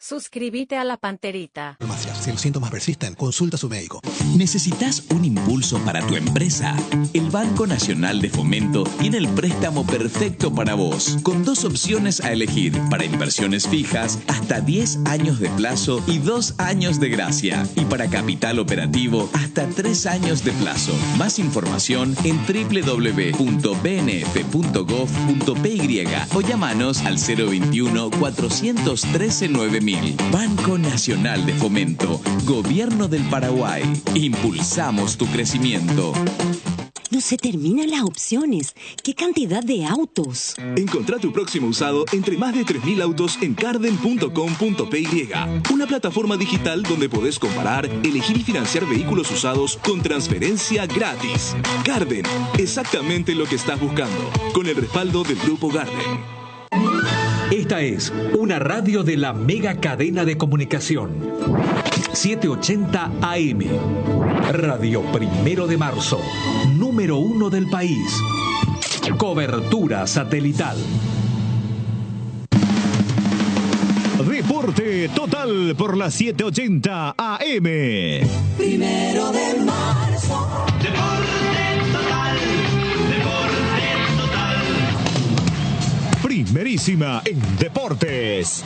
Suscríbete a La Panterita. Si los síntomas persisten, consulta a su médico. ¿Necesitas un impulso para tu empresa? El Banco Nacional de Fomento tiene el préstamo perfecto para vos, con 2 opciones a elegir: para inversiones fijas, hasta 10 años de plazo y 2 años de gracia, y para capital operativo, hasta 3 años de plazo. Más información en www.bnf.gov.py o llamanos al 021 413 9000. Banco Nacional de Fomento, Gobierno del Paraguay. Impulsamos tu crecimiento. No se terminan las opciones. ¡Qué cantidad de autos! Encontrá tu próximo usado entre más de 3.000 autos en carden.com.py, una plataforma digital donde podés comparar, elegir y financiar vehículos usados con transferencia gratis. Carden, exactamente lo que estás buscando, con el respaldo del Grupo Garden. Esta es una radio de la mega cadena de comunicación. 780 AM. Radio 1 de Marzo. Número 1 del país. Cobertura satelital. Deporte total por la 780 AM. 1 de marzo. Deporte total. Deporte total. Primerísima en deportes.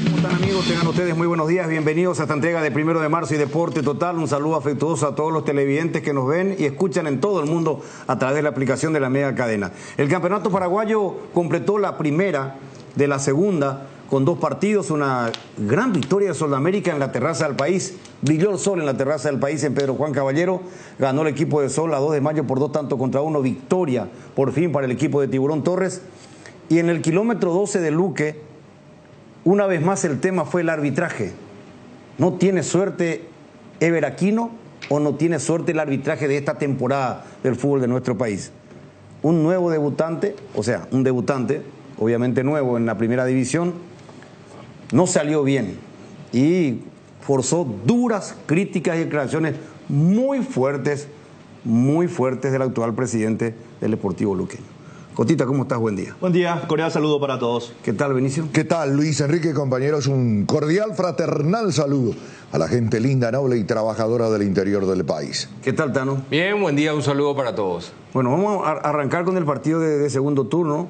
¿Cómo están, amigos? Tengan ustedes muy buenos días. Bienvenidos a esta entrega de 1 de marzo y Deporte Total. Un saludo afectuoso a todos los televidentes que nos ven y escuchan en todo el mundo a través de la aplicación de la Mega Cadena. El campeonato paraguayo completó la primera de la segunda con 2 partidos, una gran victoria de Soldamérica en la terraza del país. Brilló el sol en la terraza del país en Pedro Juan Caballero. Ganó el equipo de Sol a 2 de mayo por 2-1. Victoria por fin para el equipo de Tiburón Torres. Y en el kilómetro 12 de Luque, una vez más el tema fue el arbitraje. ¿No tiene suerte Ever Aquino o no tiene suerte el arbitraje de esta temporada del fútbol de nuestro país? Un nuevo debutante, o sea, un debutante, obviamente nuevo en la primera división, no salió bien y forzó duras críticas y declaraciones muy fuertes del actual presidente del Deportivo Luqueño. Cotita, ¿cómo estás? Buen día. Buen día, cordial saludo para todos. ¿Qué tal, Benicio? ¿Qué tal, Luis Enrique, compañeros? Un cordial, fraternal saludo a la gente linda, noble y trabajadora del interior del país. ¿Qué tal, Tano? Bien, buen día, un saludo para todos. Bueno, vamos a arrancar con el partido de segundo turno.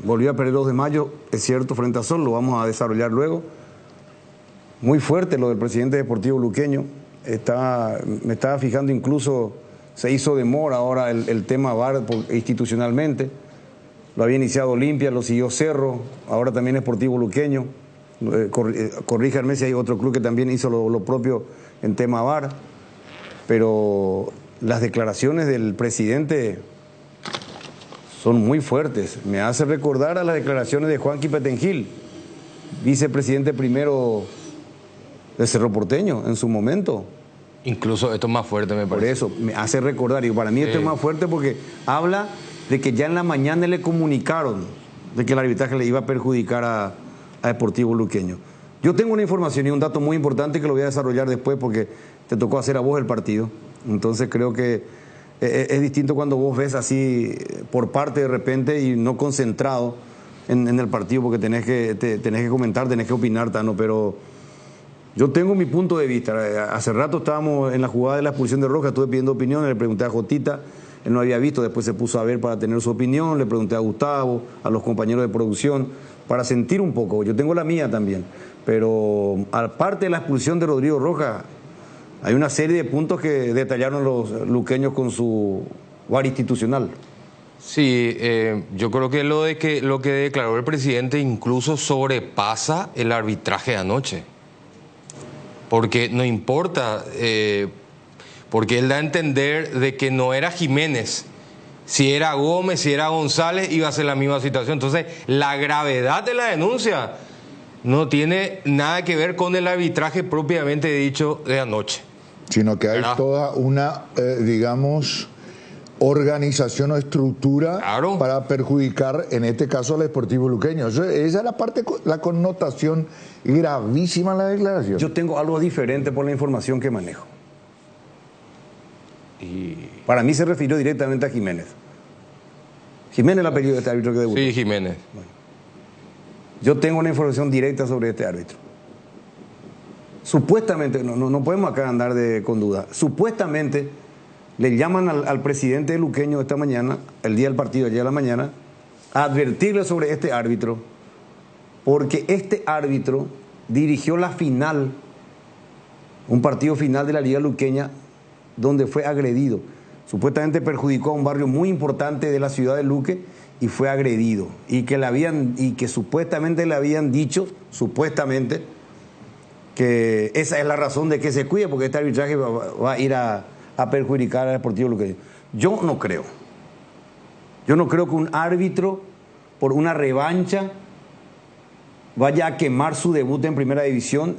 Volvió a perder 2 de mayo, es cierto, frente a Sol, lo vamos a desarrollar luego. Muy fuerte lo del presidente deportivo luqueño. Me estaba fijando, incluso se hizo demora ahora el tema VAR institucionalmente. Lo había iniciado Olimpia, lo siguió Cerro, ahora también Sportivo Luqueño. Corríjanme si hay otro club que también hizo lo propio en tema VAR. Pero las declaraciones del presidente son muy fuertes. Me hace recordar a las declaraciones de Juan Quipetengil, vicepresidente primero de Cerro Porteño en su momento. Incluso esto es más fuerte, me parece. Por eso, me hace recordar, y para mí esto es más fuerte porque habla de que ya en la mañana le comunicaron de que el arbitraje le iba a perjudicar a Deportivo Luqueño. Yo tengo una información y un dato muy importante que lo voy a desarrollar después porque te tocó hacer a vos el partido. Entonces creo que es distinto cuando vos ves así por parte de repente y no concentrado en el partido porque tenés que comentar, tenés que opinar, Tano, pero yo tengo mi punto de vista. Hace rato estábamos en la jugada de la expulsión de Roja, estuve pidiendo opiniones, le pregunté a Jotita, él no había visto, después se puso a ver para tener su opinión, le pregunté a Gustavo, a los compañeros de producción, para sentir un poco, yo tengo la mía también, pero aparte de la expulsión de Rodrigo Roja, hay una serie de puntos que detallaron los luqueños con su VAR institucional. Sí, yo creo que lo que declaró el presidente incluso sobrepasa el arbitraje de anoche. Porque no importa, porque él da a entender de que no era Jiménez. Si era Gómez, si era González, iba a ser la misma situación. Entonces, la gravedad de la denuncia no tiene nada que ver con el arbitraje propiamente dicho de anoche. Sino que hay toda una, digamos, organización o estructura para perjudicar, en este caso, al Deportivo Luqueño. Esa es la parte, la connotación gravísima de la declaración. Yo tengo algo diferente por la información que manejo. Y para mí se refirió directamente a Jiménez. Jiménez el apellido de este árbitro que debutó. Sí, Jiménez. Bueno. Yo tengo una información directa sobre este árbitro. Supuestamente, no podemos acá andar con duda, supuestamente le llaman al presidente luqueño esta mañana, el día del partido, ayer a la mañana, a advertirle sobre este árbitro, porque este árbitro dirigió la final, un partido final de la Liga Luqueña, donde fue agredido. Supuestamente perjudicó a un barrio muy importante de la ciudad de Luque y fue agredido. Y que supuestamente le habían dicho, supuestamente, que esa es la razón de que se cuide, porque este arbitraje va a ir a perjudicar al Deportivo Luqueño. Yo no creo que un árbitro, por una revancha, vaya a quemar su debut en Primera División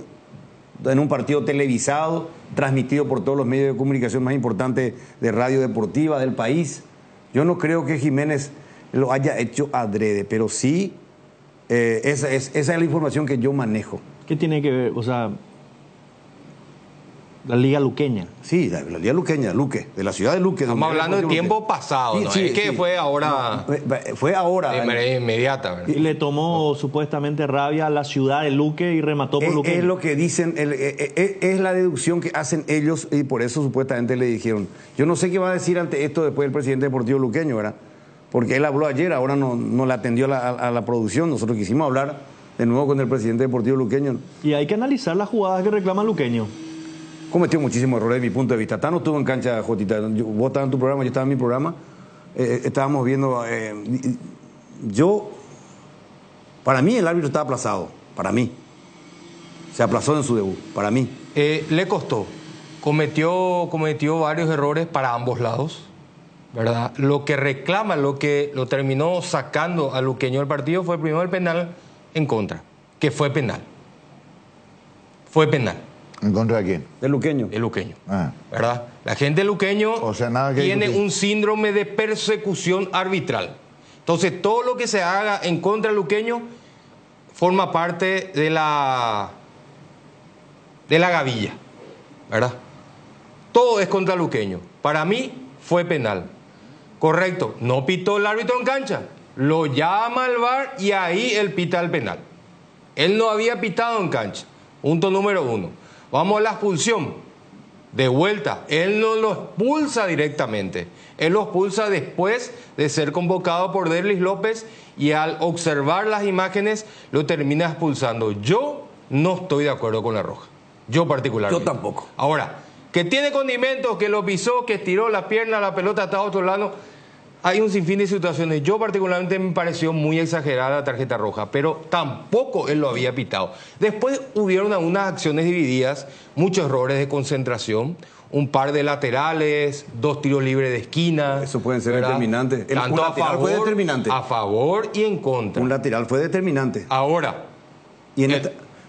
en un partido televisado, transmitido por todos los medios de comunicación más importantes de radio deportiva del país. Yo no creo que Jiménez lo haya hecho adrede, pero sí, esa es la información que yo manejo. ¿Qué tiene que ver? O sea, la Liga Luqueña. Sí, la Liga Luqueña, Luque, de la ciudad de Luque. Estamos hablando de tiempo pasado, ¿no? Sí, es que fue ahora. No, fue ahora. De manera inmediata, ¿verdad? Y le tomó supuestamente rabia a la ciudad de Luque y remató por Luque. Es lo que dicen, es la deducción que hacen ellos y por eso supuestamente le dijeron. Yo no sé qué va a decir ante esto después el presidente deportivo luqueño, ¿verdad? Porque él habló ayer, ahora no le atendió a la producción. Nosotros quisimos hablar de nuevo con el presidente deportivo luqueño. Y hay que analizar las jugadas que reclama Luqueño. Cometió muchísimos errores desde mi punto de vista. Tano estuvo en cancha, Jotita. Vos estabas en tu programa, yo estaba en mi programa. Estábamos viendo... para mí el árbitro estaba aplazado. Para mí. Se aplazó en su debut. Para mí. Le costó. Cometió varios errores para ambos lados, ¿verdad? Lo que reclama, lo que lo terminó sacando a Luqueño del partido fue primero el penal en contra, que fue penal. Fue penal. ¿En contra de quién? Del luqueño. El luqueño. ¿Verdad? La gente de luqueño tiene un síndrome de persecución arbitral. Entonces, todo lo que se haga en contra del luqueño forma parte de la gavilla, ¿verdad? Todo es contra el luqueño. Para mí, fue penal. Correcto. No pitó el árbitro en cancha. Lo llama al VAR y ahí él pita el penal. Él no había pitado en cancha. Punto número 1. Vamos a la expulsión. De vuelta, él no lo expulsa directamente. Él lo expulsa después de ser convocado por Derlis López y al observar las imágenes lo termina expulsando. Yo no estoy de acuerdo con la roja. Yo particularmente. Yo tampoco. Ahora, que tiene condimentos, que lo pisó, que estiró la pierna, la pelota está a otro lado. Hay un sinfín de situaciones. Yo particularmente me pareció muy exagerada la tarjeta roja, pero tampoco él lo había pitado. Después hubieron algunas acciones divididas, muchos errores de concentración, un par de laterales, 2 tiros libres de esquina. Eso pueden ser determinantes. Tanto un lateral fue determinante. A favor y en contra. Un lateral fue determinante. Ahora. Y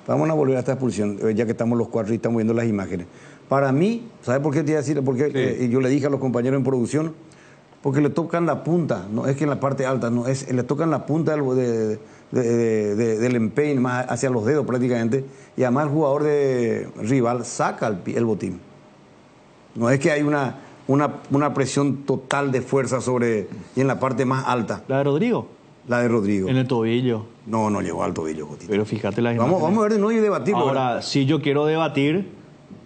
vamos a volver a esta expulsión, ya que estamos los cuatro y estamos viendo las imágenes. Para mí, ¿sabes por qué te iba a decir? Porque yo le dije a los compañeros en producción, porque le tocan la punta, no es que en la parte alta, no es, le tocan la punta del empeine más hacia los dedos prácticamente, y además el jugador rival saca el botín. No es que hay una presión total de fuerza y en la parte más alta. ¿La de Rodrigo? La de Rodrigo. En el tobillo. No llegó al tobillo, Jotito. Pero fíjate las imágenes. Vamos a ver de nuevo y debatirlo. Ahora, si yo quiero debatir,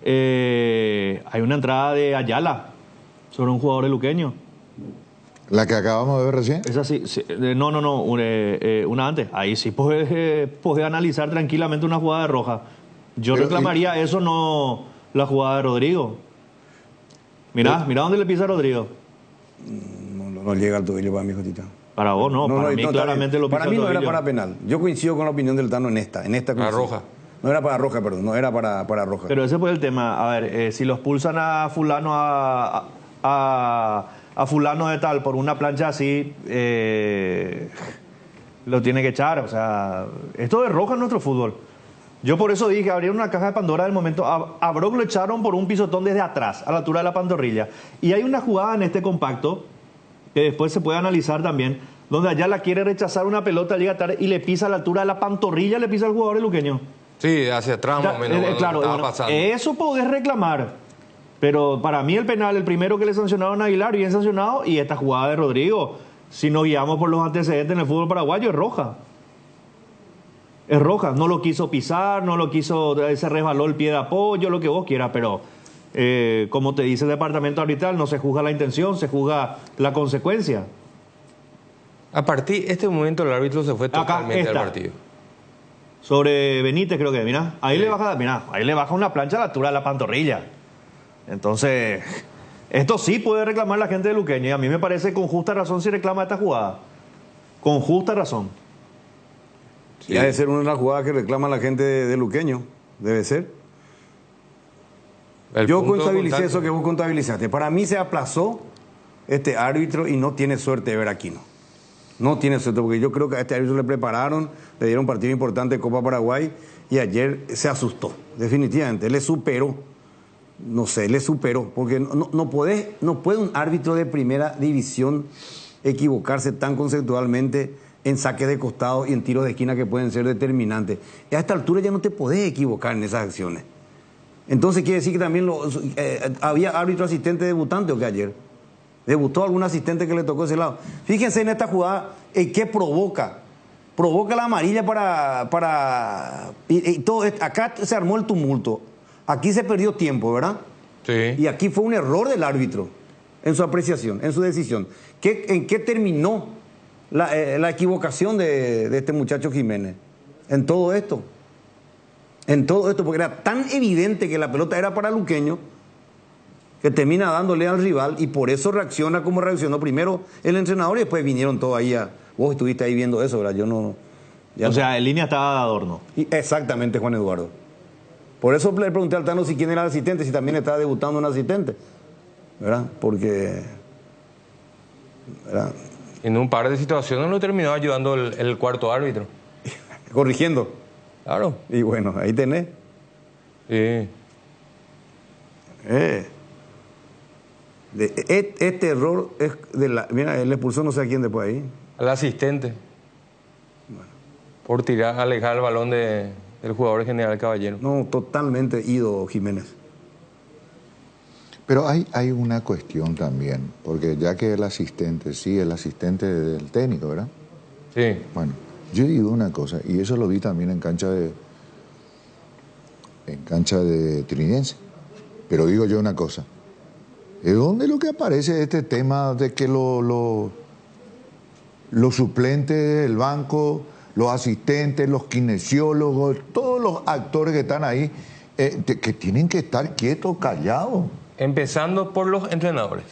hay una entrada de Ayala sobre un jugador de luqueño. ¿La que acabamos de ver recién? Esa sí, no, una antes. Ahí sí podés analizar tranquilamente una jugada de roja. Yo reclamaría eso, no la jugada de Rodrigo. Mirá dónde le pisa a Rodrigo. No llega al tobillo para mí, Jotita. Para vos no, para mí claramente lo pisa. Para mí no era para penal. Yo coincido con la opinión del Tano en esta para roja. No era para roja, perdón, no era para roja. Pero ese fue el tema. A ver, si los pulsan a fulano a fulano de tal por una plancha así, lo tiene que echar. O sea, esto es roja en nuestro fútbol. Yo por eso dije, abrieron una caja de Pandora del momento. A Brock lo echaron por un pisotón desde atrás, a la altura de la pantorrilla. Y hay una jugada en este compacto, que después se puede analizar también, donde Ayala quiere rechazar una pelota, llega tarde y le pisa a la altura de la pantorrilla, le pisa al jugador luqueño. Sí, hacia atrás más o menos. Claro, eso podés reclamar. Pero para mí el penal, el primero que le sancionaron a Aguilar, bien sancionado, y esta jugada de Rodrigo, si nos guiamos por los antecedentes en el fútbol paraguayo, es roja. Es roja. No lo quiso pisar, no lo quiso, se resbaló el pie de apoyo, lo que vos quieras, pero como te dice el departamento arbitral, no se juzga la intención, se juzga la consecuencia. A partir de este momento el árbitro se fue totalmente al partido. Sobre Benítez creo que, mirá, ahí le baja una plancha a la altura de la pantorrilla. Entonces, esto sí puede reclamar la gente de Luqueño, y a mí me parece con justa razón si reclama esta jugada. Con justa razón. Sí. Y ha de ser una de las jugadas que reclama la gente de Luqueño, debe ser. Yo contabilicé eso que vos contabilizaste. Para mí se aplazó este árbitro y no tiene suerte de ver Aquino. No tiene suerte, porque yo creo que a este árbitro le prepararon, le dieron un partido importante de Copa Paraguay y ayer se asustó, definitivamente, le superó. No sé, le superó, porque no puede un árbitro de primera división equivocarse tan conceptualmente en saques de costado y en tiros de esquina que pueden ser determinantes. Y a esta altura ya no te podés equivocar en esas acciones. Entonces quiere decir que también había árbitro asistente debutante o que ayer. ¿Debutó algún asistente que le tocó ese lado? Fíjense en esta jugada, ¿qué provoca? Provoca la amarilla y todo. Acá se armó el tumulto. Aquí se perdió tiempo, ¿verdad? Sí. Y aquí fue un error del árbitro en su apreciación, en su decisión. ¿En qué terminó la equivocación de este muchacho Jiménez? En todo esto. En todo esto, porque era tan evidente que la pelota era para Luqueño, que termina dándole al rival y por eso reacciona como reaccionó primero el entrenador y después vinieron todos ahí Vos estuviste ahí viendo eso, ¿verdad? Yo no... O sea, en línea estaba de adorno. Exactamente, Juan Eduardo. Por eso le pregunté al Tano si quién era el asistente, si también estaba debutando un asistente, ¿verdad? Porque... ¿verdad? En un par de situaciones lo terminó ayudando el cuarto árbitro. Corrigiendo. Claro. Y bueno, ahí tenés. Sí. Este error es mira, él expulsó no sé a quién después ahí. Al asistente. Bueno. Por alejar el balón del jugador General Caballero. No, totalmente ido Jiménez. Pero hay una cuestión también, porque ya que el asistente del técnico, ¿verdad? Sí. Bueno, yo digo una cosa, y eso lo vi también en cancha de Trinense. Pero digo yo una cosa. ¿De dónde es lo que aparece este tema de que los suplentes del banco, los asistentes, los kinesiólogos, todos los actores que están ahí, que tienen que estar quietos, callados? Empezando por los entrenadores.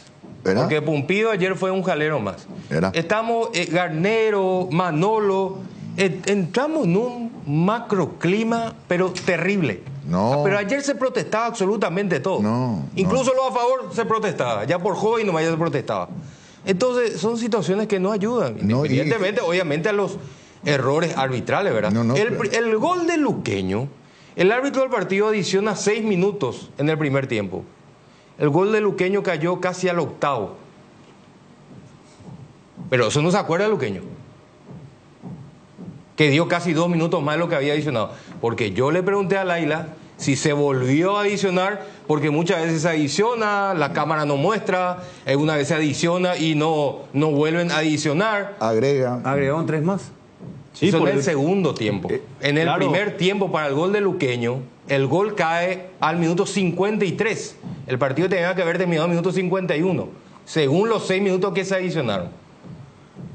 ¿Verdad? Porque Pumpido ayer fue un jalero más. ¿Verdad? Estamos, Garnero, Manolo, entramos en un macroclima, pero terrible. No. Pero ayer se protestaba absolutamente todo. No. Incluso lo a favor se protestaba. Ya por joven nomás ya se protestaba. Entonces, son situaciones que no ayudan. No, Independientemente, obviamente, a los errores arbitrales, ¿verdad? El gol de Luqueño, el árbitro del partido adiciona 6 minutos en el primer tiempo. El gol de Luqueño cayó casi al octavo. Pero eso no se acuerda de Luqueño, que dio casi 2 minutos más de lo que había adicionado. Porque yo le pregunté a Laila si se volvió a adicionar, porque muchas veces se adiciona, la cámara no muestra, una vez se adiciona y no vuelven a adicionar. Agregaron 3 más. Sí, eso en el segundo tiempo. En el primer tiempo, para el gol de Luqueño, el gol cae al minuto 53. El partido tenía que haber terminado al minuto 51, según los 6 minutos que se adicionaron.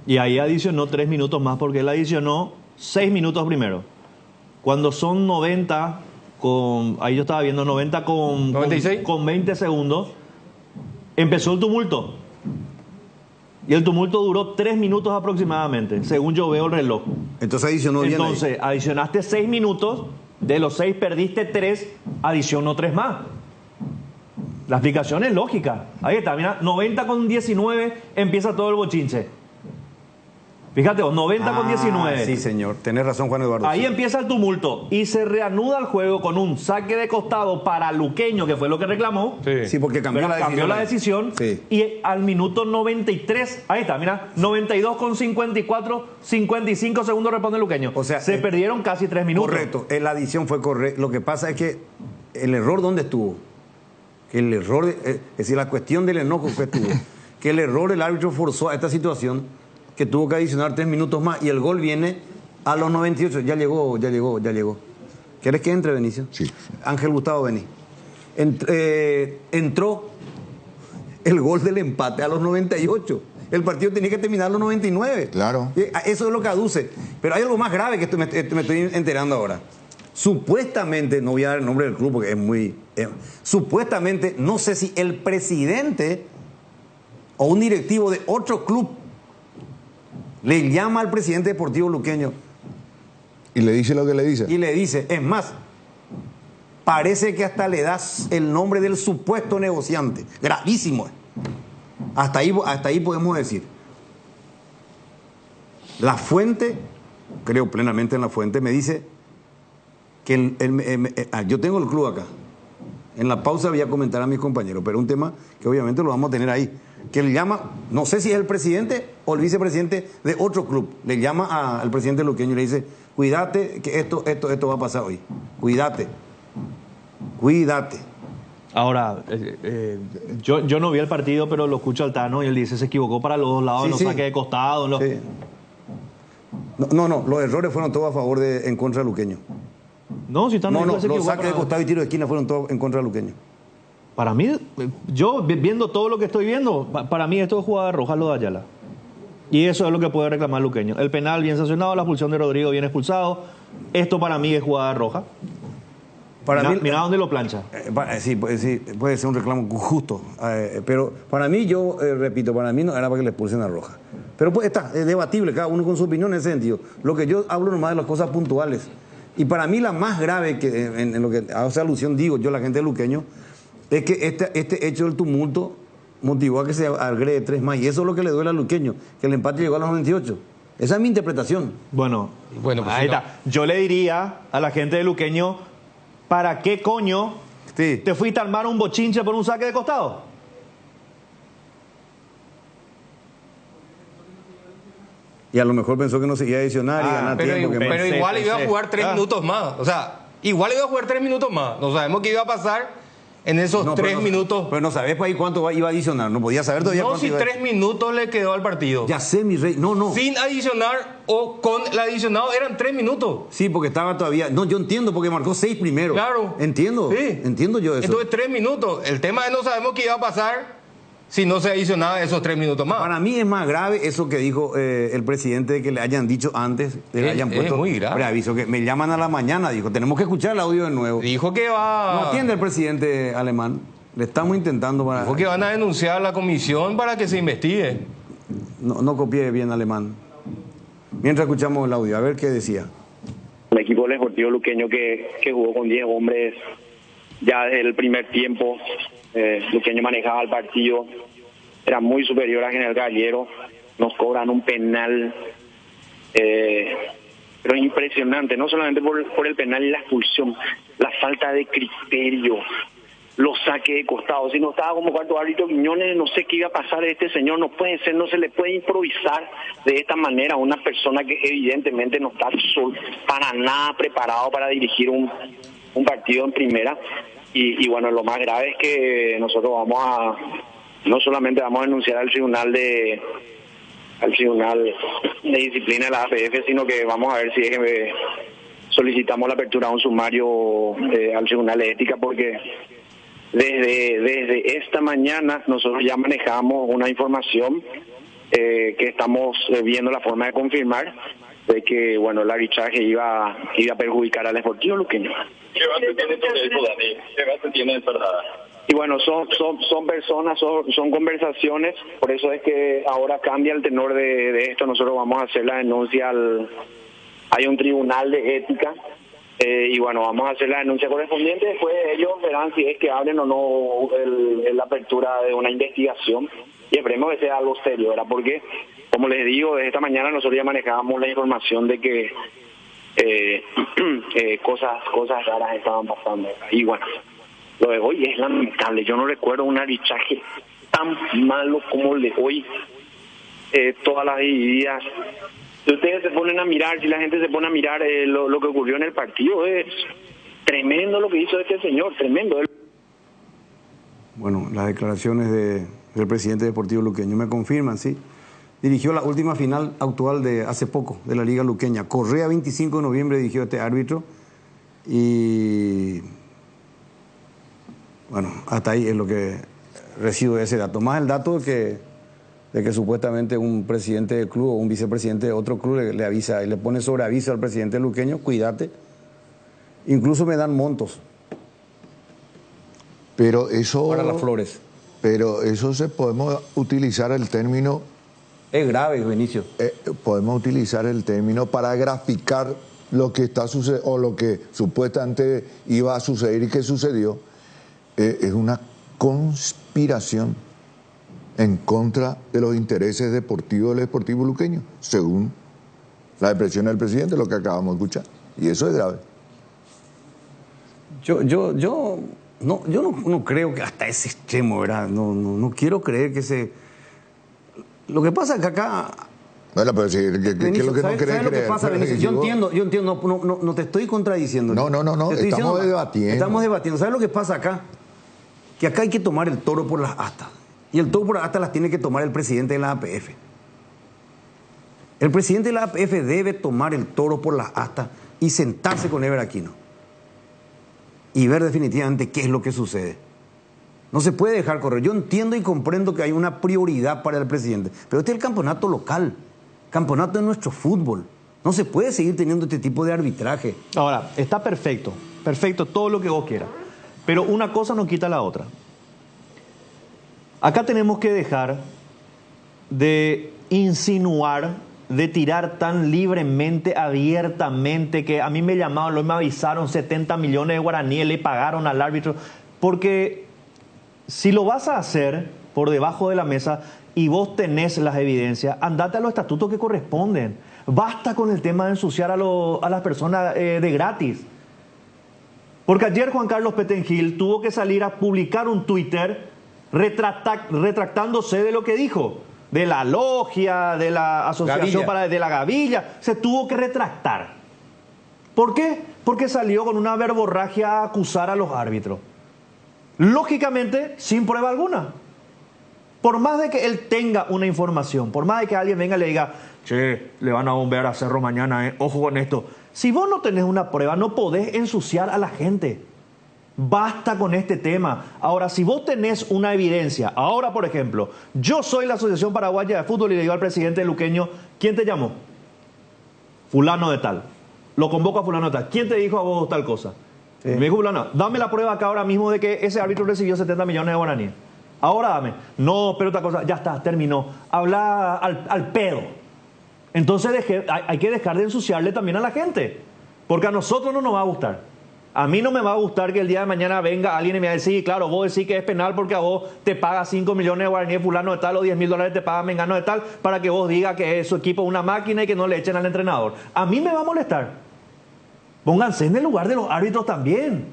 Y ahí adicionó 3 minutos más, porque él adicionó 6 minutos primero. Cuando son 90, ahí yo estaba viendo 90 con 20 segundos, empezó el tumulto. Y el tumulto duró 3 minutos aproximadamente, según yo veo el reloj. Entonces adicionó bien. Entonces, adicionaste 6 minutos, de los 6 perdiste 3, adicionó 3 más. La explicación es lógica. Ahí está, mira, 90 con 19 empieza todo el bochinche. Fíjate, 90 con 19. Sí, señor. Tenés razón, Juan Eduardo. Ahí empieza el tumulto y se reanuda el juego con un saque de costado para Luqueño, que fue lo que reclamó. Sí, porque cambió la decisión. Sí. Y al minuto 93, ahí está, mira, 92 con 54, 55 segundos responde Luqueño. O sea, se perdieron casi 3 minutos. Correcto, la adición fue correcta. Lo que pasa es que el error, ¿dónde estuvo? El error, es decir, la cuestión del enojo que estuvo. Que el error del árbitro forzó a esta situación que tuvo que adicionar 3 minutos más y el gol viene a los 98. Ya llegó. ¿Quieres que entre, Benicio? Sí. Ángel Gustavo, vení. Entró el gol del empate a los 98. El partido tenía que terminar a los 99. Claro. Eso es lo que aduce. Pero hay algo más grave que me estoy enterando ahora. Supuestamente, no voy a dar el nombre del club porque es muy... supuestamente, no sé si el presidente o un directivo de otro club le llama al presidente deportivo luqueño. Y le dice lo que le dice. Y le dice, es más, parece que hasta le das el nombre del supuesto negociante. Gravísimo. Hasta ahí podemos decir. La fuente, creo plenamente en la fuente, me dice que yo tengo el club acá. En la pausa voy a comentar a mis compañeros, pero un tema que obviamente lo vamos a tener ahí. Que le llama, no sé si es el presidente o el vicepresidente de otro club, le llama al presidente luqueño y le dice, cuídate que esto va a pasar hoy. Cuídate. Ahora, yo no vi el partido, pero lo escucho al Tano y él dice se equivocó para los dos lados, Sí, los saques de costado. Sí. No, los errores fueron todos a favor en contra de luqueño. No, si Tano dijo que se los equivocó saques de costado y tiro de esquina fueron todos en contra de luqueño. Para mí, yo viendo todo lo que estoy viendo, para mí esto es jugada roja lo de Ayala. Y eso es lo que puede reclamar luqueño. El penal bien sancionado, la expulsión de Rodrigo bien expulsado. Esto para mí es jugada roja. Mira dónde lo plancha. Sí, puede ser un reclamo justo. Pero para mí, repito, para mí no era para que le expulsen a Roja. Pero pues está, es debatible, cada uno con su opinión en ese sentido. Lo que yo hablo nomás de las cosas puntuales. Y para mí la más grave, que en lo que hace alusión digo yo, la gente de luqueño, es que este hecho del tumulto motivó a que se agregue 3 más. Y eso es lo que le duele al luqueño, que el empate llegó a los 98. Esa es mi interpretación. Bueno pues ahí está. Yo le diría a la gente de luqueño, ¿para qué coño te fuiste a armar un bochinche por un saque de costado? Y a lo mejor pensó que no se iba a adicionar y ganar tiempo. Pero igual iba a jugar 3 minutos más. O sea, igual iba a jugar 3 minutos más. No sabemos qué iba a pasar en esos 3 minutos. Pero no sabes para ahí cuánto iba a adicionar. No podía saber todavía cuánto iba a... 3 minutos le quedó al partido. Ya sé, mi rey. No. Sin adicionar o con el adicionado eran 3 minutos. Sí, porque estaba todavía... No, yo entiendo porque marcó 6 primero. Claro. Entiendo. Sí. Entiendo yo eso. Entonces 3 minutos. El tema es no sabemos qué iba a pasar si no se adicionaba esos 3 minutos más. Para mí es más grave eso que dijo el presidente, de que le hayan dicho antes, le hayan puesto muy grave. Preaviso, que me llaman a la mañana, dijo, tenemos que escuchar el audio de nuevo. Dijo que va... No atiende el presidente alemán. Le estamos intentando para... Dijo que van a denunciar a la comisión para que se investigue. No copié bien alemán. Mientras escuchamos el audio, a ver qué decía. El equipo del Sportivo Luqueño que jugó con 10 hombres ya desde el primer tiempo. Luqueño manejaba el partido, era muy superior a General Gallero. Nos cobran un penal, pero impresionante, no solamente por el penal y la expulsión, la falta de criterio, los saques de costado. Si no estaba como cuarto árbitro Quiñones, no sé qué iba a pasar de este señor. No puede ser, no se le puede improvisar de esta manera a una persona que evidentemente no está para nada preparado para dirigir un partido en primera. Y bueno, lo más grave es que nosotros no solamente vamos a denunciar al tribunal de disciplina de la APF, sino que vamos a ver si es que solicitamos la apertura de un sumario al tribunal de ética, porque desde esta mañana nosotros ya manejamos una información que estamos viendo la forma de confirmar de que, bueno, el arbitraje iba a perjudicar al Sportivo Luqueño. ¿Qué base tiene todo eso, Dani? ¿Qué base tiene de verdad? Y bueno, son personas, son conversaciones, por eso es que ahora cambia el tenor de esto. Nosotros vamos a hacer la denuncia hay un tribunal de ética, y bueno, vamos a hacer la denuncia correspondiente. Después ellos verán si es que abren o no la apertura de una investigación, y esperemos que sea algo serio, ¿verdad? Porque, como les digo, desde esta mañana nosotros ya manejábamos la información de que cosas raras estaban pasando. Y bueno, lo de hoy es lamentable. Yo no recuerdo un arbitraje tan malo como el de hoy. Todas las divididas. Si ustedes se ponen a mirar, si la gente se pone a mirar lo que ocurrió en el partido, es tremendo lo que hizo este señor, tremendo. Bueno, las declaraciones del presidente deportivo luqueño me confirman, sí. dirigió la última final actual de hace poco, de la Liga Luqueña. Correa, 25 de noviembre, dirigió este árbitro. Y bueno, hasta ahí es lo que recibo de ese dato. Más el dato de que supuestamente un presidente del club o un vicepresidente de otro club le avisa y le pone sobre aviso al presidente luqueño, cuídate. Incluso me dan montos. Pero eso... Para las flores. Pero eso podemos utilizar el término... Es grave, Benicio. Podemos utilizar el término para graficar lo que está sucediendo o lo que supuestamente iba a suceder y que sucedió. Es una conspiración en contra de los intereses deportivos del Deportivo Luqueño, según la expresión del presidente, lo que acabamos de escuchar. Y eso es grave. Yo no creo que hasta ese extremo, ¿verdad? No quiero creer que se... Lo que pasa es que acá... Bueno, pero sí, ¿qué es lo que no querés creer? Lo que pasa, Benicio? Yo entiendo, no te estoy contradiciendo. No, estamos debatiendo. Estamos debatiendo. ¿Sabes lo que pasa acá? Que acá hay que tomar el toro por las astas. Y el toro por las astas las tiene que tomar el presidente de la APF. El presidente de la APF debe tomar el toro por las astas y sentarse con Ever Aquino. Y ver definitivamente qué es lo que sucede. No se puede dejar correr. Yo entiendo y comprendo que hay una prioridad para el presidente, pero este es el campeonato local, campeonato de nuestro fútbol. No se puede seguir teniendo este tipo de arbitraje. Ahora, está perfecto todo lo que vos quieras, pero una cosa no quita la otra. Acá tenemos que dejar de insinuar, de tirar tan libremente, abiertamente, que a mí me llamaron, me avisaron 70 millones de guaraníes, le pagaron al árbitro, porque... Si lo vas a hacer por debajo de la mesa y vos tenés las evidencias, andate a los estatutos que corresponden. Basta con el tema de ensuciar a las personas de gratis. Porque ayer Juan Carlos Petengil tuvo que salir a publicar un Twitter retractándose de lo que dijo. De la logia, de la asociación de la gavilla. Se tuvo que retractar. ¿Por qué? Porque salió con una verborragia a acusar a los árbitros. Lógicamente, sin prueba alguna. Por más de que él tenga una información, por más de que alguien venga y le diga, che, le van a bombear a Cerro mañana, ojo con esto. Si vos no tenés una prueba, no podés ensuciar a la gente. Basta con este tema. Ahora, si vos tenés una evidencia, ahora, por ejemplo, yo soy la Asociación Paraguaya de Fútbol y le digo al presidente luqueño, ¿quién te llamó? Fulano de tal. Lo convoco a fulano de tal. ¿Quién te dijo a vos tal cosa? Sí. Me dijo fulano, dame la prueba acá ahora mismo de que ese árbitro recibió 70 millones de guaraníes. Ahora dame. No, pero otra cosa, ya está, terminó. Habla al pedo. Entonces hay que dejar de ensuciarle también a la gente. Porque a nosotros no nos va a gustar. A mí no me va a gustar que el día de mañana venga alguien y me diga, sí, claro, vos decís que es penal porque a vos te paga 5 millones de guaraníes fulano de tal o 10 mil dólares te paga mengano de tal para que vos digas que su equipo es una máquina y que no le echen al entrenador. A mí me va a molestar. Pónganse en el lugar de los árbitros también.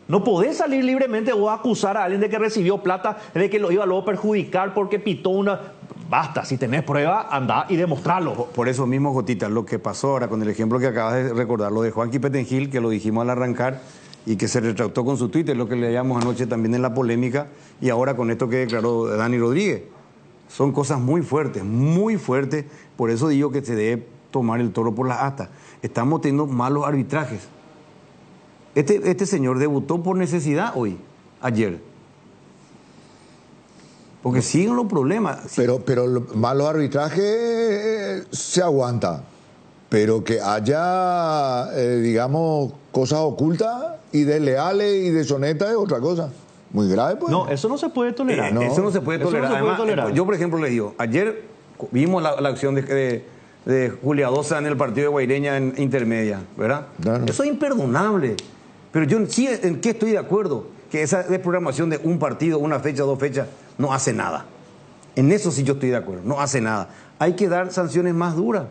No podés salir libremente o acusar a alguien de que recibió plata, de que lo iba luego a perjudicar porque pitó una... Basta, si tenés prueba, andá y demostrarlo. Por eso mismo, Jotita, lo que pasó ahora con el ejemplo que acabas de recordar, lo de Juanqui Petengil, que lo dijimos al arrancar y que se retractó con su Twitter, lo que leíamos anoche también en la polémica, y ahora con esto que declaró Dani Rodríguez. Son cosas muy fuertes, por eso digo que se debe tomar el toro por las astas. Estamos teniendo malos arbitrajes. Este señor debutó por necesidad ayer. Porque siguen los problemas. Pero malos arbitrajes se aguanta. Pero que haya, digamos, cosas ocultas y desleales y deshonestas es otra cosa. Muy grave, pues. No, eso no se puede tolerar. Eso no se puede tolerar. Además, yo, por ejemplo, les digo, ayer vimos la acción de Juliadosa en el partido de Guaireña en intermedia, ¿verdad? Claro. Eso es imperdonable. Pero yo sí, ¿en qué estoy de acuerdo? Que esa desprogramación de un partido, una fecha, 2 fechas, no hace nada. En eso sí yo estoy de acuerdo, no hace nada. Hay que dar sanciones más duras.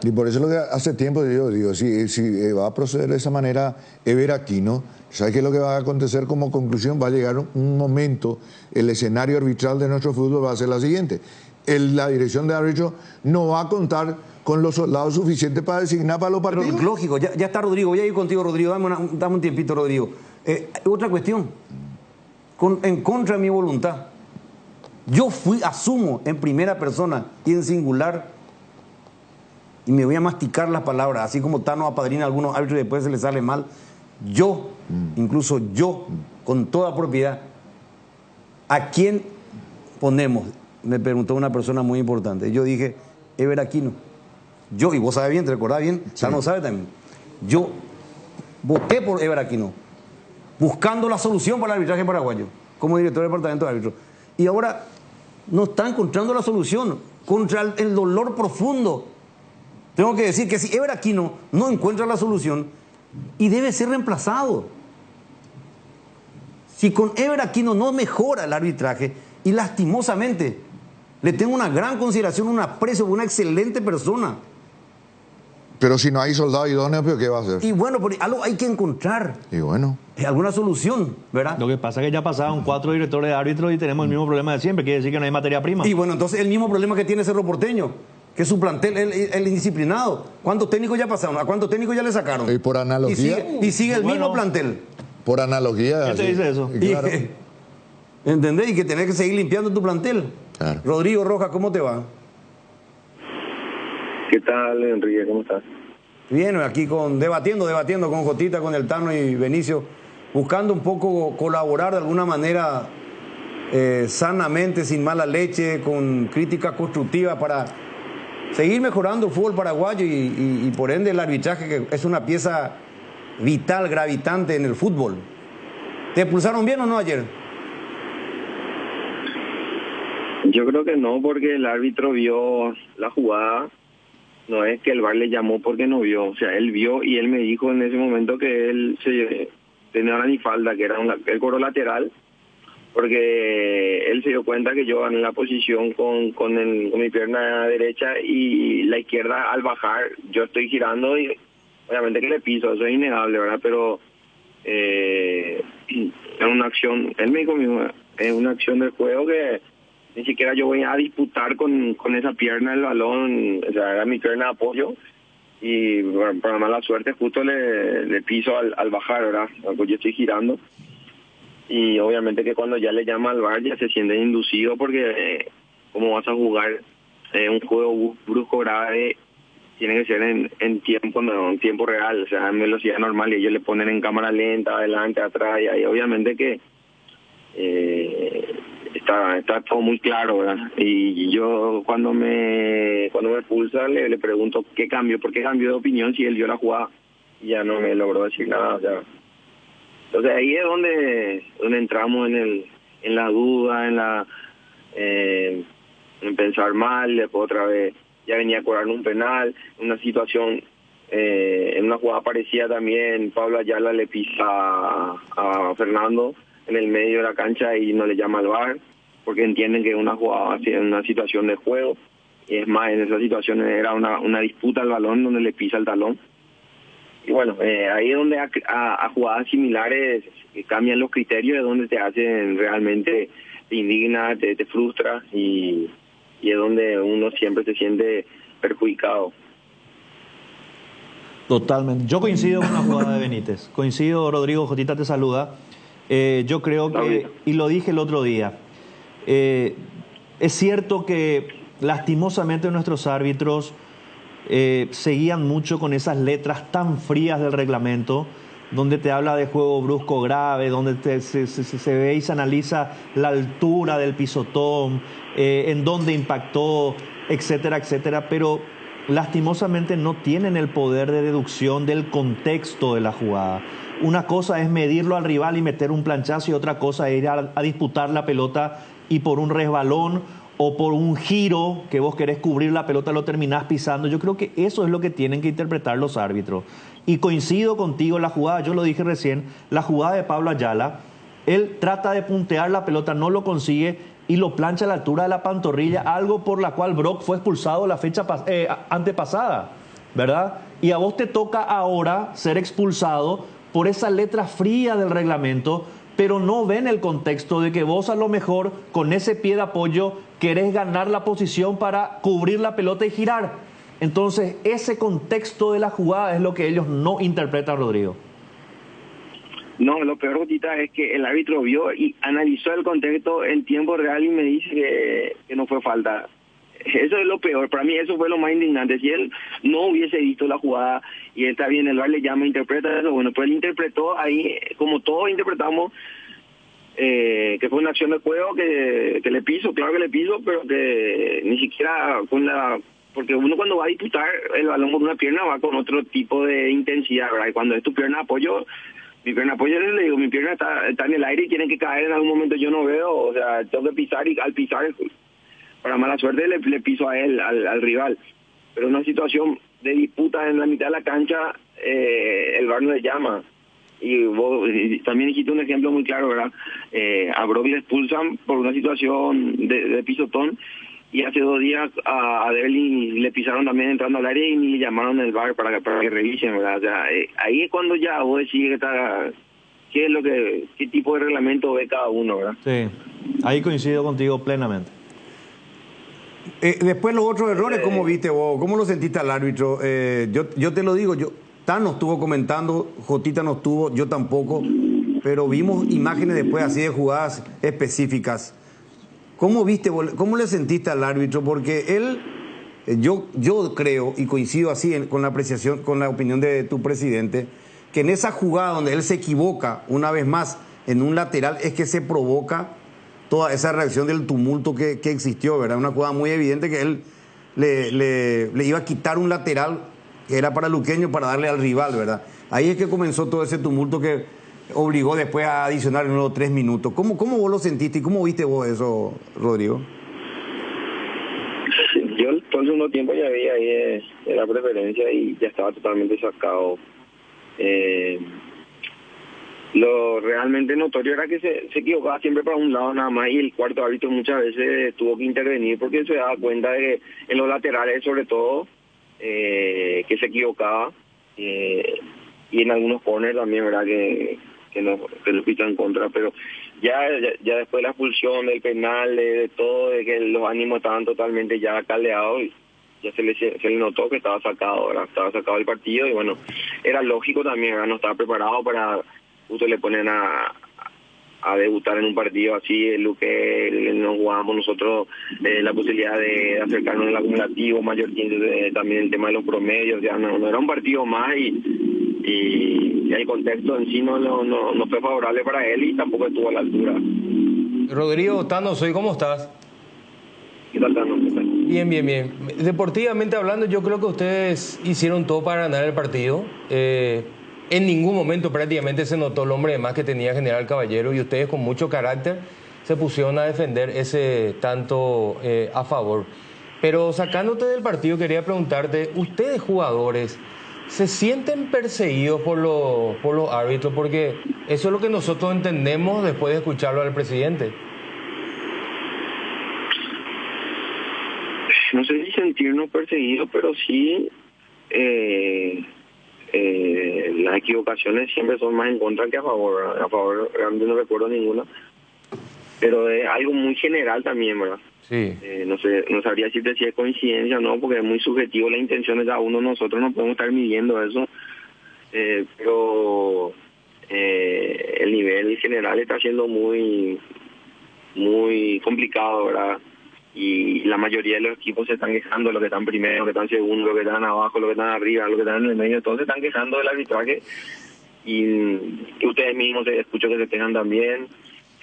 Y por eso es lo que hace tiempo yo digo, si va a proceder de esa manera Ever Aquino, ¿sabes qué es lo que va a acontecer como conclusión? Va a llegar un momento, el escenario arbitral de nuestro fútbol va a ser la siguiente. La dirección de árbitro no va a contar con los soldados suficientes para designar para los partidos. Pero, lógico, ya está Rodrigo, voy a ir contigo, Rodrigo, dame un tiempito, Rodrigo. Otra cuestión, en contra de mi voluntad, Yo asumo en primera persona y en singular, y me voy a masticar las palabras, así como Tano apadrina a algunos árbitros y después se les sale mal. Yo, incluso yo, con toda propiedad, ¿a quién ponemos? Me preguntó una persona muy importante. Yo dije, Ever Aquino. Yo, y vos sabés bien, te recordás bien, Tano sabe también. Yo voté por Ever Aquino, buscando la solución para el arbitraje paraguayo, como director del departamento de árbitros. Y ahora no está encontrando la solución contra el dolor profundo. Tengo que decir que si Ever Aquino no encuentra la solución y debe ser reemplazado. Si con Ever Aquino no mejora el arbitraje, y lastimosamente le tengo una gran consideración, un aprecio, una excelente persona. Pero si no hay soldado idóneo, ¿pero qué va a hacer? Y bueno, pero algo hay que encontrar. Y bueno. Alguna solución, ¿verdad? Lo que pasa es que ya pasaron 4 directores de árbitros y tenemos el mismo problema de siempre. Quiere decir que no hay materia prima. Y bueno, entonces el mismo problema que tiene Cerro Porteño, que su plantel, el indisciplinado. ¿Cuántos técnicos ya pasaron? ¿A cuántos técnicos ya le sacaron? Y por analogía. Y sigue el mismo plantel. Por analogía. ¿Quién te dice eso? Claro. ¿Entendés? Y que tenés que seguir limpiando tu plantel. Claro. Rodrigo Rojas, ¿cómo te va? ¿Qué tal, Enrique? ¿Cómo estás? Bien, aquí debatiendo con Jotita, con el Tano y Benicio, buscando un poco colaborar de alguna manera sanamente, sin mala leche, con crítica constructiva para seguir mejorando el fútbol paraguayo y por ende el arbitraje, que es una pieza vital, gravitante en el fútbol. ¿Te expulsaron bien o no ayer? Yo creo que no, porque el árbitro vio la jugada. No es que el VAR le llamó porque no vio. O sea, él vio y él me dijo en ese momento que él tenía una minifalda, que era el coro lateral, porque él se dio cuenta que yo gané la posición con mi pierna derecha y la izquierda al bajar. Yo estoy girando y obviamente que le piso, eso es innegable, ¿verdad? Pero es una acción, él me dijo mismo, es una acción del juego que ni siquiera yo voy a disputar con esa pierna el balón, o sea, era mi pierna de apoyo y bueno, para mala suerte justo le piso al bajar, ¿verdad? Pues yo estoy girando y obviamente que cuando ya le llama al VAR ya se siente inducido porque ¿cómo vas a jugar un juego brusco grave? Tiene que ser en tiempo real, o sea, en velocidad normal, y ellos le ponen en cámara lenta, adelante, atrás, y ahí obviamente que está todo muy claro, ¿verdad? Y yo cuando me expulsa le pregunto qué cambió, por qué cambió de opinión si él vio la jugada, y ya no me logró decir nada, o sea. Entonces ahí es donde entramos en la duda, en pensar mal, después otra vez ya venía a cobrar un penal, una situación, en una jugada parecida también, Pablo Ayala le pisa a Fernando en el medio de la cancha y no le llama al VAR, porque entienden que es una jugada, una situación de juego, y es más, en esa situación era una disputa al balón donde le pisa el talón. Y bueno, ahí es donde a jugadas similares cambian los criterios, es donde te hacen realmente, te indigna, te frustra, y es donde uno siempre se siente perjudicado. Totalmente. Yo coincido con la jugada de Benítez. Coincido, Rodrigo, Jotita te saluda. Yo creo que, y lo dije el otro día, es cierto que lastimosamente nuestros árbitros seguían mucho con esas letras tan frías del reglamento, donde te habla de juego brusco grave, donde se ve y se analiza la altura del pisotón, en dónde impactó, etcétera, etcétera, pero lastimosamente no tienen el poder de deducción del contexto de la jugada. Una cosa es medirlo al rival y meter un planchazo, y otra cosa es ir a disputar la pelota y por un resbalón o por un giro que vos querés cubrir la pelota lo terminás pisando. Yo creo que eso es lo que tienen que interpretar los árbitros. Y coincido contigo, la jugada, yo lo dije recién, la jugada de Pablo Ayala, él trata de puntear la pelota, no lo consigue y lo plancha a la altura de la pantorrilla, algo por la cual Brock fue expulsado la fecha antepasada, ¿verdad? Y a vos te toca ahora ser expulsado por esa letra fría del reglamento, pero no ven el contexto de que vos a lo mejor con ese pie de apoyo querés ganar la posición para cubrir la pelota y girar. Entonces ese contexto de la jugada es lo que ellos no interpretan, Rodrigo. No, lo peor, Jotita, es que el árbitro vio y analizó el contexto en tiempo real y me dice que no fue falta. Eso es lo peor. Para mí eso fue lo más indignante. Si él no hubiese visto la jugada y él está bien, el VAR le llama, interpreta eso, bueno, pues él interpretó ahí, como todos interpretamos, que fue una acción de juego, que le piso, claro que le piso, pero que ni siquiera con la... Porque uno cuando va a disputar el balón con una pierna va con otro tipo de intensidad, ¿verdad? Y cuando es tu pierna de apoyo, mi pierna de apoyo, le digo, mi pierna está en el aire y tiene que caer en algún momento, yo no veo, o sea, tengo que pisar y al pisar, para mala suerte, le piso a él, al rival. Pero una situación de disputa en la mitad de la cancha, el VAR no le llama. Y vos también dijiste un ejemplo muy claro, ¿verdad? A Brock le expulsan por una situación de pisotón, y hace 2 días a Devlin le pisaron también entrando al área y ni le llamaron el VAR para que revisen, ¿verdad? O sea, ahí es cuando ya vos decís qué tipo de reglamento ve cada uno, ¿verdad? Sí, ahí coincido contigo plenamente. Después los otros errores, ¿cómo viste vos? ¿Cómo lo sentiste al árbitro? Yo te lo digo, Tano estuvo comentando, Jotita no estuvo, yo tampoco, pero vimos imágenes después así de jugadas específicas. ¿Cómo viste, cómo le sentiste al árbitro? Porque él, yo creo, y coincido así con la apreciación, con la opinión de tu presidente, que en esa jugada donde él se equivoca una vez más en un lateral es que se provoca toda esa reacción del tumulto que existió, ¿verdad? Una jugada muy evidente que él le iba a quitar un lateral que era para Luqueño para darle al rival, ¿verdad? Ahí es que comenzó todo ese tumulto que obligó después a adicionar en unos 3 minutos. ¿Cómo vos lo sentiste y cómo viste vos eso, Rodrigo? Yo todo el segundo tiempo ya vi ahí la preferencia y ya estaba totalmente sacado. Lo realmente notorio era que se equivocaba siempre para un lado nada más, y el cuarto árbitro muchas veces tuvo que intervenir porque se daba cuenta de que en los laterales sobre todo que se equivocaba, y en algunos corners también, ¿verdad? Que lo pitan en contra, pero ya después de la expulsión, del penal, de todo, de que los ánimos estaban totalmente ya caldeados, y ya se le notó que estaba sacado, ¿verdad? Estaba sacado del partido, y bueno, era lógico también, ¿verdad? No estaba preparado para, justo le ponen a debutar en un partido así, lo que nos jugamos nosotros, la posibilidad de acercarnos al acumulativo, mayor también el tema de los promedios, ya no era un partido más, y el contexto en sí no fue favorable para él y tampoco estuvo a la altura. Rodrigo, Tano, ¿cómo estás? ¿Qué tal, Tano? ¿Qué tal? Bien. Deportivamente hablando, yo creo que ustedes hicieron todo para ganar el partido. En ningún momento prácticamente se notó el hombre de más que tenía General Caballero, y ustedes con mucho carácter se pusieron a defender ese tanto a favor. Pero sacándote del partido, quería preguntarte, ¿ustedes jugadores se sienten perseguidos por los árbitros? Porque eso es lo que nosotros entendemos después de escucharlo al presidente. No sé si sentirnos perseguidos, pero sí las equivocaciones siempre son más en contra que a favor, ¿verdad? A favor realmente no recuerdo ninguna, pero es algo muy general también, ¿verdad? Sí. No sabría decirte si es coincidencia o no, porque es muy subjetivo las intenciones de cada uno, nosotros no podemos estar midiendo eso, pero el nivel general está siendo muy complicado, ¿verdad? Y la mayoría de los equipos se están quejando, los que están primero, los que están segundo, los que están abajo, los que están arriba, los que están en el medio, todos se están quejando del arbitraje, y ustedes mismos escucho que se quejan también.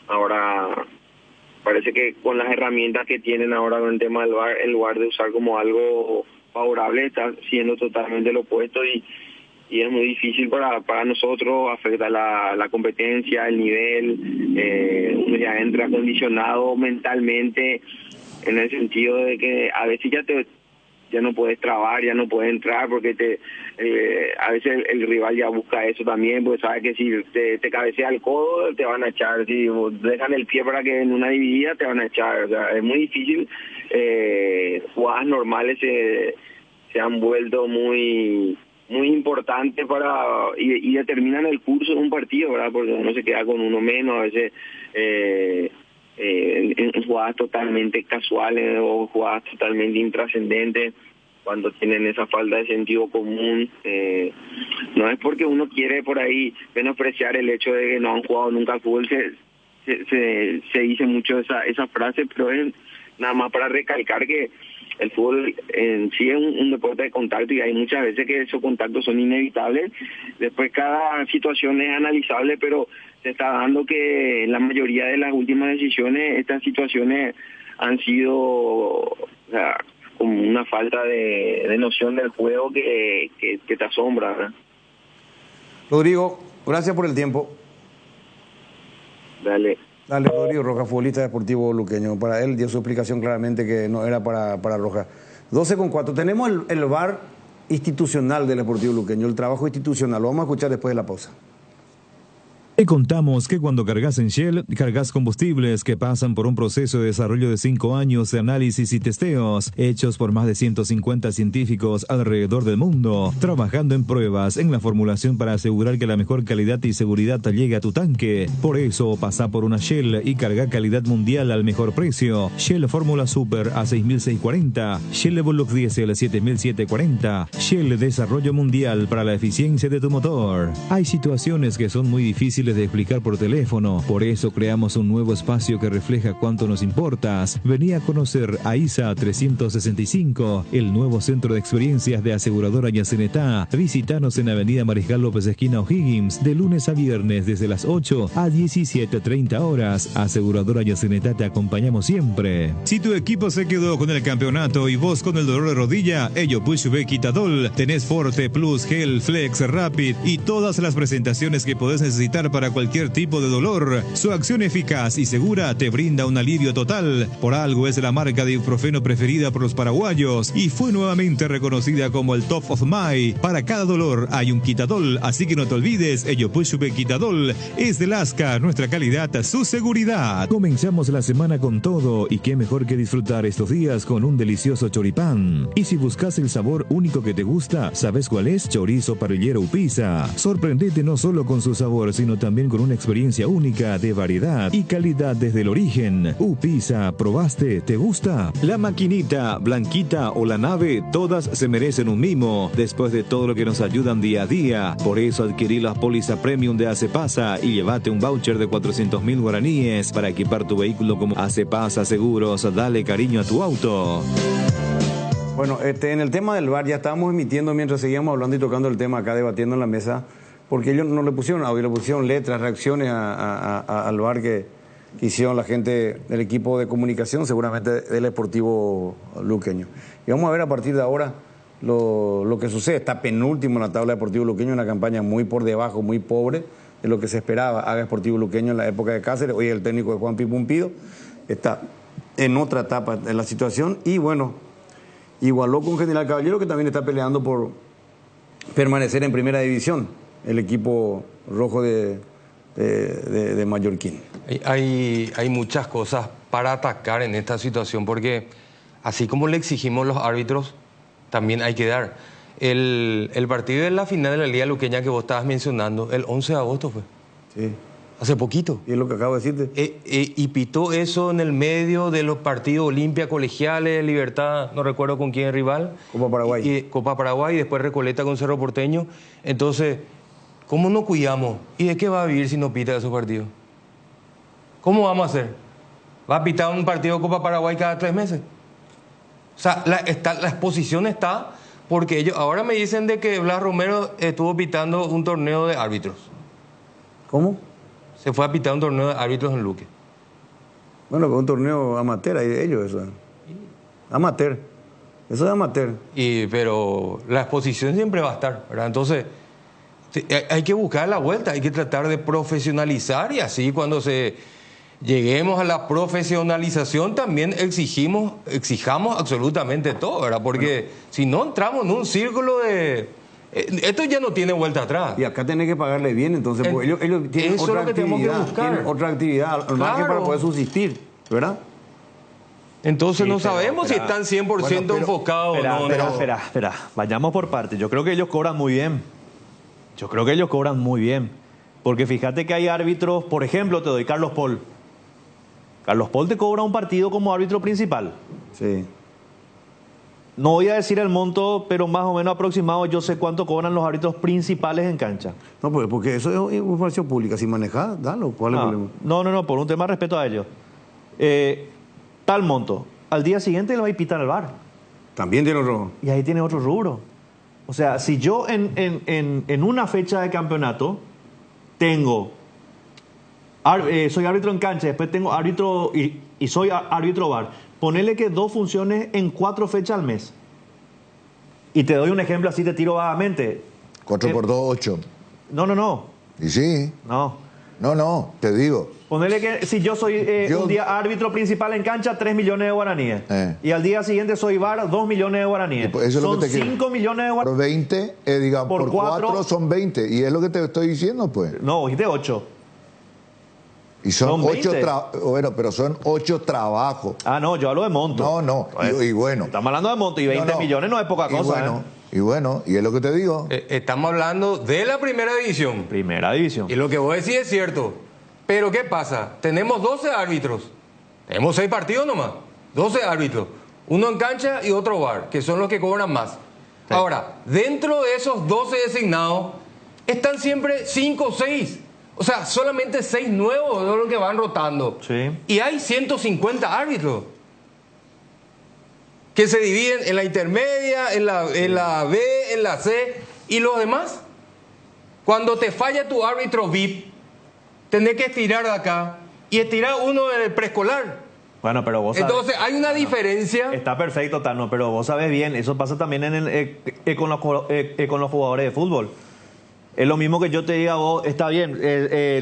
Ahora parece que con las herramientas que tienen ahora con el tema del VAR, en lugar de usar como algo favorable, está siendo totalmente lo opuesto, y es muy difícil para nosotros, afecta la competencia, el nivel, uno ya entra condicionado mentalmente, en el sentido de que a veces ya no puedes trabar, ya no puedes entrar, porque a veces el rival ya busca eso también, porque sabe que si te cabecea el codo te van a echar, si dejan el pie para que en una dividida te van a echar, o sea, es muy difícil. Jugadas normales se han vuelto muy importantes y determinan el curso de un partido, ¿verdad? Porque uno se queda con uno menos, a veces en jugadas totalmente casuales o jugadas totalmente intrascendentes. cuando tienen esa falta de sentido común. No es porque uno quiere por ahí menospreciar el hecho de que no han jugado nunca al fútbol, se dice mucho esa frase, pero es nada más para recalcar que el fútbol en sí es un deporte de contacto y hay muchas veces que esos contactos son inevitables. Después cada situación es analizable, pero se está dando que en la mayoría de las últimas decisiones estas situaciones han sido, o sea, como una falta de noción del juego que te asombra, ¿verdad? Rodrigo, gracias por el tiempo. Dale. Dale, Rodrigo Rojas, futbolista deportivo luqueño. Para él dio su explicación claramente que no era para Rojas. 12:04. Tenemos el VAR institucional del Deportivo Luqueño, el trabajo institucional. Lo vamos a escuchar después de la pausa. Te contamos que cuando cargas en Shell, cargas combustibles que pasan por un proceso de desarrollo de 5 años de análisis y testeos, hechos por más de 150 científicos alrededor del mundo, trabajando en pruebas en la formulación para asegurar que la mejor calidad y seguridad llegue a tu tanque. Por eso, pasa por una Shell y carga calidad mundial al mejor precio. Shell Fórmula Super a 6.640, Shell Evolux Diesel 7.740, Shell Desarrollo Mundial para la eficiencia de tu motor. Hay situaciones que son muy difíciles de explicar por teléfono, por eso creamos un nuevo espacio que refleja cuánto nos importas. Vení a conocer a ISA 365, el nuevo centro de experiencias de Aseguradora Yacenetá. Visítanos en Avenida Mariscal López esquina O'Higgins, de lunes a viernes desde las 8 a 17:30 horas. Aseguradora Yacenetá, te acompañamos siempre. Si tu equipo se quedó con el campeonato y vos con el dolor de rodilla, ello Push B Quitadol, tenés Forte Plus, Gel, Flex, Rapid y todas las presentaciones que podés necesitar para cualquier tipo de dolor. Su acción eficaz y segura te brinda un alivio total. Por algo es la marca de ibuprofeno preferida por los paraguayos y fue nuevamente reconocida como el Top of Mind. Para cada dolor hay un Quitadol, así que no te olvides, ello Pushube Quitadol es de Lasca, nuestra calidad, su seguridad. Comenzamos la semana con todo y qué mejor que disfrutar estos días con un delicioso choripán. Y si buscas el sabor único que te gusta, ¿sabes cuál es? Chorizo parrillero Upisa. Sorprendete no solo con su sabor, sino también con una experiencia única de variedad y calidad desde el origen. Upisa, ¿probaste? ¿Te gusta? La maquinita, Blanquita o la nave, todas se merecen un mimo, después de todo lo que nos ayudan día a día. Por eso adquirí la póliza premium de Acepasa y llévate un voucher de 400.000 guaraníes para equipar tu vehículo como Acepasa Seguros. Dale cariño a tu auto. Bueno, en el tema del VAR ya estábamos emitiendo mientras seguíamos hablando y tocando el tema acá, debatiendo en la mesa, porque ellos no le pusieron audio, le pusieron letras, reacciones al VAR que hicieron la gente del equipo de comunicación, seguramente del Deportivo Luqueño. Y vamos a ver a partir de ahora lo que sucede. Está penúltimo en la tabla de Deportivo Luqueño, una campaña muy por debajo, muy pobre de lo que se esperaba. Haga Deportivo Luqueño en la época de Cáceres, hoy el técnico de Juan Pipumpido está en otra etapa de la situación y bueno, igualó con General Caballero, que también está peleando por permanecer en primera división, el equipo rojo de Mallorquín. Hay muchas cosas para atacar en esta situación, porque así como le exigimos los árbitros, también hay que dar. El partido de la final de la Liga Luqueña que vos estabas mencionando, el 11 de agosto fue. Sí. Hace poquito. Y es lo que acabo de decirte. Y pitó eso en el medio de los partidos Olimpia, Colegiales, Libertad, no recuerdo con quién rival. Copa Paraguay. Copa Paraguay y después Recoleta con Cerro Porteño. Entonces, ¿cómo nos cuidamos? ¿Y de qué va a vivir si no pita esos partidos? ¿Cómo vamos a hacer? ¿Va a pitar un partido de Copa Paraguay cada 3 meses? O sea, la exposición está porque ellos ahora me dicen de que Blas Romero estuvo pitando un torneo de árbitros. ¿Cómo? Se fue a pitar un torneo de árbitros en Luque. Bueno, un torneo amateur, hay de ellos eso. Amateur. Eso es amateur. Pero la exposición siempre va a estar, ¿verdad? Entonces, hay que buscar la vuelta, hay que tratar de profesionalizar y así cuando lleguemos a la profesionalización también exijamos absolutamente todo, ¿verdad? Porque si no entramos en un círculo de... Esto ya no tiene vuelta atrás. Y acá tenés que pagarle bien, entonces, porque ellos tienen eso otra es lo que tenemos que buscar. Tienen otra actividad al margen para poder subsistir, ¿verdad? Entonces Sí, no sabemos si están 100% enfocados o no. Espera, vayamos por partes. Yo creo que ellos cobran muy bien. Porque fíjate que hay árbitros, por ejemplo, te doy Carlos Paul. Carlos Paul te cobra un partido como árbitro principal. Sí. no voy a decir el monto, pero más o menos aproximado yo sé cuánto cobran los árbitros principales en cancha. No, porque eso es información pública. Si manejas, dalo. ¿Cuál es el problema? No, por un tema de respeto a ellos. Tal monto. Al día siguiente lo va a pitar al VAR. También tiene otro. Y ahí tiene otro rubro. O sea, si yo en una fecha de campeonato tengo... soy árbitro en cancha, después tengo árbitro y soy árbitro VAR. Ponele que 2 funciones en 4 fechas al mes. Y te doy un ejemplo así, te tiro vagamente. 4 por 2, 8. No. ¿Y sí? No, te digo. Ponele que si yo soy un día árbitro principal en cancha, 3 millones de guaraníes. Y al día siguiente soy VAR, 2 millones de guaraníes. Eso es son lo que te 5 millones de guaraníes. Por 20, digamos, por 4 son 20. Y es lo que te estoy diciendo, pues. No, dijiste 8. Y son 8 bueno, pero son 8 trabajos. No, yo hablo de monto. No. Y bueno. Estamos hablando de monto y 20 millones no es poca cosa. Y bueno, y es lo que te digo. Estamos hablando de la primera división. Primera división. Y lo que vos decís es cierto. Pero ¿qué pasa? Tenemos 12 árbitros. Tenemos 6 partidos nomás. 12 árbitros. Uno en cancha y otro VAR, que son los que cobran más. Sí. Ahora, dentro de esos 12 designados, están siempre 5 o 6. O sea, solamente 6 nuevos son los que van rotando. Sí. Y hay 150 árbitros que se dividen en la intermedia, en la B, en la C y los demás. Cuando te falla tu árbitro VIP, tenés que estirar de acá y estirar uno en el preescolar. Bueno, pero vos sabés. Entonces, hay una diferencia. Está perfecto, Tano, pero vos sabés bien, eso pasa también con los jugadores de fútbol. Es lo mismo que yo te diga a vos, está bien,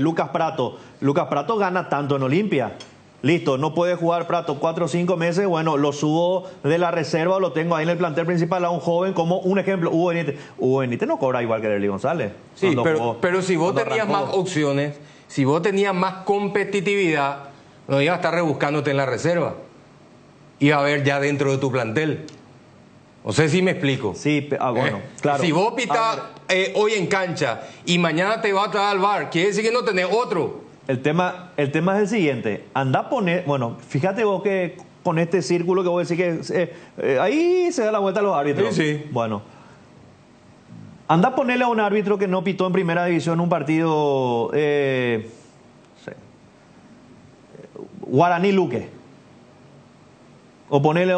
Lucas Prato. Lucas Prato gana tanto en Olimpia. Listo, no puede jugar Prato 4 o 5 meses, bueno, lo subo de la reserva o lo tengo ahí en el plantel principal a un joven como un ejemplo, Hugo Benítez. Hugo Benítez no cobra igual que Derly González. Sí, pero si vos tenías más opciones, si vos tenías más competitividad, no ibas a estar rebuscándote en la reserva. Iba a haber ya dentro de tu plantel. No sé si me explico. Sí, bueno, claro. Si vos pitás hoy en cancha y mañana te vas a traer al VAR, quiere decir que no tenés otro. El tema es el siguiente. Anda a poner... Bueno, fíjate vos que con este círculo que vos decís que... ahí se da la vuelta a los árbitros. Sí. Bueno. Anda a ponerle a un árbitro que no pitó en primera división un partido... Guaraní Luque. O ponerle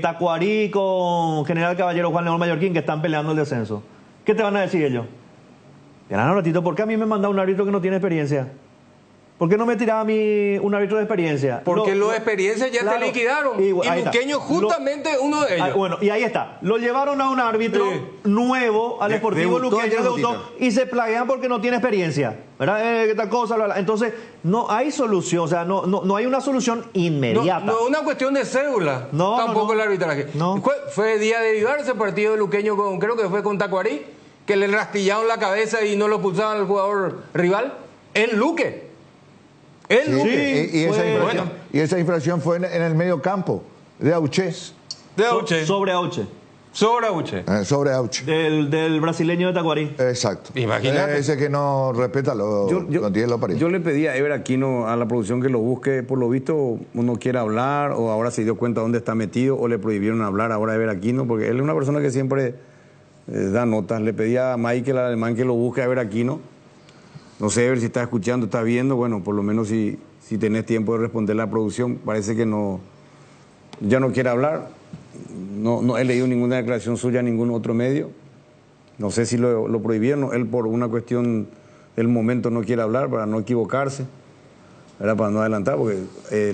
Tacuarí con General Caballero Juan León Mallorquín, que están peleando el descenso. ¿Qué te van a decir ellos? Ganan un ratito, ¿por qué a mí me manda un árbitro que no tiene experiencia? ¿Por qué no me tiraba a mí un árbitro de experiencia? Porque los de experiencia ya te liquidaron. Y Luqueño justamente uno de ellos. Bueno, y ahí está. Lo llevaron a un árbitro nuevo al Sportivo Luqueño y se plaguean porque no tiene experiencia. ¿Verdad? Tal cosa, bla, bla. Entonces, no hay solución. O sea, no hay una solución inmediata. No es una cuestión de cédula. Tampoco el arbitraje. Fue día de vivar ese partido de Luqueño, creo que fue con Tacuarí, que le rastillaron la cabeza y no lo expulsaban al jugador rival en Luque. Y esa infracción fue en el medio campo de Auche. Sobre Auche. Sobre Auche. Del brasileño de Tacuarí. Exacto. Imagínate. Ese que no respeta yo le pedí a Ever Aquino, a la producción, que lo busque. Por lo visto, uno quiere hablar o ahora se dio cuenta dónde está metido o le prohibieron hablar ahora a Ever Aquino, porque él es una persona que siempre da notas. Le pedí a Michael Alemán que lo busque a Ever Aquino. No sé, Ever, si está escuchando, está viendo. Bueno, por lo menos si tenés tiempo de responder la producción. Parece que ya no quiere hablar. No he leído ninguna declaración suya en ningún otro medio. No sé si lo prohibieron. Él, por una cuestión del momento, no quiere hablar para no equivocarse. Era para no adelantar, porque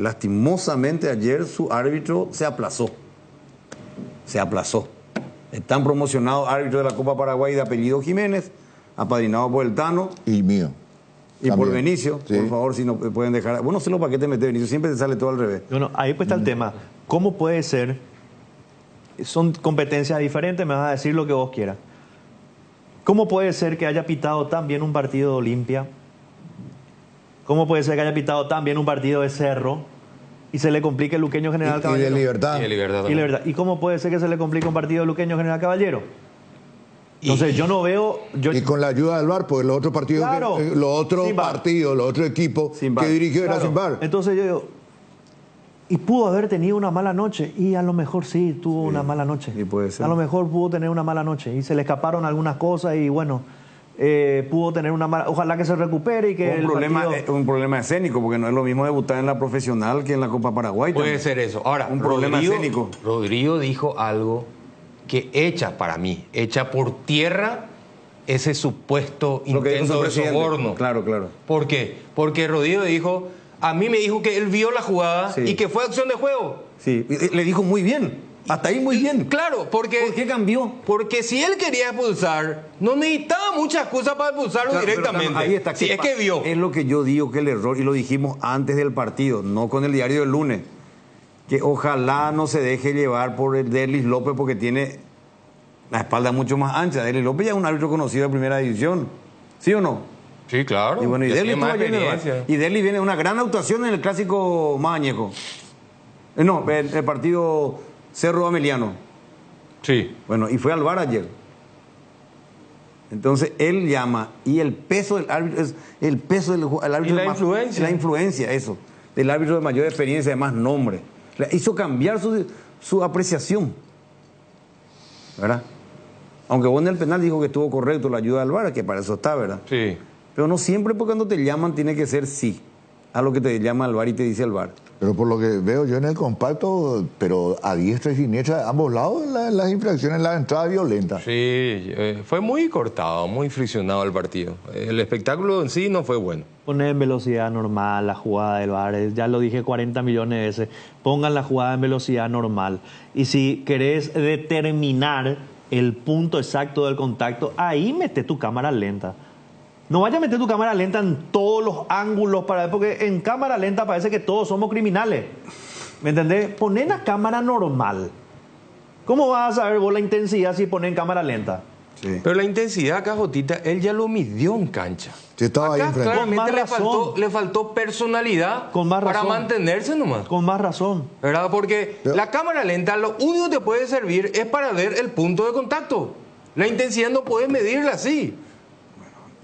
lastimosamente ayer su árbitro se aplazó. Están promocionados árbitro de la Copa Paraguay de apellido Jiménez, apadrinado por el Tano. Y mío. Y también por Benicio, sí. Por favor, si no pueden dejar... Bueno, sé los paquetes mete Benicio, siempre te sale todo al revés. Bueno, ahí pues está el tema. ¿Cómo puede ser? Son competencias diferentes, me vas a decir lo que vos quieras. ¿Cómo puede ser que haya pitado tan bien un partido de Olimpia? ¿Cómo puede ser que haya pitado tan bien un partido de Cerro y se le complique el Luqueño General Caballero? Y de Libertad. Y Libertad. ¿Y cómo puede ser que se le complique un partido de Luqueño General Caballero? Entonces yo no veo... Y con la ayuda del VAR, porque los otros partidos, claro, los otros equipos que dirigió era sin VAR. Entonces yo digo... Y pudo haber tenido una mala noche. Y a lo mejor sí tuvo una mala noche. Y puede ser. A lo mejor pudo tener una mala noche. Y se le escaparon algunas cosas y bueno, pudo tener una mala... Ojalá que se recupere y que un problema escénico, porque no es lo mismo debutar en la profesional que en la Copa Paraguay. Puede ser eso. Ahora, un problema escénico. Rodrigo dijo algo que echa por tierra ese supuesto intento de soborno. Claro. ¿Por qué? Porque Rodrigo dijo... A mí me dijo que él vio la jugada y que fue acción de juego. Sí, le dijo muy bien. Hasta ahí muy bien. Claro, porque... ¿Por qué cambió? Porque si él quería expulsar, no necesitaba muchas excusas para expulsarlo directamente. Ahí está. Si es que vio. Es lo que yo digo que el error, y lo dijimos antes del partido, no con el diario del lunes, que ojalá no se deje llevar por el Derlis López porque tiene la espalda mucho más ancha. Derlis López ya es un árbitro conocido de primera división. ¿Sí o no? Sí, claro. Y bueno, y Derlis viene una gran actuación en el clásico más añejo. No, el partido Cerro Ameliano. Sí. Bueno, y fue al VAR ayer. Entonces él llama, y el peso del árbitro es el peso del árbitro. Y la influencia. La influencia, eso. Del árbitro de mayor experiencia, de más nombre. Le hizo cambiar su apreciación. ¿Verdad? Aunque vos en el penal dijo que estuvo correcto la ayuda del VAR, que para eso está, ¿verdad? Sí. Pero no siempre porque cuando te llaman tiene que ser sí a lo que te llama el VAR y te dice el VAR. Pero por lo que veo yo en el compacto, pero a diestra y siniestra de ambos lados, las infracciones, las entradas violentas. Sí, fue muy cortado, muy friccionado el partido. El espectáculo en sí no fue bueno. Poner en velocidad normal la jugada del VAR, ya lo dije 40 millones de veces, pongan la jugada en velocidad normal. Y si querés determinar el punto exacto del contacto, ahí mete tu cámara lenta. No vayas a meter tu cámara lenta en todos los ángulos, porque en cámara lenta parece que todos somos criminales. ¿Me entendés? Poné la cámara normal. ¿Cómo vas a saber vos la intensidad si pones en cámara lenta? Sí. Pero la intensidad, Cajotita, él ya lo midió en cancha. Sí, estaba ahí enfrente. Claramente le faltó personalidad para mantenerse nomás. Con más razón. ¿Verdad? Porque la cámara lenta lo único que te puede servir es para ver el punto de contacto. La intensidad no puedes medirla así.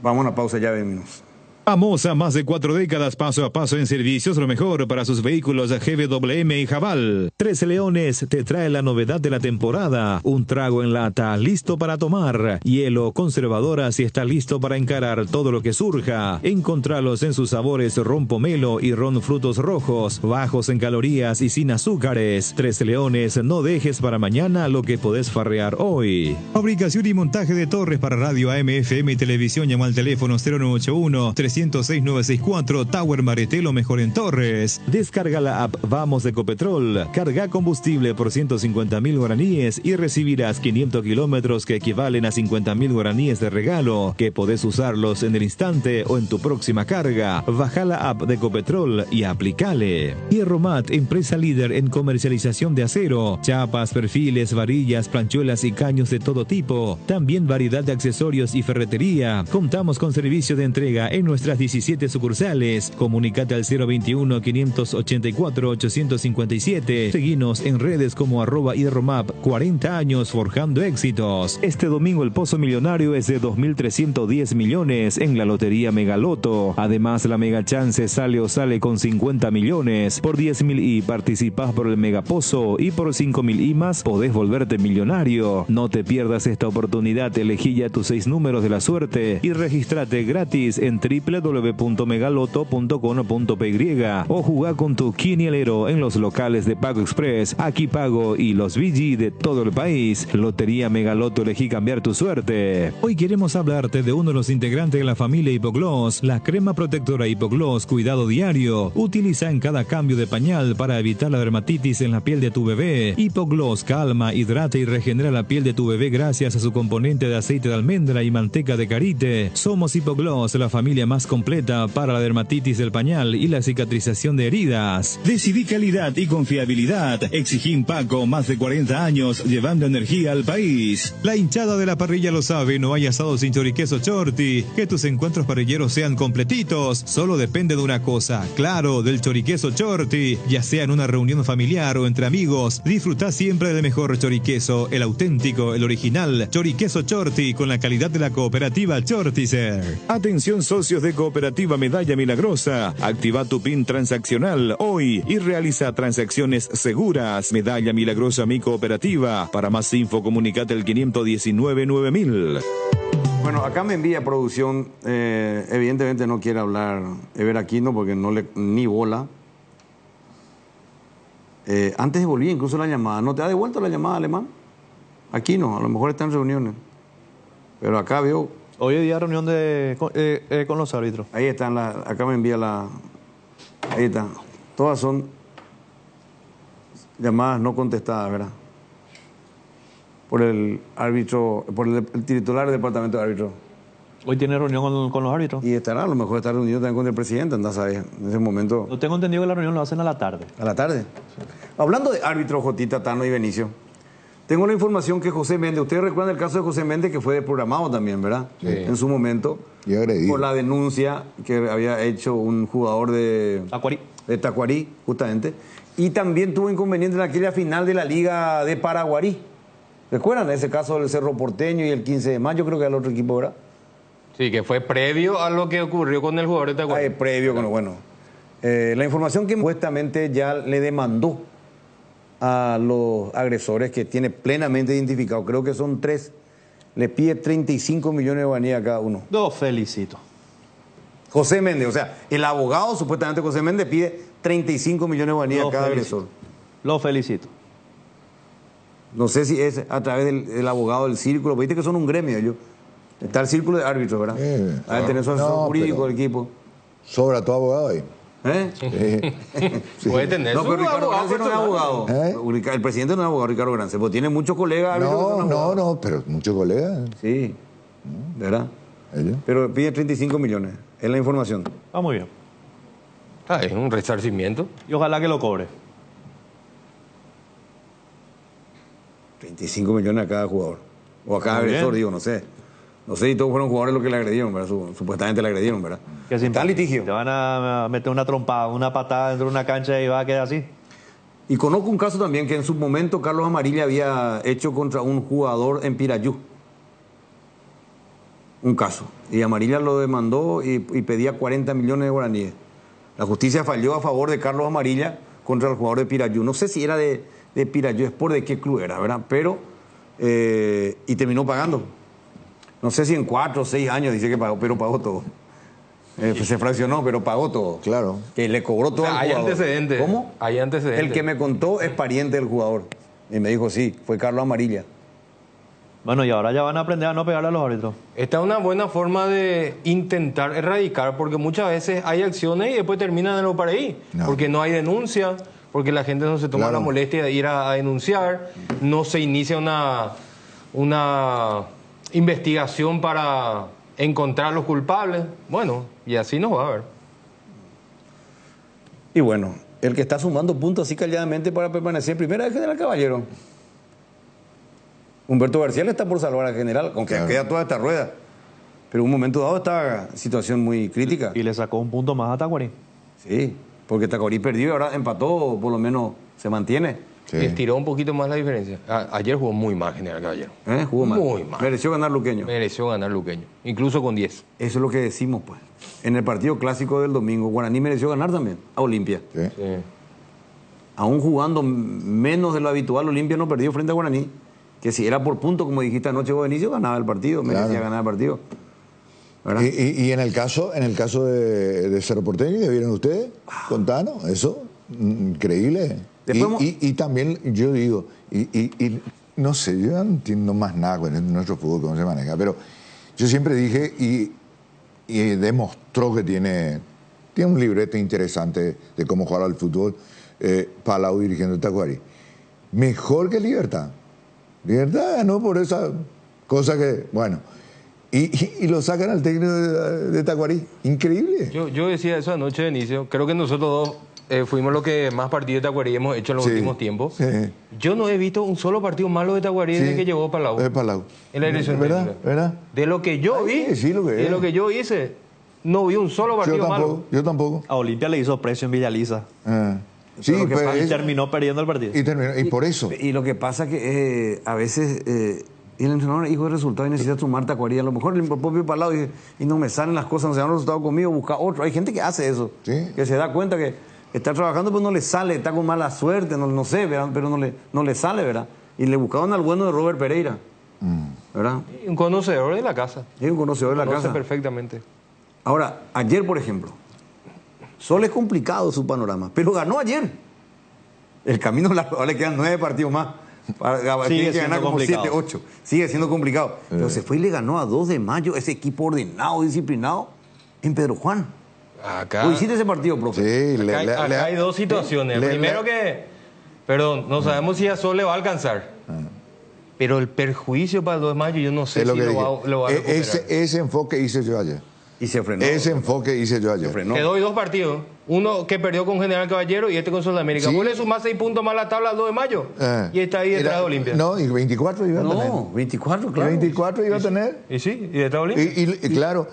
Vamos a una pausa, ya venimos. Famosa más de 4 décadas, paso a paso en servicios, lo mejor para sus vehículos GWM y Jabal. Tres Leones te trae la novedad de la temporada. Un trago en lata, listo para tomar. Hielo, conservadora, si está listo para encarar todo lo que surja. Encontralos en sus sabores ron pomelo y ron frutos rojos, bajos en calorías y sin azúcares. Tres Leones, no dejes para mañana lo que podés farrear hoy. Fabricación y montaje de torres para radio AM, FM y televisión. Llama al teléfono 0981-306-964, Tower Maretelo, mejor en Torres. Descarga la app Vamos de Ecopetrol. Carga combustible por 150.000 guaraníes y recibirás 500 kilómetros que equivalen a 50.000 guaraníes de regalo, que podés usarlos en el instante o en tu próxima carga. Baja la app de Ecopetrol y aplicale. Hierromat, empresa líder en comercialización de acero, chapas, perfiles, varillas, planchuelas y caños de todo tipo. También variedad de accesorios y ferretería. Contamos con servicio de entrega en nuestras 17 sucursales. Comunicate al 021-584-857. Seguinos en redes como @hierromap. 40 años forjando éxitos. Este domingo el pozo millonario es de 2.310 millones en la lotería Megaloto. Además, la Mega Chance sale o sale con 50 millones. Por 10.000 y participás por el Megapozo, y por 5.000 y más podés volverte millonario. No te pierdas esta oportunidad. Elegí ya tus 6 números de la suerte y regístrate gratis en www.megaloto.com.py o jugá con tu quinielero en los locales de Pago Express, Aquí Pago y los VG de todo el país. Lotería Megaloto, elegí cambiar tu suerte. Hoy queremos hablarte de uno de los integrantes de la familia Hipogloss, la crema protectora Hipogloss Cuidado Diario. Utiliza en cada cambio de pañal para evitar la dermatitis en la piel de tu bebé. Hipogloss calma, hidrata y regenera la piel de tu bebé gracias a su componente de aceite de almendra y manteca de karité. Somos Hipogloss, la familia más completa para la dermatitis del pañal y la cicatrización de heridas. Decidí calidad y confiabilidad. Exigí Paco, más de 40 años llevando energía al país. La hinchada de la parrilla lo sabe, no hay asado sin choriqueso Chorti. Que tus encuentros parrilleros sean completitos solo depende de una cosa, claro, del choriqueso Chorti. Ya sea en una reunión familiar o entre amigos, disfruta siempre del mejor choriqueso, el auténtico, el original choriqueso Chorti, con la calidad de la cooperativa Chortizer. Atención socios de de Cooperativa Medalla Milagrosa. Activa tu PIN transaccional hoy y realiza transacciones seguras. Medalla Milagrosa Mi Cooperativa. Para más info, comunicate al 519 9000. Bueno, acá me envía producción, evidentemente no quiere hablar Ever Aquino porque no le ni bola. Antes devolví incluso la llamada. ¿No te ha devuelto la llamada, Alemán? Aquino, a lo mejor está en reuniones. Pero acá veo... Hoy es día de reunión con los árbitros. Ahí están, acá me envía la... Ahí están. Todas son llamadas no contestadas, ¿verdad? Por el árbitro, por el titular del departamento de árbitros. Hoy tiene reunión con los árbitros. Y estará, a lo mejor está reunido también con el presidente, andás ahí, en ese momento. No tengo entendido que la reunión lo hacen a la tarde. ¿A la tarde? Sí. Hablando de árbitros, Jotita, Tano y Benicio, tengo la información que José Méndez, ustedes recuerdan el caso de José Méndez que fue desprogramado también, ¿verdad? Sí. En su momento. Y agredido. Por la denuncia que había hecho un jugador de Tacuarí, justamente. Y también tuvo inconveniente en aquella final de la Liga de Paraguarí. ¿Recuerdan ese caso del Cerro Porteño y el 15 de mayo? Creo que era el otro equipo, ¿verdad? Sí, que fue previo a lo que ocurrió con el jugador de Tacuarí. Previo, bueno. La información que supuestamente ya le demandó a los agresores, que tiene plenamente identificado, creo que son 3, le pide 35 millones de guaraníes a cada uno. Lo felicito. José Méndez, o sea, el abogado, supuestamente José Méndez, pide 35 millones de guaraníes a cada agresor. Lo felicito. No sé si es a través del abogado del círculo, viste que son un gremio ellos. Está el círculo de árbitros, ¿verdad? A tener su asesor jurídico del equipo. Sobra tu abogado ahí. Sí. Puede tener. No, pero Ricardo Grance no es abogado. El presidente no es abogado, Ricardo Grance, pues tiene muchos colegas. No, pero muchos colegas. Sí, ¿verdad? Pero pide 35 millones, es la información. Ah, muy bien. Es un resarcimiento. Y ojalá que lo cobre. 35 millones a cada jugador. O a cada agresor, digo, no sé. No sé si todos fueron jugadores los que le agredieron, ¿verdad? Supuestamente le agredieron, ¿verdad? Está en litigio. Te van a meter una trompada, una patada dentro de una cancha y va a quedar así. Y conozco un caso también que en su momento Carlos Amarilla había hecho contra un jugador en Pirayú. Un caso. Y Amarilla lo demandó y pedía 40 millones de guaraníes. La justicia falló a favor de Carlos Amarilla contra el jugador de Pirayú. No sé si era de Pirayú, es por de qué club era, ¿verdad? Pero, y terminó pagando. No sé si en 4 o 6 años dice que pagó, pero pagó todo. Se fraccionó, pero pagó todo. Claro. Que le cobró todo al hay jugador. Antecedentes. ¿Cómo? Hay antecedentes. El que me contó es pariente del jugador. Y me dijo, sí, fue Carlos Amarilla. Bueno, y ahora ya van a aprender a no pegarle a los árbitros. Esta es una buena forma de intentar erradicar, porque muchas veces hay acciones y después terminan en lo para ahí. No. Porque no hay denuncia, porque la gente no se toma la molestia de ir a denunciar, no se inicia una investigación para encontrar a los culpables. Bueno, y así nos va a ver. Y bueno, el que está sumando puntos así calladamente para permanecer en primera es el general Caballero. Humberto García le está por salvar al general, aunque queda toda esta rueda. Pero en un momento dado está situación muy crítica. Y le sacó un punto más a Tacuarí. Sí, porque Tacuarí perdió y ahora empató, por lo menos se mantiene. Sí. Y estiró un poquito más la diferencia. Ayer jugó muy mal General Caballero. Jugó mal. Muy mal. Mereció ganar Luqueño. Mereció ganar Luqueño, incluso con 10. Eso es lo que decimos, pues. En el partido clásico del domingo, Guaraní mereció ganar también a Olimpia. Sí. Aún jugando menos de lo habitual, Olimpia no perdió frente a Guaraní. Que si era por punto, como dijiste anoche vos, Benicio, ganaba el partido, merecía ganar el partido. Y en el caso de Cerro Porteño, ¿ya vieron ustedes? Con Tano, eso, increíble. Y también yo digo, y no sé, yo no entiendo más nada con nuestro fútbol, cómo se maneja, pero yo siempre dije y demostró que tiene un libreto interesante de cómo jugar al fútbol, Palau dirigiendo el Tacuarí. Mejor que Libertad. Libertad ganó por esa cosa que, bueno, y lo sacan al técnico de Tacuarí. Increíble. Yo decía eso anoche de inicio. Creo que nosotros dos fuimos los que más partidos de Tacuarí hemos hecho en los últimos tiempos. Sí. Yo no he visto un solo partido malo de Tacuarí desde que llegó Palau. En la dirección técnica. ¿Verdad? De lo que yo vi, de lo que yo hice, no vi un solo partido malo. Yo tampoco. A Olimpia le hizo precio en Villaliza. Sí, y terminó perdiendo el partido. Y por eso. Y lo que pasa que a veces Y el entrenador es hijo de resultado y necesita sumar tacuaría. A lo mejor el propio Palado dice, y no me salen las cosas, no se dan los resultados conmigo, busca otro. Hay gente que hace eso, que se da cuenta que está trabajando, pero no le sale, está con mala suerte, no sé, ¿verdad? Pero no le sale, ¿verdad? Y le buscaban al bueno de Robert Pereira, ¿verdad? Un conocedor de la casa. Sí, un conocedor de la Conoce casa. perfectamente. Ahora, ayer, por ejemplo, Sol es complicado su panorama, pero ganó ayer. El camino largo, ahora le quedan 9 partidos más. Tiene que ganar como 7, 8. Sigue siendo complicado. Pero se fue y le ganó a 2 de mayo ese equipo ordenado, disciplinado, en Pedro Juan. Acá. ¿O hiciste ese partido, profe? Sí, Acá hay dos situaciones. Primero perdón, no sabemos si a Sol le va a alcanzar. Pero el perjuicio para el 2 de mayo, yo no sé si lo va a recuperar. Ese enfoque hice yo ayer. Y se frenó. Ese enfoque hice yo ayer. Quedó hoy 2 partidos. Uno que perdió con General Caballero y este con Sol de América. Sí. Vos le sumás 6 puntos más a la tabla al 2 de mayo. Y está ahí detrás de Olimpia. No, y 24 iba a tener. No, 24, claro. 24 iba a tener. Y sí, y detrás de Olimpia. Y claro,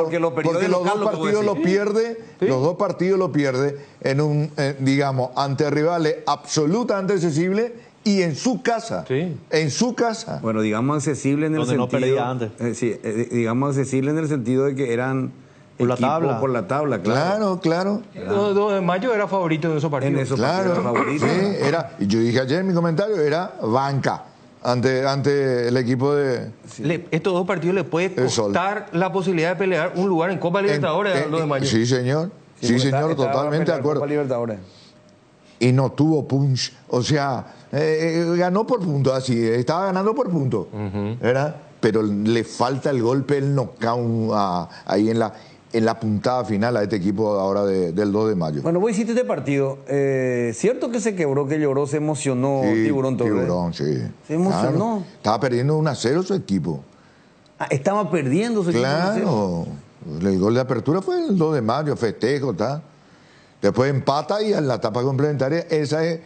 porque los dos partidos lo pierde, los dos partidos lo pierde en un, digamos, ante rivales absolutamente accesibles y en su casa. En su casa. Bueno, digamos accesible en el Donde sentido. no perdía antes. Digamos accesible en el sentido de que eran. Por la tabla, claro. Claro. El 2 de mayo era favorito en esos partidos. En esos Claro, partidos era favorito. sí, y yo dije ayer en mi comentario, era banca ante el equipo de... Estos 2 partidos le puede costar la posibilidad de pelear un lugar en Copa Libertadores el 2 de mayo. Sí, señor. Sí, señor, totalmente de acuerdo. Copa Libertadores. Y no tuvo punch. O sea, ganó por punto, así. Estaba ganando por punto. ¿Verdad? Pero le falta el golpe, el knockout ahí en la puntada final a este equipo ahora del 2 de mayo. Bueno, vos hiciste este partido. ¿Cierto que se quebró, que lloró, se emocionó Tiburón Torres? Tiburón, sí. Se emocionó. Claro. Estaba perdiendo 1-0 su equipo. Estaba perdiendo su equipo. Claro. El gol de apertura fue el 2 de mayo, festejo, ¿tá? Después empata y en la etapa complementaria, esa es,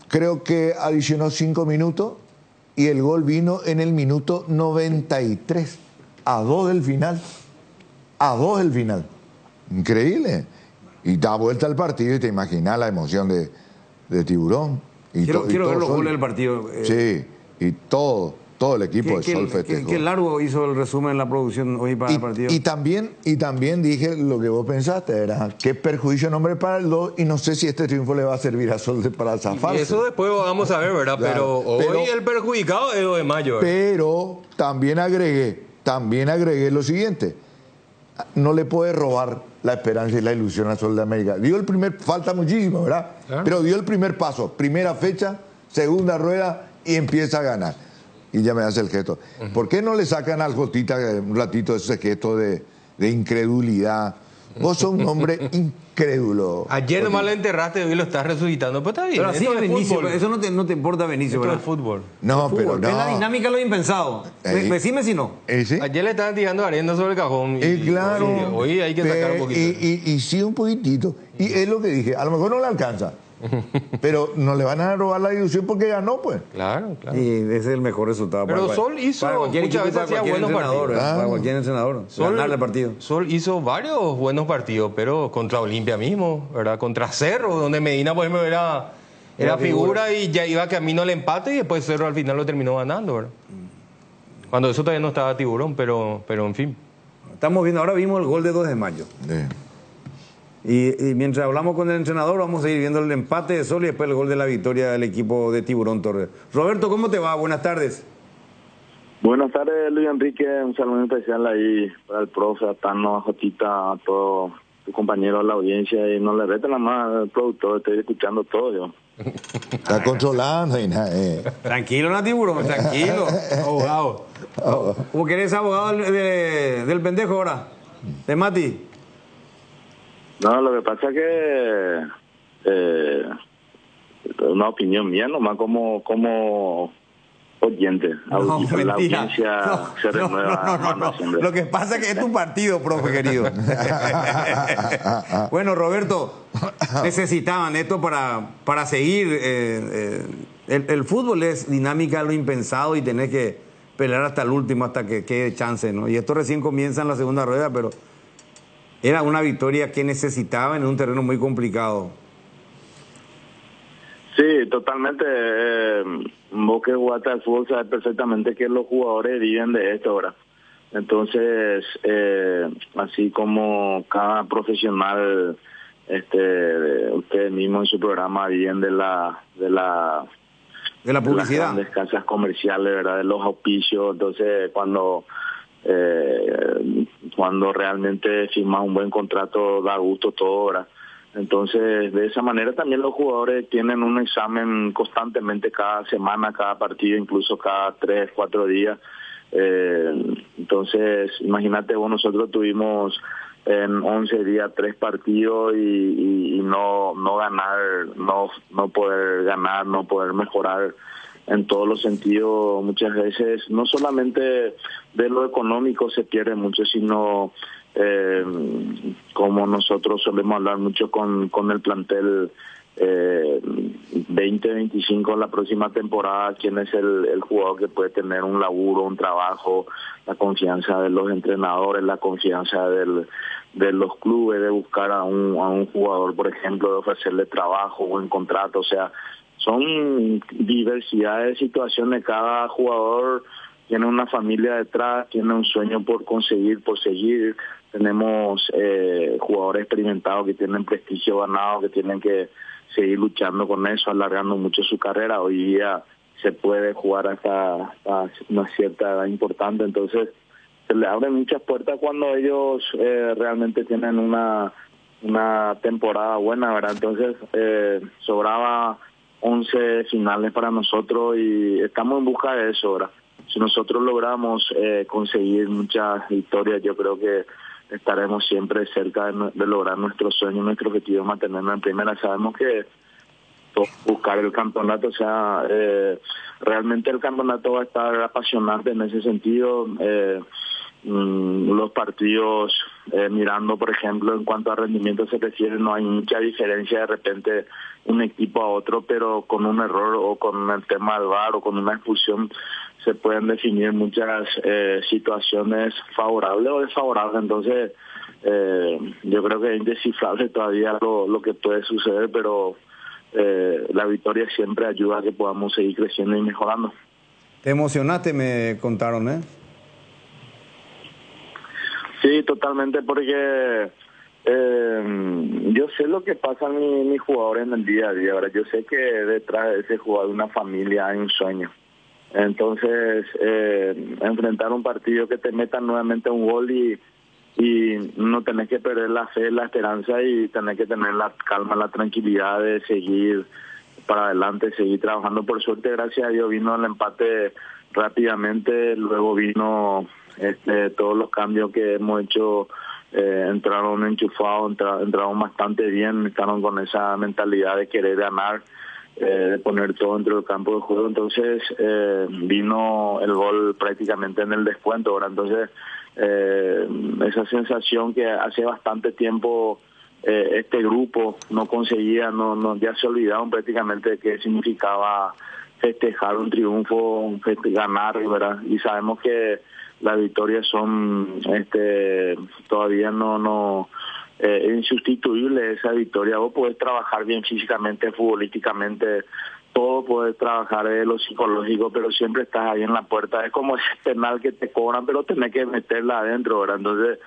creo que adicionó 5 minutos y el gol vino en el minuto 93, a 2 del final. A 2 del final. Increíble. Y da vuelta al partido y te imaginas la emoción de Tiburón. Quiero ver los goles del partido. Sí, y todo el equipo de Sol festejó. Qué largo hizo el resumen en la producción hoy para el partido. Y también dije lo que vos pensaste, era qué perjuicio nombre para el 2 y no sé si este triunfo le va a servir a Sol para zafarse. Y eso después vamos a ver, ¿verdad? Claro, pero hoy el perjudicado es 2 de mayo. Pero también agregué lo siguiente. No le puede robar la esperanza y la ilusión a Sol de América. Falta muchísimo, ¿verdad? Claro. Pero dio el primer paso, primera fecha, segunda rueda y empieza a ganar. Y ya me hace el gesto. ¿Por qué no le sacan al Jotita un ratito ese gesto de incredulidad? Vos sos un hombre incrédulo. Ayer nomás lo enterraste y hoy lo estás resucitando. Pero está bien. Pero así es Benicio, eso no te importa, Benicio, ¿verdad? Es fútbol. No, pero no. Es la dinámica de lo impensado. Decime si no. ¿Sí? Ayer le estaban tirando arena sobre el cajón. Claro. Hoy hay que sacar un poquito. Y sí, un poquitito. Y es lo que dije. A lo mejor no le alcanza. Pero no le van a robar la ilusión porque ganó, pues. Claro. Y ese es el mejor resultado. Pero Sol hizo muchas veces hacía buenos partidos. Para cualquier entrenador. Ganar el partido. Sol hizo varios buenos partidos, pero contra Olimpia mismo, ¿verdad? Contra Cerro, donde Medina, por ejemplo, era figura y ya iba camino al empate y después Cerro al final lo terminó ganando, ¿verdad? Cuando eso todavía no estaba Tiburón, pero en fin. Estamos viendo, ahora vimos el gol de 2 de mayo. Y mientras hablamos con el entrenador, vamos a ir viendo el empate de Sol y después el gol de la victoria del equipo de Tiburón Torres. Roberto, ¿cómo te va? Buenas tardes. Buenas tardes, Luis Enrique. Un saludo especial ahí para el profe, a Tano, a Jotita, a todos tus compañeros de la audiencia. Y no le reten nada más al productor, estoy escuchando todo yo. Está controlando y nada. Tranquilo, no, Tiburón, tranquilo. Abogado. ¿Cómo que eres abogado del pendejo ahora? ¿De Mati? No, lo que pasa es que una opinión mía nomás como oyente. La audiencia se renueva. No. Lo que pasa es que es tu partido, profe querido. Bueno, Roberto, necesitaban esto para seguir. El fútbol es dinámica, lo impensado y tenés que pelear hasta el último, hasta que quede chance, ¿no? Y esto recién comienza en la segunda rueda, pero era una victoria que necesitaban en un terreno muy complicado. Sí, totalmente. Vos que jugaste al fútbol sabes perfectamente que los jugadores viven de esto ahora. Entonces, así como cada profesional, ustedes mismos en su programa viven de la publicidad, de las casas comerciales, ¿verdad? De los auspicios. Entonces, cuando realmente firmas un buen contrato, da gusto todo, ¿verdad? Entonces, de esa manera también los jugadores tienen un examen constantemente cada semana, cada partido, incluso cada 3, 4 días. Entonces, imagínate vos, nosotros tuvimos en 11 días 3 partidos y no ganar, no poder ganar, no poder mejorar en todos los sentidos. Muchas veces, no solamente de lo económico se pierde mucho, sino como nosotros solemos hablar mucho con el plantel 20-25 en la próxima temporada, quién es el jugador que puede tener un laburo, un trabajo, la confianza de los entrenadores, la confianza de los clubes de buscar a un jugador, por ejemplo, de ofrecerle trabajo, buen contrato. O sea, son diversidad de situaciones. Cada jugador tiene una familia detrás, tiene un sueño por conseguir, por seguir. Tenemos jugadores experimentados que tienen prestigio ganado, que tienen que seguir luchando con eso, alargando mucho su carrera. Hoy día se puede jugar hasta una cierta edad importante, entonces se le abren muchas puertas cuando ellos realmente tienen una temporada buena, ¿verdad? Entonces sobraba 11 finales para nosotros y estamos en busca de eso, ¿verdad? Si nosotros logramos conseguir muchas victorias, yo creo que estaremos siempre cerca de lograr nuestro sueño, nuestro objetivo, mantenernos en primera. Sabemos que buscar el campeonato, o sea, realmente el campeonato va a estar apasionante en ese sentido. Los partidos, mirando por ejemplo en cuanto a rendimiento se refiere, no hay mucha diferencia de repente un equipo a otro, pero con un error o con el tema del VAR o con una expulsión se pueden definir muchas situaciones favorables o desfavorables. Entonces yo creo que es indescifrable todavía lo que puede suceder, pero la victoria siempre ayuda a que podamos seguir creciendo y mejorando. Te emocionaste, me contaron, ¿eh? Sí, totalmente, porque yo sé lo que pasa mis jugadores en el día a día. Ahora, yo sé que detrás de ese jugador, una familia, hay un sueño. Entonces, enfrentar un partido que te meta nuevamente un gol y no tenés que perder la fe, la esperanza y tenés que tener la calma, la tranquilidad de seguir para adelante, seguir trabajando. Por suerte, gracias a Dios, vino el empate rápidamente, luego vino todos los cambios que hemos hecho, entraron enchufados, entraron bastante bien, estaban con esa mentalidad de querer ganar, de poner todo dentro del campo de juego. Entonces vino el gol prácticamente en el descuento, ¿verdad? Entonces esa sensación que hace bastante tiempo este grupo no conseguía, ya se olvidaron prácticamente de qué significaba festejar un triunfo, ganar, ¿verdad? Y sabemos que las victorias son todavía no insustituibles. Esa victoria, vos podés trabajar bien físicamente, futbolísticamente, todo podés trabajar de lo psicológico, pero siempre estás ahí en la puerta. Es como ese penal que te cobran, pero tenés que meterla adentro, ¿verdad? Entonces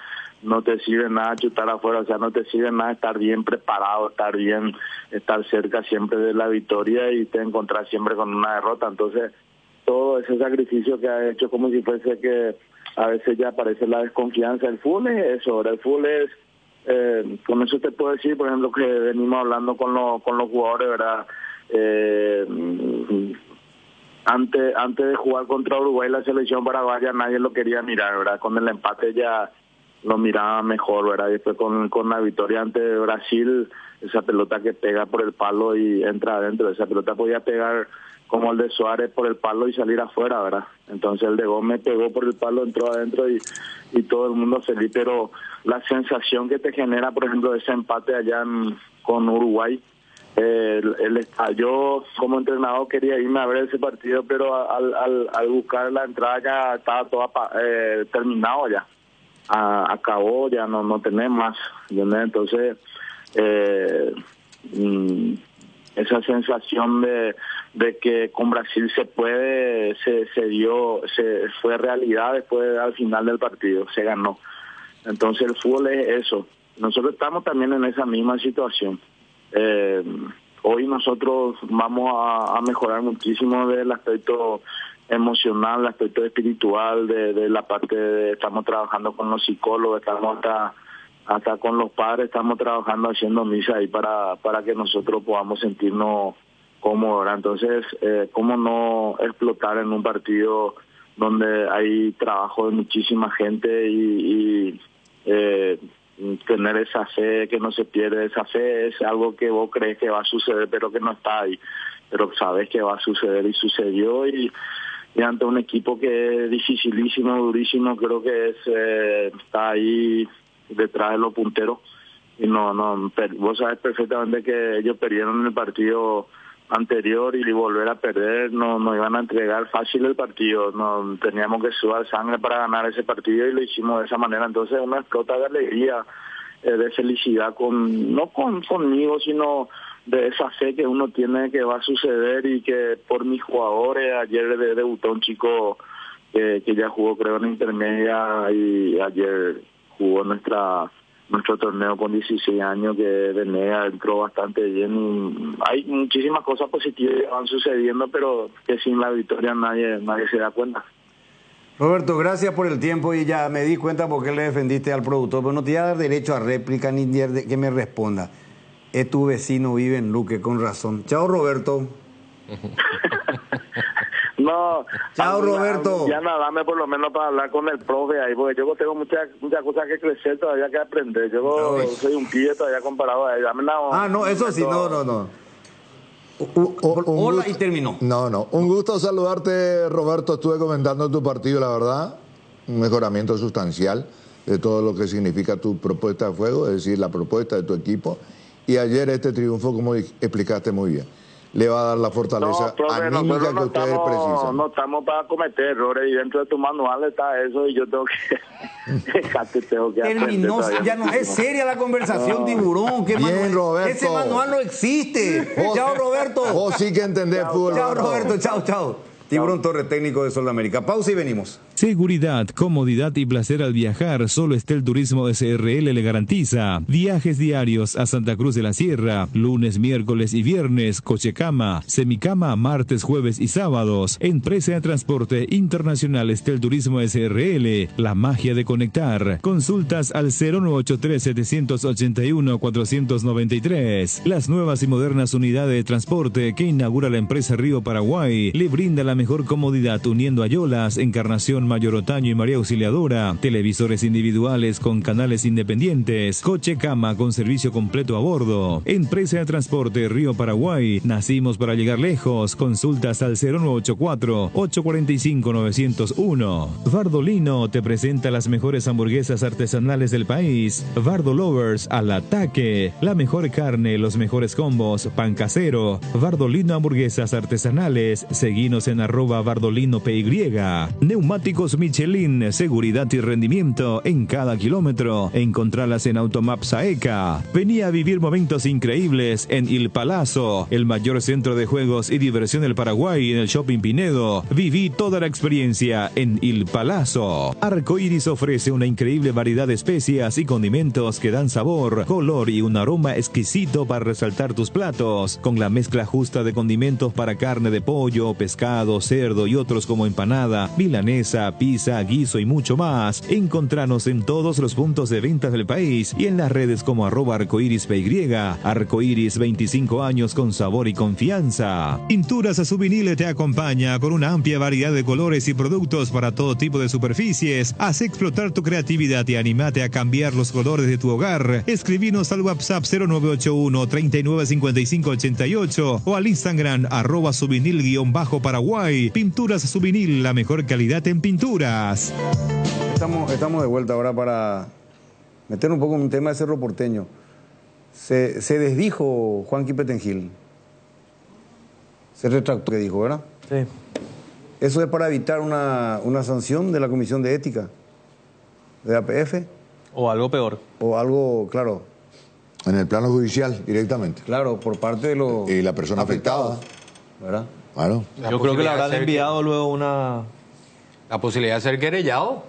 no te sirve nada chutar afuera, o sea, no te sirve nada estar bien preparado, estar cerca siempre de la victoria y te encontrar siempre con una derrota. Entonces todo ese sacrificio que ha hecho, como si fuese que a veces ya aparece la desconfianza. El fútbol es eso, ahora el fútbol es, con eso te puedo decir, por ejemplo, que venimos hablando con los jugadores, ¿verdad? Antes de jugar contra Uruguay, la selección paraguaya nadie lo quería mirar, ¿verdad? Con el empate ya lo miraba mejor, ¿verdad? Y después con la victoria ante Brasil, esa pelota que pega por el palo y entra adentro, esa pelota podía pegar como el de Suárez por el palo y salir afuera, ¿verdad? Entonces el de Gómez pegó por el palo, entró adentro y todo el mundo feliz. Pero la sensación que te genera, por ejemplo, ese empate allá con Uruguay, yo como entrenador quería irme a ver ese partido, pero al buscar la entrada ya estaba todo terminado ya. Acabó, ya no tenés más, ¿entendés? Entonces esa sensación de que con Brasil se puede, fue realidad después al final del partido, se ganó. Entonces el fútbol es eso. Nosotros estamos también en esa misma situación. Hoy nosotros vamos a mejorar muchísimo del aspecto emocional, el aspecto espiritual, de la parte estamos trabajando con los psicólogos, estamos hasta con los padres, estamos trabajando haciendo misa ahí para que nosotros podamos sentirnos cómodos, ¿verdad? Entonces, ¿cómo no explotar en un partido donde hay trabajo de muchísima gente y tener esa fe, que no se pierde? Esa fe es algo que vos crees que va a suceder, pero que no está ahí, pero sabes que va a suceder y sucedió, y ante un equipo que es dificilísimo, durísimo, creo que está ahí detrás de los punteros, y vos sabes perfectamente que ellos perdieron el partido anterior y volver a perder, no iban a entregar fácil el partido, no teníamos que sudar sangre para ganar ese partido y lo hicimos de esa manera. Entonces una explota de alegría, de felicidad, no conmigo, sino de esa fe que uno tiene que va a suceder, y que por mis jugadores, ayer debutó un chico que ya jugó creo en intermedia, y ayer jugó nuestro torneo con 16 años, que Venega entró bastante bien. Hay muchísimas cosas positivas que van sucediendo, pero que sin la victoria nadie se da cuenta. Roberto, gracias por el tiempo, y ya me di cuenta por qué le defendiste al productor, pero no te voy a dar derecho a réplica ni que me responda. Es tu vecino, vive en Luque, con razón. Chao, Roberto. No, chao, Roberto. Ya nada, dame por lo menos para hablar con el profe ahí, porque yo tengo muchas cosas que crecer, todavía que aprender. Yo soy un pibe todavía comparado a él. No, eso sí, no. Hola, y terminó. No. Un gusto saludarte, Roberto. Estuve comentando tu partido, la verdad. Un mejoramiento sustancial de todo lo que significa tu propuesta de juego, es decir, la propuesta de tu equipo. Y ayer este triunfo, como explicaste muy bien, le va a dar la fortaleza anímica que ustedes precisan. No estamos para cometer errores, y dentro de tu manual está eso, y yo tengo que... Terminó, ya no es seria la conversación, Tiburón. Bien, Roberto. Ese manual no existe. Chao, Roberto. Vos sí que entendés fútbol. Chao, Roberto. Chao. Tiburón Torre, técnico de Sol de América. Pausa y venimos. Seguridad, comodidad y placer al viajar, solo Estel Turismo SRL le garantiza. Viajes diarios a Santa Cruz de la Sierra, lunes, miércoles y viernes, cochecama, semicama, martes, jueves y sábados. Empresa de Transporte Internacional Estel Turismo SRL, la magia de conectar. Consultas al 0983-781-493. Las nuevas y modernas unidades de transporte que inaugura la empresa Río Paraguay le brinda la mejor comodidad, uniendo Ayolas, Encarnación, Mayor Otaño y María Auxiliadora, televisores individuales con canales independientes, coche cama con servicio completo a bordo. Empresa de Transporte Río Paraguay, nacimos para llegar lejos. Consultas al 0984-845-901. Vardolino te presenta las mejores hamburguesas artesanales del país. Vardo Lovers al ataque, la mejor carne, los mejores combos, pan casero. Vardolino Hamburguesas Artesanales, seguinos en @VardolinoPY. Neumáticos Michelin, seguridad y rendimiento en cada kilómetro. Encontralas en Automaps AECA. Vení a vivir momentos increíbles en Il Palazzo, el mayor centro de juegos y diversión del Paraguay, en el Shopping Pinedo. Viví toda la experiencia en Il Palazzo. Arcoiris ofrece una increíble variedad de especias y condimentos que dan sabor, color y un aroma exquisito para resaltar tus platos, con la mezcla justa de condimentos para carne de pollo, pescado, cerdo y otros como empanada, milanesa, pizza, guiso y mucho más. Encontranos en todos los puntos de ventas del país y en las redes como @arcoirispy. Arcoiris, 25 años con sabor y confianza. Pinturas Azuvinil te acompaña con una amplia variedad de colores y productos para todo tipo de superficies. Haz explotar tu creatividad y animate a cambiar los colores de tu hogar. Escribinos al WhatsApp 0981-395588 o al Instagram @Azuvinil_Paraguay. Pinturas Azuvinil, la mejor calidad en pinturas. Estamos de vuelta ahora para meter un poco en un tema de Cerro Porteño. Se desdijo Juan Quipetengil. Se retractó, que dijo, ¿verdad? Sí. ¿Eso es para evitar una sanción de la Comisión de Ética de APF? O algo peor. O algo, claro. En el plano judicial, directamente. Claro, por parte de los y la persona afectada. ¿Verdad? Claro. Yo creo que le habrán enviado luego una... La posibilidad de ser querellado.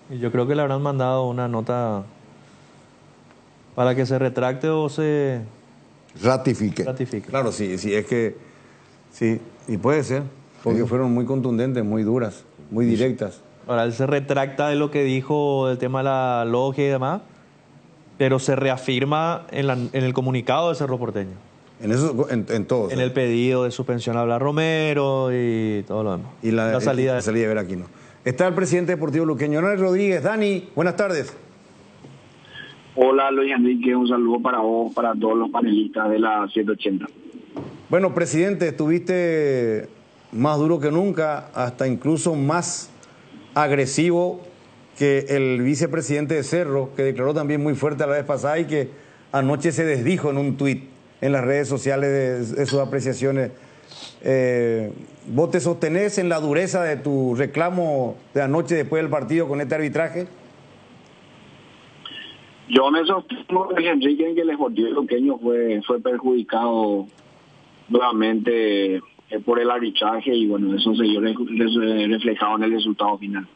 Y yo creo que le habrán mandado una nota para que se retracte o se... Ratifique. Claro, sí, es que... Sí, y puede ser, porque fueron muy contundentes, muy duras, muy directas. Ahora, él se retracta de lo que dijo del tema de la logia y demás, pero se reafirma en el comunicado de Cerro Porteño. En eso, en todo. En el pedido de suspensión a Blas Romero y todo lo demás. Y la salida de Veraquino. Está el presidente deportivo luqueño, Dani Rodríguez. Dani, buenas tardes. Hola Luis Enrique, un saludo para vos, para todos los panelistas de la 780. Bueno, presidente, estuviste más duro que nunca, hasta incluso más agresivo que el vicepresidente de Cerro, que declaró también muy fuerte la vez pasada y que anoche se desdijo en un tuit en las redes sociales de sus apreciaciones. ¿Vos te sostenés en la dureza de tu reclamo de anoche después del partido con este arbitraje? Yo me sostengo, Enrique, en que el Sportivo Luqueño fue perjudicado nuevamente por el arbitraje y bueno, eso se vio reflejado en el resultado final.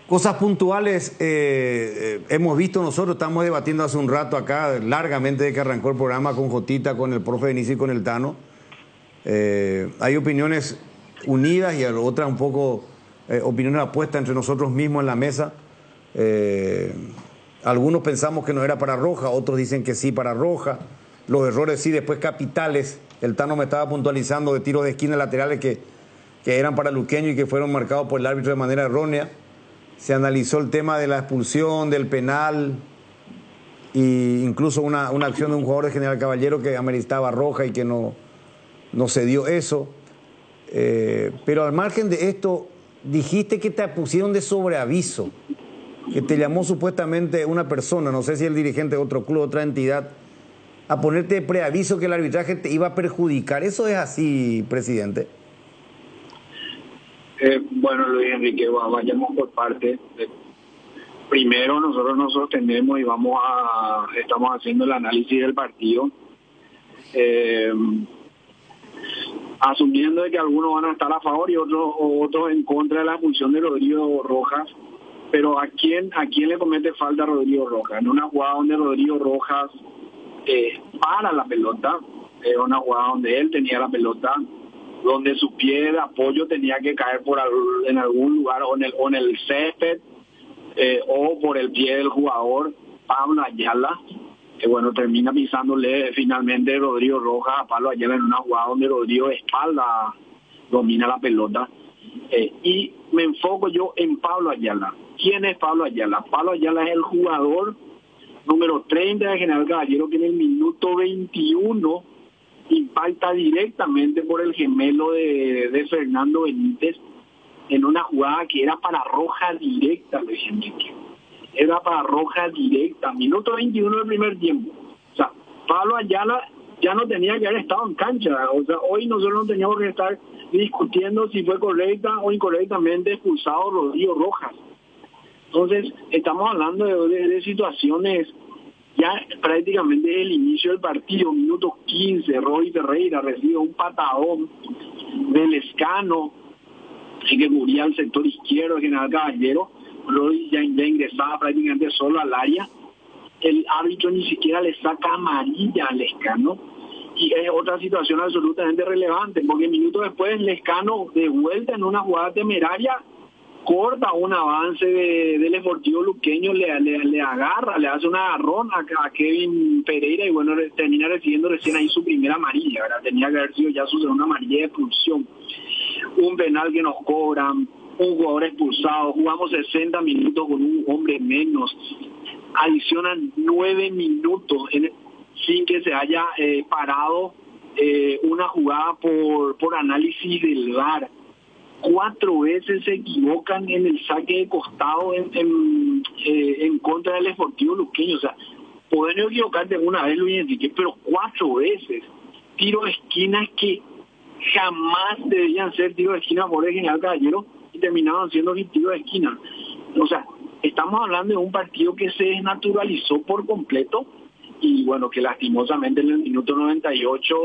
Cosas puntuales hemos visto nosotros, estamos debatiendo hace un rato acá, largamente de que arrancó el programa con Jotita, con el profe Benicio y con el Tano. Hay opiniones unidas y otras un poco opiniones apuestas entre nosotros mismos en la mesa. Algunos pensamos que no era para roja, otros dicen que sí para roja. Los errores sí, después capitales. El Tano me estaba puntualizando de tiros de esquina laterales que eran para Luqueño y que fueron marcados por el árbitro de manera errónea. Se analizó el tema de la expulsión, del penal e incluso una acción de un jugador de General Caballero que ameritaba roja y que no se dio eso. Pero al margen de esto, dijiste que te pusieron de sobreaviso, que te llamó supuestamente una persona, no sé si el dirigente de otro club, otra entidad, a ponerte de preaviso que el arbitraje te iba a perjudicar. ¿Eso es así, presidente? Bueno, Luis Enrique, vayamos por parte. Primero, nosotros nos sostenemos y estamos haciendo el análisis del partido, asumiendo de que algunos van a estar a favor y otros en contra de la expulsión de Rodrigo Rojas. Pero ¿a quién le comete falta a Rodrigo Rojas? En una jugada donde Rodrigo Rojas para la pelota, una jugada donde él tenía la pelota, donde su pie de apoyo tenía que caer en algún lugar o en el césped o por el pie del jugador Pablo Ayala, que bueno, termina pisándole finalmente Rodrigo Rojas a Pablo Ayala en una jugada donde Rodrigo de espalda domina la pelota. Y me enfoco yo en Pablo Ayala. ¿Quién es Pablo Ayala? Pablo Ayala es el jugador número 30 de General Caballero, que en el minuto 21 impacta directamente por el gemelo de Fernando Benítez en una jugada que era para roja directa, Luis Enrique. Era para roja directa, minuto 21 del primer tiempo. O sea, Pablo Ayala ya no tenía que haber estado en cancha. O sea, hoy nosotros no teníamos que estar discutiendo si fue correcta o incorrectamente expulsado Rodrigo Rojas. Entonces, estamos hablando de situaciones ya prácticamente desde el inicio del partido, minuto 15, Roy Ferreira recibe un patadón del Lescano que cubría el sector izquierdo de General Caballero. Roy ya ingresaba prácticamente solo al área. El árbitro ni siquiera le saca amarilla al Lescano. Y es otra situación absolutamente relevante, porque minutos después Lescano, de vuelta en una jugada temeraria, corta un avance del Sportivo Luqueño, le agarra, le hace un agarrón a Kevin Pereira y bueno, termina recibiendo recién ahí su primera amarilla, ¿verdad? Tenía que haber sido ya su segunda amarilla de expulsión. Un penal que nos cobran, un jugador expulsado, jugamos 60 minutos con un hombre menos, adicionan 9 minutos sin que se haya parado una jugada por análisis del VAR. 4 veces se equivocan en el saque de costado en contra del Sportivo Luqueño. O sea, pueden equivocarte una vez, Luis Enrique, pero 4 veces. Tiro de esquinas que jamás deberían ser tiro de esquina por el General Caballero y terminaban siendo tiro de esquina. O sea, estamos hablando de un partido que se desnaturalizó por completo y bueno, que lastimosamente en el minuto 98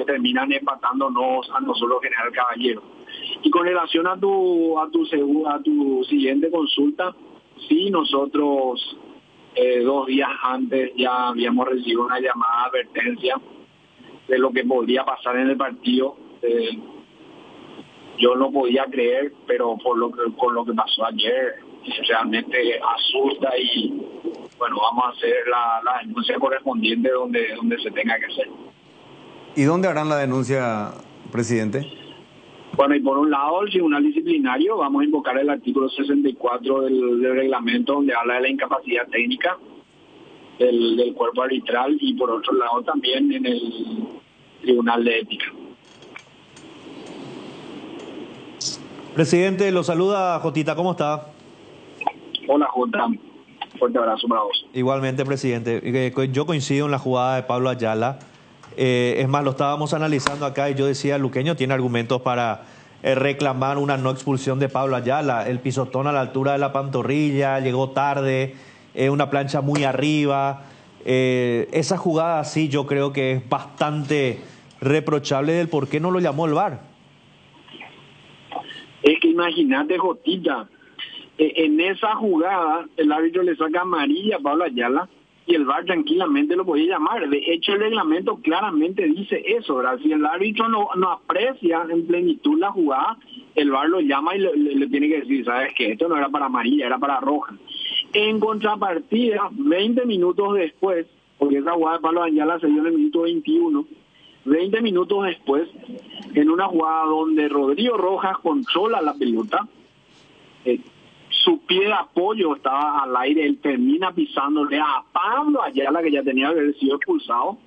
terminan empatándonos a nosotros General Caballero. Y con relación a tu siguiente consulta, sí, nosotros 2 días antes ya habíamos recibido una llamada de advertencia de lo que podría pasar en el partido. Yo no podía creer, pero con lo que pasó ayer realmente asusta y bueno, vamos a hacer la denuncia correspondiente donde se tenga que hacer. ¿Y dónde harán la denuncia, presidente? Bueno, y por un lado, el tribunal disciplinario, vamos a invocar el artículo 64 del reglamento, donde habla de la incapacidad técnica del cuerpo arbitral, y por otro lado también en el tribunal de ética. Presidente, lo saluda Jotita, ¿cómo está? Hola, Jota. Fuerte abrazo para vos. Igualmente, presidente. Yo coincido en la jugada de Pablo Ayala. Es más, lo estábamos analizando acá y yo decía, Luqueño tiene argumentos para reclamar una no expulsión de Pablo Ayala. El pisotón a la altura de la pantorrilla, llegó tarde, una plancha muy arriba. Esa jugada sí yo creo que es bastante reprochable del por qué no lo llamó el VAR. Es que imagínate, Jotita, en esa jugada el árbitro le saca amarilla a Pablo Ayala y el VAR tranquilamente lo podía llamar. De hecho, el reglamento claramente dice eso, ¿verdad? Si el árbitro no aprecia en plenitud la jugada, el VAR lo llama y le tiene que decir, ¿sabes qué? Esto no era para amarilla, era para roja. En contrapartida, 20 minutos después, porque esa jugada de Pablo Ayala se dio en el minuto 21, 20 minutos después, en una jugada donde Rodrigo Rojas controla la pelota, su pie de apoyo estaba al aire, él termina pisándole a Pablo Ayala, que ya tenía que haber sido expulsado.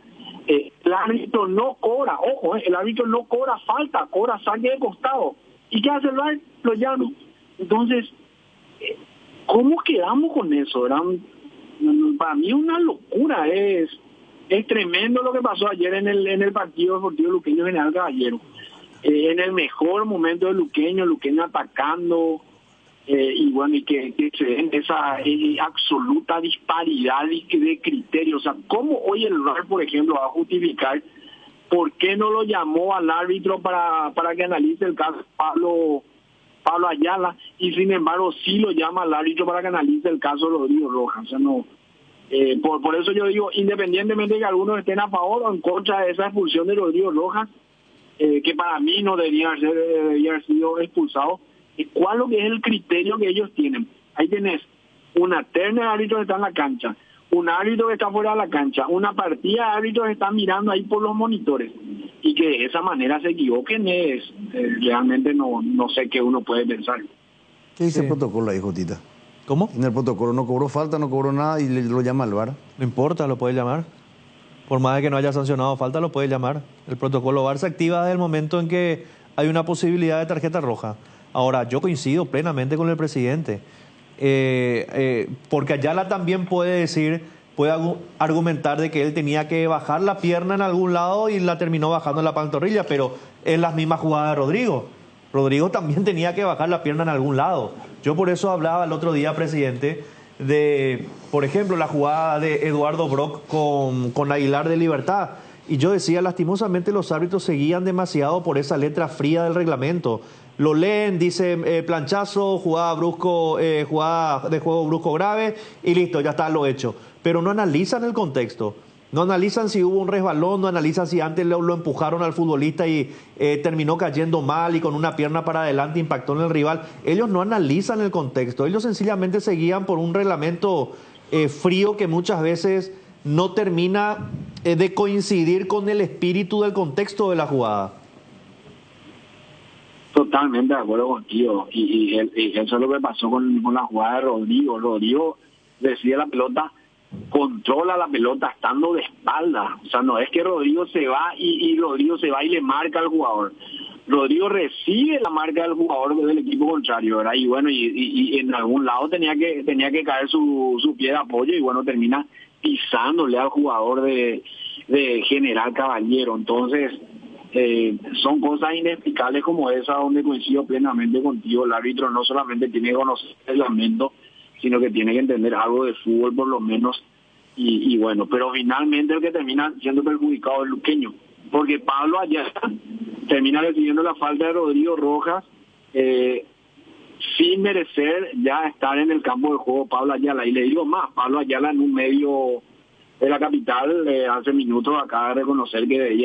El árbitro no cobra, ojo, el árbitro no cobra falta, cobra saque de costado. ¿Y qué hace el VAR? Lo llama. Entonces, ¿cómo quedamos con eso? Para mí una locura, es tremendo lo que pasó ayer en el partido deportivo Luqueño General Caballero. En el mejor momento de Luqueño atacando, y bueno, y que se den esa absoluta disparidad de criterios. O sea, ¿cómo hoy el VAR, por ejemplo, va a justificar por qué no lo llamó al árbitro para que analice el caso de Pablo Ayala, y sin embargo sí lo llama al árbitro para que analice el caso de Rodrigo Rojas? O sea, no. Por eso yo digo, independientemente de que algunos estén a favor o en contra de esa expulsión de Rodrigo Rojas, que para mí no debería haber sido expulsado, ¿cuál es lo que es el criterio que ellos tienen? Ahí tenés una terna de árbitros que está en la cancha, un árbitro que está fuera de la cancha, una partida de árbitros que están mirando ahí por los monitores, y que de esa manera se equivoquen realmente no sé qué uno puede pensar. ¿Qué dice el protocolo ahí, Jotita? ¿Cómo? En el protocolo no cobró falta, no cobró nada y lo llama al VAR. No importa, lo puede llamar. Por más de que no haya sancionado falta, lo puede llamar. El protocolo VAR se activa desde el momento en que hay una posibilidad de tarjeta roja. Ahora, yo coincido plenamente con el presidente, porque Ayala también puede argumentar de que él tenía que bajar la pierna en algún lado y la terminó bajando en la pantorrilla, pero es la misma jugada de Rodrigo. Rodrigo también tenía que bajar la pierna en algún lado. Yo por eso hablaba el otro día, presidente, de, por ejemplo, la jugada de Eduardo Brock con Aguilar de Libertad. Y yo decía, lastimosamente los árbitros seguían demasiado por esa letra fría del reglamento. Lo leen, dice planchazo, jugada de juego brusco grave y listo, ya está lo hecho. Pero no analizan el contexto. No analizan si hubo un resbalón, no analizan si antes lo empujaron al futbolista y terminó cayendo mal y con una pierna para adelante impactó en el rival. Ellos no analizan el contexto. Ellos sencillamente seguían por un reglamento frío que muchas veces no termina de coincidir con el espíritu del contexto de la jugada. Totalmente de acuerdo contigo. Y eso es lo que pasó con la jugada de Rodrigo. Rodrigo decide la pelota, controla la pelota estando de espalda. O sea, no es que Rodrigo se va y Rodrigo se va y le marca al jugador. Rodrigo recibe la marca del jugador del equipo contrario, ¿verdad? Y bueno, y en algún lado tenía que caer su pie de apoyo y bueno, termina pisándole al jugador de General Caballero. Entonces, son cosas inexplicables como esa, donde coincido plenamente contigo. El árbitro no solamente tiene que conocer el reglamento, sino que tiene que entender algo de fútbol por lo menos. Y bueno, pero finalmente el que termina siendo perjudicado es Luqueño, porque Pablo Ayala termina recibiendo la falta de Rodrigo Rojas sin merecer ya estar en el campo de juego Pablo Ayala. Y le digo más, Pablo Ayala en un medio de la capital hace minutos acaba de reconocer que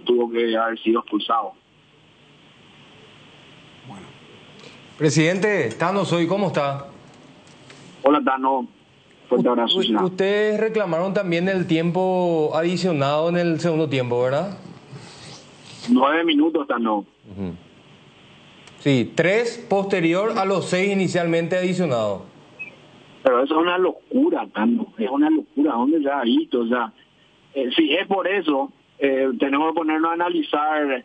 tuvo que haber sido expulsado. Presidente, Tano soy, ¿cómo está? Hola Tano, fuerte abrazo. Ustedes reclamaron también el tiempo adicionado en el segundo tiempo, ¿verdad? 9 minutos, Tano. Sí, 3 posterior a los 6 inicialmente adicionados. Pero eso es una locura, Tano, es una locura, ¿dónde se ha visto? O sea, si es por eso, tenemos que ponernos a analizar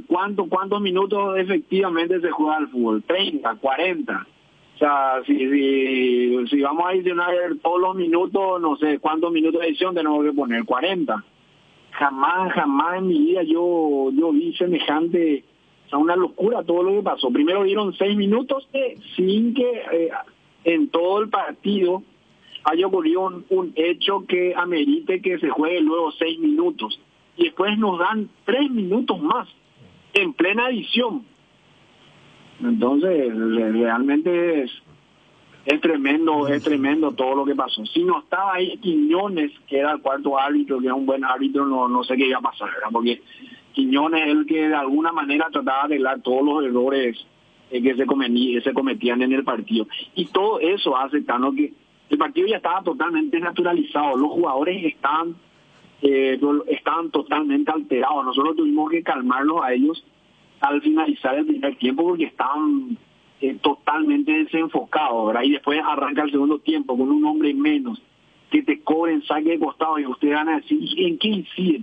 cuántos minutos efectivamente se juega al fútbol, 30, 40. O sea, si vamos a adicionar todos los minutos, no sé cuántos minutos de edición tenemos que poner, 40. Jamás en mi vida yo vi semejante, o sea, una locura todo lo que pasó. Primero dieron 6 minutos sin que en todo el partido haya ocurrido un hecho que amerite que se juegue luego 6 minutos. Y después nos dan 3 minutos más en plena edición. Entonces, realmente es tremendo todo lo que pasó. Si no estaba ahí Quiñones, que era el cuarto árbitro, que era un buen árbitro, no sé qué iba a pasar, ¿verdad? Porque Quiñones es el que de alguna manera trataba de arreglar todos los errores que se cometían en el partido. Y todo eso hace, Tano, que el partido ya estaba totalmente naturalizado. Los jugadores estaban totalmente alterados. Nosotros tuvimos que calmarlos a ellos al finalizar el primer tiempo porque estaban totalmente desenfocados, ¿verdad? Y después arranca el segundo tiempo con un hombre menos, que te cobren saque de costado y ustedes van a decir, ¿en qué incide?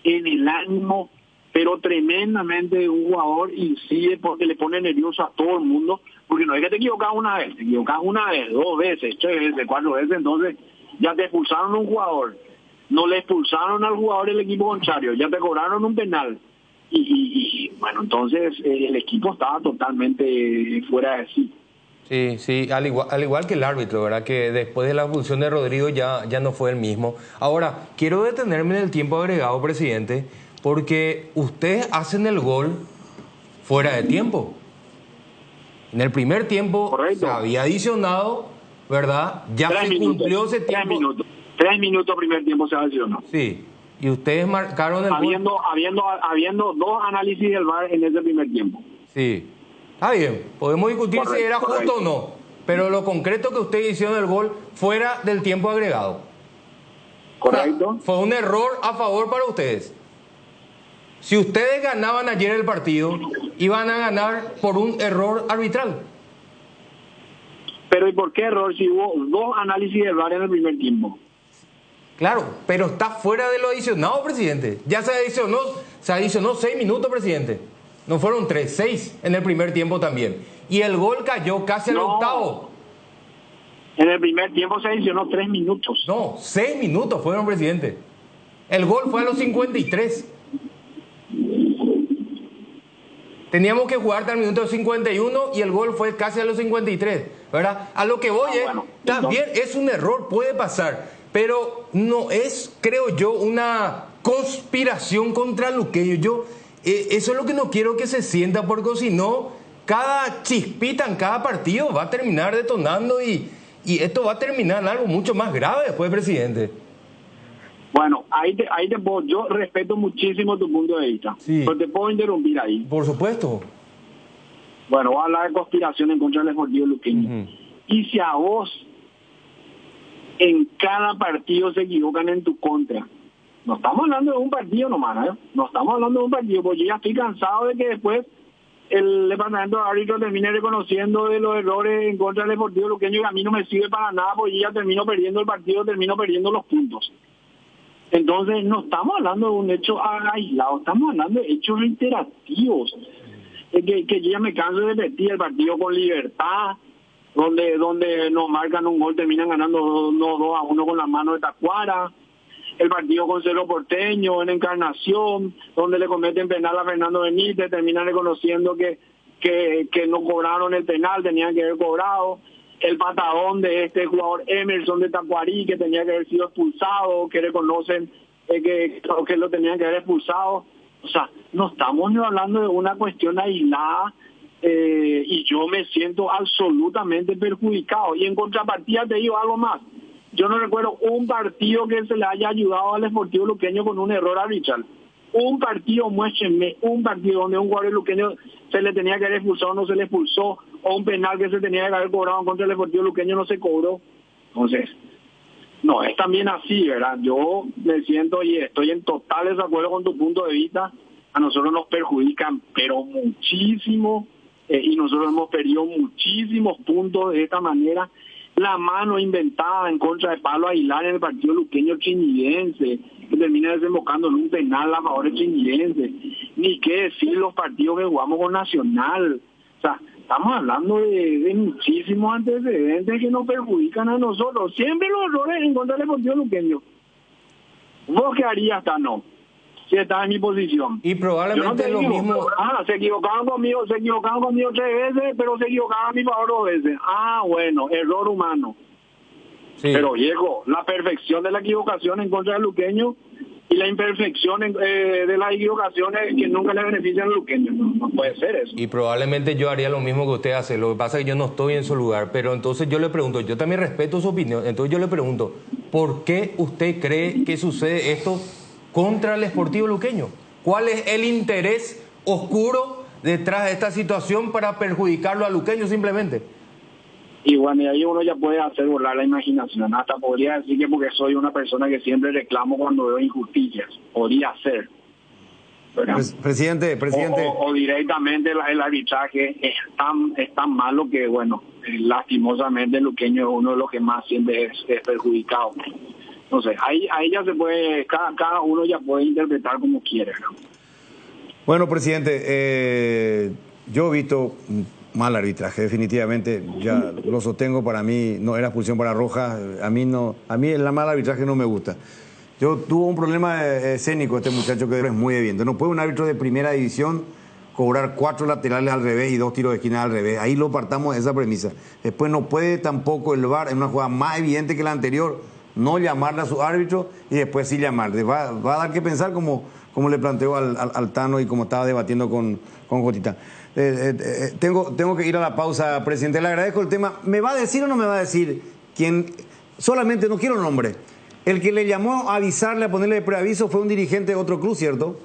En el ánimo, pero tremendamente un jugador incide porque le pone nervioso a todo el mundo, porque no es que te equivocas una vez, te equivocas una vez, 2 veces, 3 veces, 4 veces, entonces ya te expulsaron a un jugador, no le expulsaron al jugador del equipo contrario, ya te cobraron un penal. Y bueno, entonces el equipo estaba totalmente fuera de sí. Sí, al igual que el árbitro, ¿verdad? Que después de la expulsión de Rodrigo ya no fue el mismo. Ahora, quiero detenerme en el tiempo agregado, presidente, porque ustedes hacen el gol fuera de tiempo. En el primer tiempo se había adicionado, ¿verdad? Ya se cumplió ese tiempo. 3 minutos primer tiempo se adicionó. Sí. Y ustedes marcaron el habiendo 2 análisis del VAR en ese primer tiempo. Sí, está bien. Podemos discutir si era justo o no. Pero lo concreto que ustedes hicieron el gol fuera del tiempo agregado. Correcto. O sea, fue un error a favor para ustedes. Si ustedes ganaban ayer el partido, iban a ganar por un error arbitral. Pero ¿y por qué error si hubo 2 análisis del VAR en el primer tiempo? Claro, pero está fuera de lo adicionado, presidente. Ya se adicionó 6 minutos, presidente. No fueron 3, 6 en el primer tiempo también. Y el gol cayó casi al octavo. En el primer tiempo se adicionó 3 minutos. No, 6 minutos fueron, presidente. El gol fue a los 53. Teníamos que jugar hasta el minuto 51 y el gol fue casi a los 53, ¿verdad? A lo que voy también es un error, puede pasar. Pero no es, creo yo, una conspiración contra Luqueño. Eso es lo que no quiero que se sienta, porque si no, cada chispita en cada partido va a terminar detonando y esto va a terminar en algo mucho más grave después, presidente. Bueno, ahí te puedo, yo respeto muchísimo tu punto de vista, pero te puedo interrumpir ahí. Por supuesto. Bueno, voy a hablar de conspiración en contra del Deportivo Luqueño. Y si a vos en cada partido se equivocan en tu contra. No estamos hablando de un partido nomás, ¿eh? No estamos hablando de un partido, porque yo ya estoy cansado de que después el departamento de árbitros termine reconociendo de los errores en contra del Deportivo Luqueño y a mí no me sirve para nada, porque yo ya termino perdiendo el partido, termino perdiendo los puntos. Entonces, no estamos hablando de un hecho aislado, estamos hablando de hechos reiterativos. Que yo ya me canso de repetir el partido con Libertad, donde nos marcan un gol, terminan ganando 2-1 con la mano de Tacuara. El partido con Cerro Porteño en Encarnación, donde le cometen penal a Fernando Benítez, terminan reconociendo que que no cobraron el penal, tenían que haber cobrado, el patadón de este jugador Emerson de Tacuarí, que tenía que haber sido expulsado, que reconocen que lo tenían que haber expulsado. O sea, no estamos ni hablando de una cuestión aislada, y yo me siento absolutamente perjudicado. Y en contrapartida te digo algo más. Yo no recuerdo un partido que se le haya ayudado al Sportivo Luqueño con un error arbitral. Un partido, muéstrenme, un partido donde un jugador luqueño se le tenía que haber expulsado, no se le expulsó, o un penal que se tenía que haber cobrado en contra del Sportivo Luqueño no se cobró. Entonces, no, es también así, ¿verdad? Yo me siento y estoy en total desacuerdo con tu punto de vista. A nosotros nos perjudican, pero muchísimo, y nosotros hemos perdido muchísimos puntos de esta manera. La mano inventada en contra de Pablo Aguilar en el partido luqueño trinitense, que termina desembocando en un penal a favor de trinitense. Ni qué decir los partidos que jugamos con Nacional. O sea, estamos hablando de muchísimos antecedentes que nos perjudican a nosotros. Siempre los errores en contra del partido luqueño. ¿Vos qué harías, Tano? Si estás en mi posición. Y probablemente lo mismo. Se equivocaron conmigo 3 veces, pero se equivocaron a mi favor 2 veces. Bueno, error humano. Sí. Pero viejo, la perfección de la equivocación en contra del luqueño y la imperfección de las equivocaciones que nunca le benefician al luqueño. No puede ser eso. Y probablemente yo haría lo mismo que usted hace. Lo que pasa es que yo no estoy en su lugar. Pero entonces yo le pregunto, yo también respeto su opinión. Entonces yo le pregunto, ¿por qué usted cree que sucede esto contra el Sportivo Luqueño? ¿Cuál es el interés oscuro detrás de esta situación para perjudicarlo al luqueño simplemente? Y bueno, y ahí uno ya puede hacer volar la imaginación. Hasta podría decir que porque soy una persona que siempre reclamo cuando veo injusticias. Podría ser. Presidente. O directamente el arbitraje es tan malo que, bueno, lastimosamente el luqueño es uno de los que más siempre es perjudicado. Entonces, ahí ya se puede, cada uno ya puede interpretar como quiere, ¿no? Bueno, presidente, yo he visto mal arbitraje, definitivamente, ya lo sostengo. Para mí no era expulsión para Rojas, a mí el mal arbitraje no me gusta. Tuvo un problema escénico este muchacho que es muy evidente. No puede un árbitro de primera división cobrar 4 laterales al revés y 2 tiros de esquina al revés. Ahí lo partamos de esa premisa. Después no puede tampoco el VAR, en una jugada más evidente que la anterior, no llamarle a su árbitro y después sí llamarle. Va a dar que pensar como le planteó al Tano y como estaba debatiendo con Gotita. Tengo que ir a la pausa, presidente. Le agradezco el tema. ¿Me va a decir o no me va a decir quién? Solamente no quiero nombre. El que le llamó a avisarle, a ponerle preaviso, fue un dirigente de otro club, ¿cierto?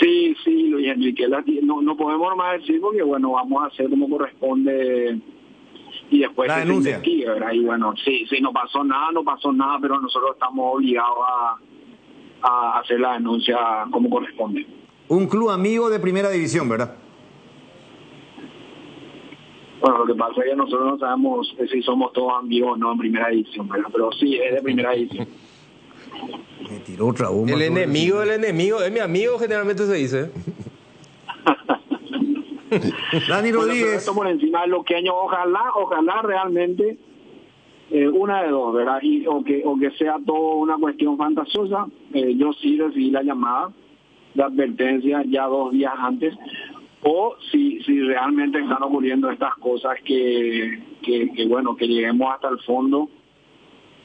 Sí, Luis Enrique. No podemos más decir porque, bueno, vamos a hacer como corresponde y después la denuncia. Y bueno, sí, no pasó nada, pero nosotros estamos obligados a hacer la denuncia como corresponde. Un club amigo de primera división, ¿verdad? Bueno, lo que pasa es que nosotros no sabemos si somos todos amigos o no en primera división, ¿verdad? Pero sí, es de primera división. Me tiró otra bomba. El enemigo es mi amigo, generalmente se dice. Dani Rodríguez. Bueno, esto por encima del luqueño, ojalá realmente una de dos, ¿verdad? O que sea todo una cuestión fantasiosa. Yo sí recibí la llamada de advertencia ya 2 días antes, o si realmente están ocurriendo estas cosas que bueno, que lleguemos hasta el fondo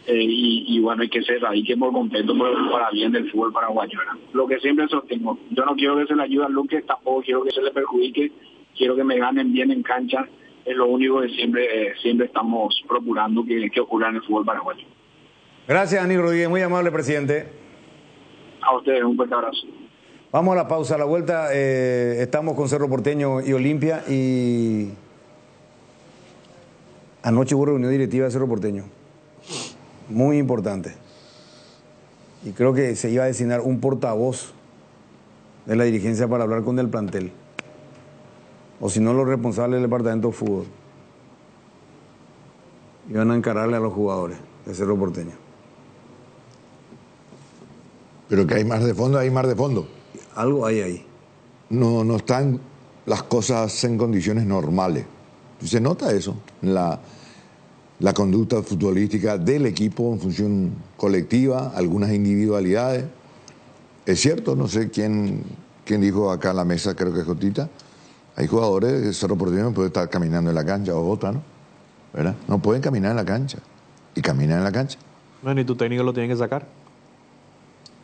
y bueno, hay que se radique por completo para bien del fútbol paraguayo, ¿verdad? Lo que siempre sostengo, yo no quiero que se le ayude al Luque, tampoco quiero que se le perjudique, quiero que me ganen bien en cancha, es lo único que siempre estamos procurando que ocurra en el fútbol paraguayo. Gracias, Dani Rodríguez, muy amable, presidente. A ustedes, un fuerte abrazo. Vamos a la pausa, a la vuelta estamos con Cerro Porteño y Olimpia, y anoche hubo reunión directiva de Cerro Porteño, muy importante, y creo que se iba a designar un portavoz de la dirigencia para hablar con el plantel, o si no, los responsables del departamento de fútbol iban a encararle a los jugadores de Cerro Porteño. Pero que hay mar de fondo, Algo hay ahí. No están las cosas en condiciones normales. Se nota eso, la conducta futbolística del equipo en función colectiva, algunas individualidades. Es cierto, no sé qué ¿quién dijo acá en la mesa? Creo que es Jotita. Hay jugadores que Cerro Porteño no puede estar caminando en la cancha o otra, ¿no? ¿Verdad? No pueden caminar en la cancha. Y caminan en la cancha. Bueno, y tu técnico lo tiene que sacar.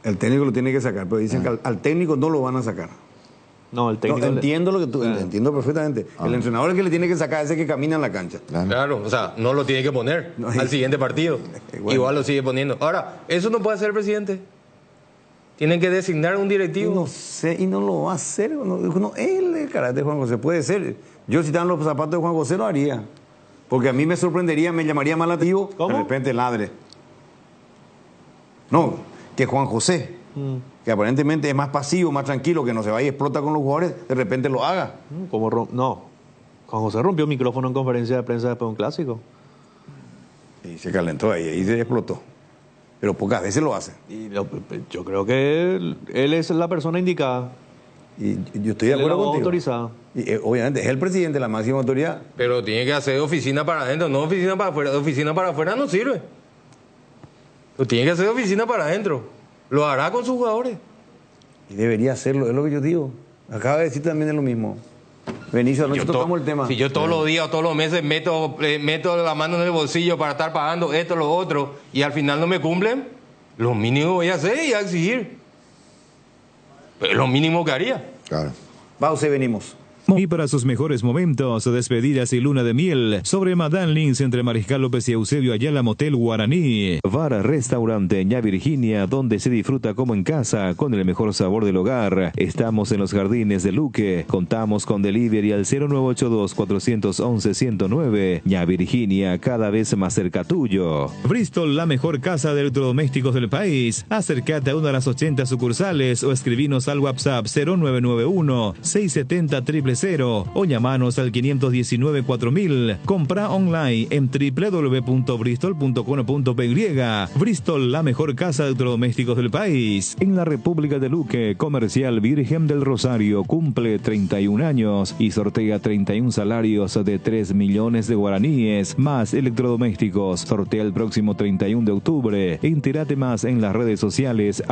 El técnico lo tiene que sacar, pero dicen que al técnico no lo van a sacar. No, el técnico... No, entiendo lo que tú... Entiendo perfectamente. El entrenador es que le tiene que sacar a ese que camina en la cancha. Claro, o sea, no lo tiene que poner al siguiente partido. Bueno. Igual lo sigue poniendo. Ahora, eso no puede hacer el presidente. Tienen que designar un directivo. No sé, y no lo va a hacer. No, el carácter de Juan José puede ser. Yo si están los zapatos de Juan José lo haría. Porque a mí me sorprendería, me llamaría mal atractivo. De repente ladre. No, que Juan José, que aparentemente es más pasivo, más tranquilo, que no se vaya y explota con los jugadores, de repente lo haga. No, Juan José rompió el micrófono en conferencia de prensa después de un clásico. Y se calentó ahí se explotó. Pero pocas veces lo hace. Y yo creo que él es la persona indicada. Y yo estoy de acuerdo contigo. Autorizada. Y obviamente es el presidente, la máxima autoridad. Pero tiene que hacer oficina para adentro, no oficina para afuera. Oficina para afuera no sirve. Lo tiene que hacer oficina para adentro. Lo hará con sus jugadores. Y debería hacerlo, es lo que yo digo. Acaba de decir también lo mismo. Benicio, anoche tocamos el tema. Si yo todos los días o todos los meses meto la mano en el bolsillo para estar pagando esto, lo otro, y al final no me cumplen, lo mínimo voy a hacer y a exigir. Pero lo mínimo que haría. Claro. Pausa y venimos. Y para sus mejores momentos, despedidas y luna de miel, sobre Madame Lins entre Mariscal López y Eusebio Ayala, Motel Guaraní. Bar Restaurante Ña Virginia, donde se disfruta como en casa, con el mejor sabor del hogar. Estamos en los jardines de Luque. Contamos con delivery al 0982-411-109. Ña Virginia, cada vez más cerca tuyo. Bristol, la mejor casa de electrodomésticos del país. Acércate a una de las 80 sucursales o escribinos al WhatsApp 0991-670-000 o llamanos al 519-4000. Compra online en www.bristol.com.py. Bristol, la mejor casa de electrodomésticos del país. En la República de Luque, Comercial Virgen del Rosario cumple 31 años y sortea 31 salarios de 3 millones de guaraníes más electrodomésticos. Sortea el próximo 31 de octubre. Entérate más en las redes sociales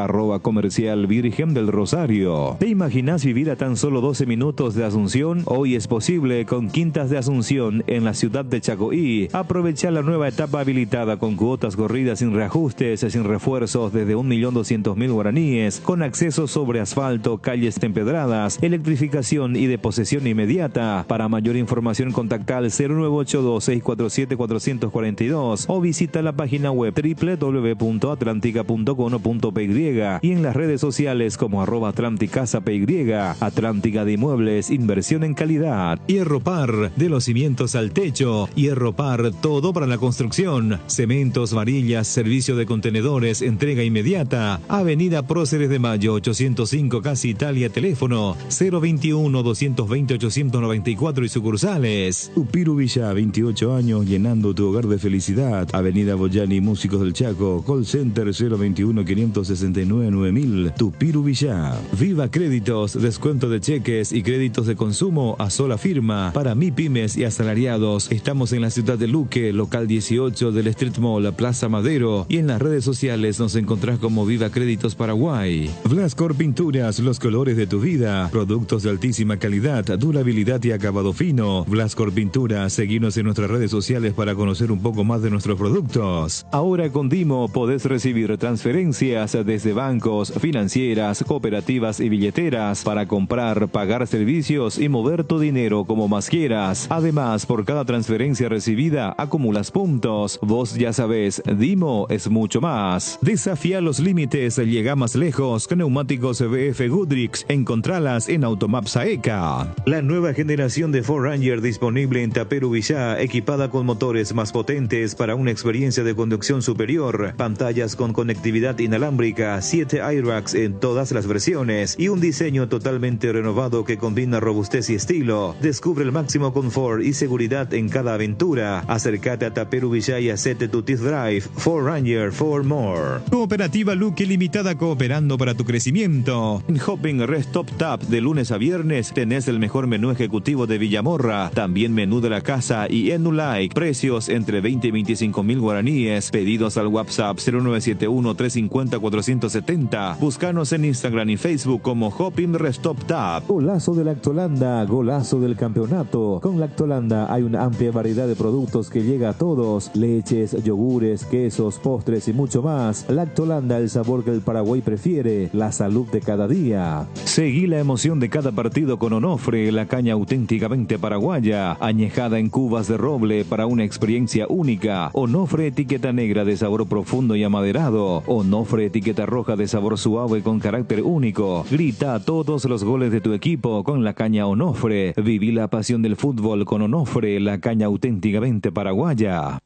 @Comercial Virgen del Rosario. ¿Te imaginas vivir a tan solo 12 minutos de Asunción? Hoy es posible con Quintas de Asunción en la ciudad de Chacoí. Aprovecha la nueva etapa habilitada con cuotas corridas sin reajustes, sin refuerzos desde 1.200.000 guaraníes, con acceso sobre asfalto, calles empedradas, electrificación y de posesión inmediata. Para mayor información contacta al 0982-647-442 o visita la página web www.atlantica.com.py y en las redes sociales como @atlanticasa.py. Atlántica de Inmuebles, inversión en calidad. Hierropar, de los cimientos al techo. Hierropar, todo para la construcción. Cementos, varillas, servicio de contenedores, entrega inmediata. Avenida Próceres de Mayo, 805, Casi Italia. Teléfono 021-220-894 y sucursales. Tupiru Villa, 28 años, llenando tu hogar de felicidad. Avenida Boyani, Músicos del Chaco. Call Center 021-569-9000. Tupiru Villa. Viva Créditos, descuento de cheques y créditos de consumo a sola firma para MIPYMES y asalariados. Estamos en la ciudad de Luque, local 18 del Street Mall, Plaza Madero, y en las redes sociales nos encontrás como Viva Créditos Paraguay. Blascor Pinturas, los colores de tu vida. Productos de altísima calidad, durabilidad y acabado fino. Blascor Pinturas, seguinos en nuestras redes sociales para conocer un poco más de nuestros productos. Ahora con Dimo podés recibir transferencias desde bancos, financieras, cooperativas y billeteras para comprar, pagar servicios y mover tu dinero como más quieras. Además, por cada transferencia recibida, acumulas puntos. Vos ya sabés, Dimo es mucho más. Desafía los límites, llega más lejos con neumáticos BF Goodrich. Encontralas en Automaps AECA. La nueva generación de Ford Ranger disponible en Taperu Villá, equipada con motores más potentes para una experiencia de conducción superior, pantallas con conectividad inalámbrica, 7 airbags en todas las versiones y un diseño totalmente renovado que combina robustecer robustez y estilo. Descubre el máximo confort y seguridad en cada aventura. Acércate a Taperu Villay y hacete tu test drive. Ford Ranger, for more. Cooperativa Luque Limitada, cooperando para tu crecimiento. En Hopping Rest Top Tap, de lunes a viernes, tenés el mejor menú ejecutivo de Villamorra. También menú de la casa y Enulike. Precios entre 20 y 25 mil guaraníes. Pedidos al WhatsApp 0971-350-470. Búscanos en Instagram y Facebook como Hopping Rest Top Tap. Golazo de Lactolanda, golazo del campeonato. Con Lactolanda hay una amplia variedad de productos que llega a todos. Leches, yogures, quesos, postres y mucho más. Lactolanda, el sabor que el Paraguay prefiere. La salud de cada día. Seguí la emoción de cada partido con Onofre, la caña auténticamente paraguaya, añejada en cubas de roble para una experiencia única. Onofre etiqueta negra de sabor profundo y amaderado. Onofre etiqueta roja de sabor suave con carácter único. Grita todos los goles de tu equipo con la caña Onofre. Viví la pasión del fútbol con Onofre, la caña auténticamente paraguaya.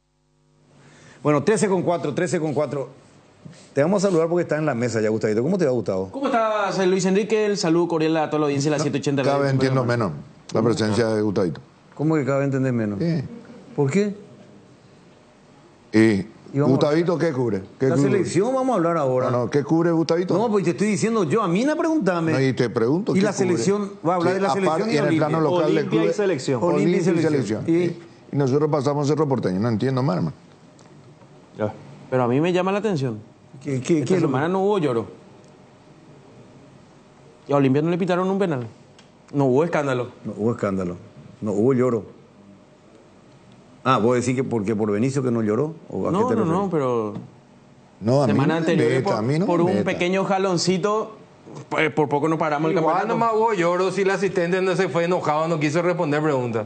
Bueno, 13:04. Te vamos a saludar porque está en la mesa ya, Gustavito. ¿Cómo te va, Gustavo? ¿Cómo estás, Luis Enrique? El saludo cordial a toda la audiencia de la 780. Cada vez entiendo menos la presencia de Gustavito. ¿Cómo que cada vez entendés menos? Sí. ¿Por qué? ¿Y Gustavito qué cubre? La selección vamos a hablar ahora. No, ¿qué cubre Gustavito? No, pues te estoy diciendo yo, a mí me preguntame. No, y te pregunto. Y la selección, va a hablar de la selección y en el plano local Olimpia y selección. Olimpia y selección. Y nosotros pasamos Cerro Porteño, no entiendo más, hermano. Pero a mí me llama la atención. Esta semana no hubo lloro. Y a Olimpia no le pitaron un penal. No hubo escándalo. No hubo escándalo. No hubo lloro. Ah, ¿vos decís que porque por Benicio que no lloró? ¿O a qué te refieres? No, pero... No, a semana mí anterior no por un meta. pequeño jaloncito, por poco no paramos el Igual campeonato. nomás hubo lloro si el asistente no se fue enojado, no quiso responder preguntas.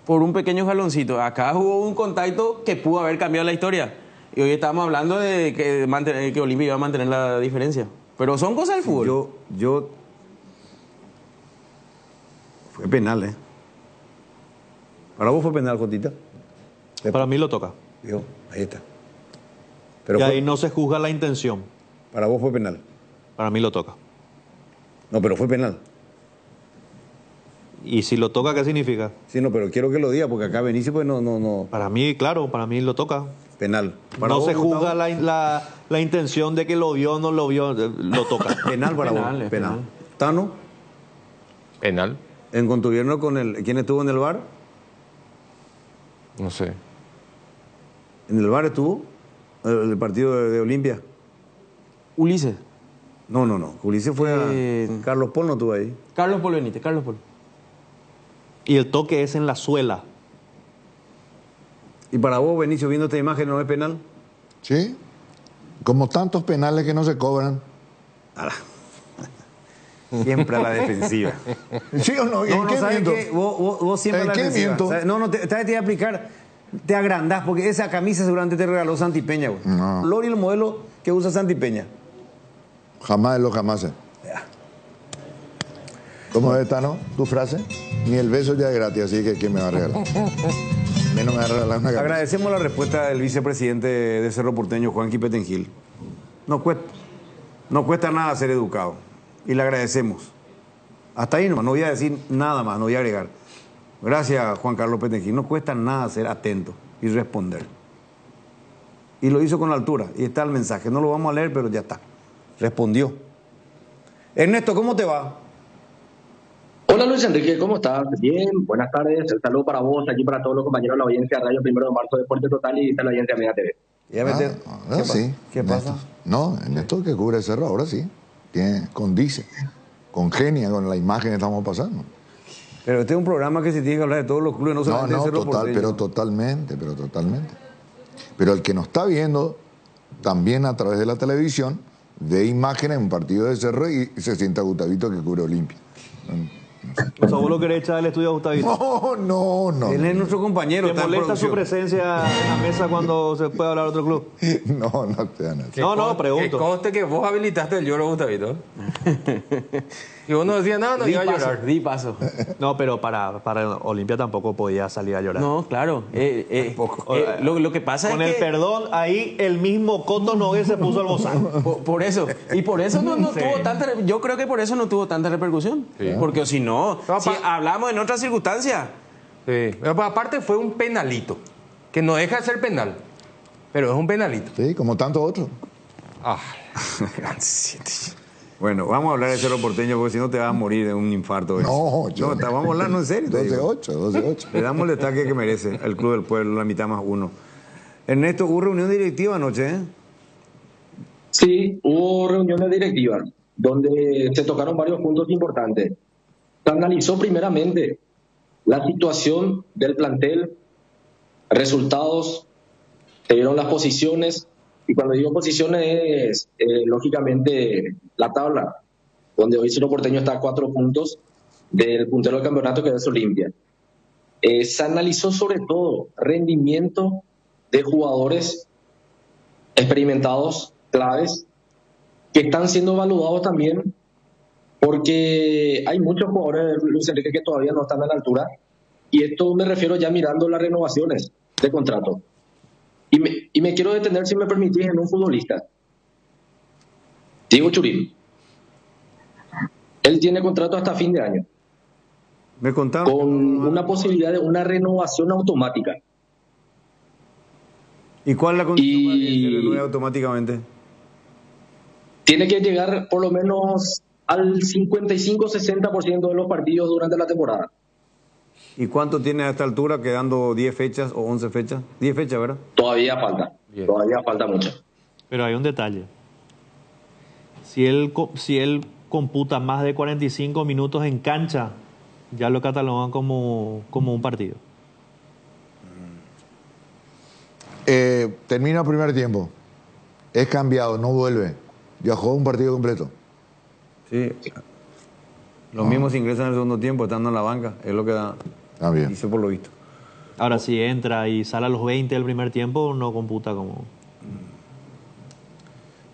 Por un pequeño jaloncito. Acá hubo un contacto que pudo haber cambiado la historia. Y hoy estamos hablando de que Olimpia iba a mantener la diferencia. Pero son cosas del fútbol. Fue penal, ¿eh? ¿Para vos fue penal, Jotita? Para mí lo toca. Yo, ahí está. Pero y ahí no se juzga la intención. ¿Para vos fue penal? Para mí lo toca. No, pero fue penal. ¿Y si lo toca, qué significa? Sí, no, pero quiero que lo diga, porque acá Benicio pues no. Para mí, claro, para mí lo toca. Penal. No se juzga la intención de que lo vio o no lo vio, lo toca. Penal para vos. Penal. ¿Tano? Penal. ¿En contubierno con quién estuvo en el bar? No sé. ¿En el bar estuvo? ¿El partido de Olimpia? Ulises. No. Ulises fue a... Carlos Pol no estuvo ahí. Carlos Pol Benítez, Carlos Pol. Y el toque es en la suela. ¿Y para vos, Benicio, viendo esta imagen, no es penal? Sí. Como tantos penales que no se cobran. Siempre a la defensiva. ¿Sí o no? ¿Y en qué ¿sabes miento? qué? Vos siempre a ¿En la qué defensiva. miento? ¿Sabes? No, te voy a explicar. Te agrandás, porque esa camisa seguramente te regaló Santi Peña, güey. No. Lori, el modelo que usa Santi Peña. Jamás de los jamases. ¿Cómo es, Tano? ¿Tu frase? Ni el beso ya es gratis, así que ¿quién me va a regalar? A mí no me va a regalar una camisa. Agradecemos la respuesta del vicepresidente de Cerro Porteño, Juan Quipetengil. No cuesta nada ser educado. Y le agradecemos. Hasta ahí nomás, no voy a decir nada más, no voy a agregar. Gracias, Juan Carlos Petengil. No cuesta nada ser atento y responder. Y lo hizo con altura. Y está el mensaje. No lo vamos a leer, pero ya está. Respondió. Ernesto, ¿cómo te va? Hola Luis Enrique, ¿cómo estás? Bien, buenas tardes. El saludo para vos, aquí para todos los compañeros de la audiencia de Radio 1 de Marzo Deporte Total y de la audiencia Mega TV. Ahora sí. ¿Qué pasa? No, Ernesto que cubre Cerro, ahora sí. Condice, congenia con la imagen que estamos pasando. Pero este es un programa que se tiene que hablar de todos los clubes, no solamente de Cerro Porteño. pero totalmente. Pero el que nos está viendo también a través de la televisión, ve imágenes en un partido de Cerro y se sienta Gustavito que cubre Olimpia. O sea, vos lo querés echar del estudio a Gustavito. No. Él es nuestro compañero. ¿Te molesta su presencia en la mesa cuando se puede hablar de otro club? No te dan eso. No, pregunto. Que conste que vos habilitaste el lloro, Gustavito. Y vos no decías nada, no iba a llorar. Di paso. No, pero para Olimpia tampoco podía salir a llorar. No, claro. Lo que pasa con es el que... perdón, ahí el mismo Coto Nogués se puso al bozal. Por eso. Y por eso no tuvo tanta... Yo creo que por eso no tuvo tanta repercusión. Sí. Porque si no, si hablamos en otras circunstancias... Sí. Pero aparte fue un penalito. Que no deja de ser penal. Pero es un penalito. Sí, como tantos otros. Bueno, vamos a hablar de Cerro Porteño porque si no te vas a morir de un infarto. Vamos a hablarnos en serio. 12-8. Le damos el destaque que merece el Club del Pueblo, la mitad más uno. Ernesto, hubo reunión directiva anoche, ¿eh? Sí, hubo reuniones directivas donde se tocaron varios puntos importantes. Se analizó primeramente la situación del plantel, resultados, se vieron las posiciones, y cuando digo posiciones es lógicamente la tabla, donde hoy Cerro Porteño está a 4 puntos del puntero del campeonato, que es Olimpia. Se analizó sobre todo rendimiento de jugadores experimentados, claves, que están siendo evaluados también, porque hay muchos jugadores, Luis Enrique, que todavía no están a la altura, y esto me refiero ya mirando las renovaciones de contrato. Y me quiero detener, si me permitís, en un futbolista, Diego Churín. Él tiene contrato hasta fin de año. Me contaron. Con una posibilidad de una renovación automática. ¿Y cuál es la condición para que se renueve automáticamente? Tiene que llegar por lo menos al 55-60% de los partidos durante la temporada. ¿Y cuánto tiene a esta altura, quedando 10 fechas o 11 fechas? 10 fechas, ¿verdad? Todavía falta mucho. Pero hay un detalle. Si él computa más de 45 minutos en cancha, ya lo catalogan como un partido. Termina el primer tiempo. Es cambiado, no vuelve. Ya jugó un partido completo. Sí. Los mismos ingresan en el segundo tiempo, estando en la banca. Es lo que da. Bien. Dice por lo visto. Ahora, si entra y sale a los 20 del primer tiempo, no computa como...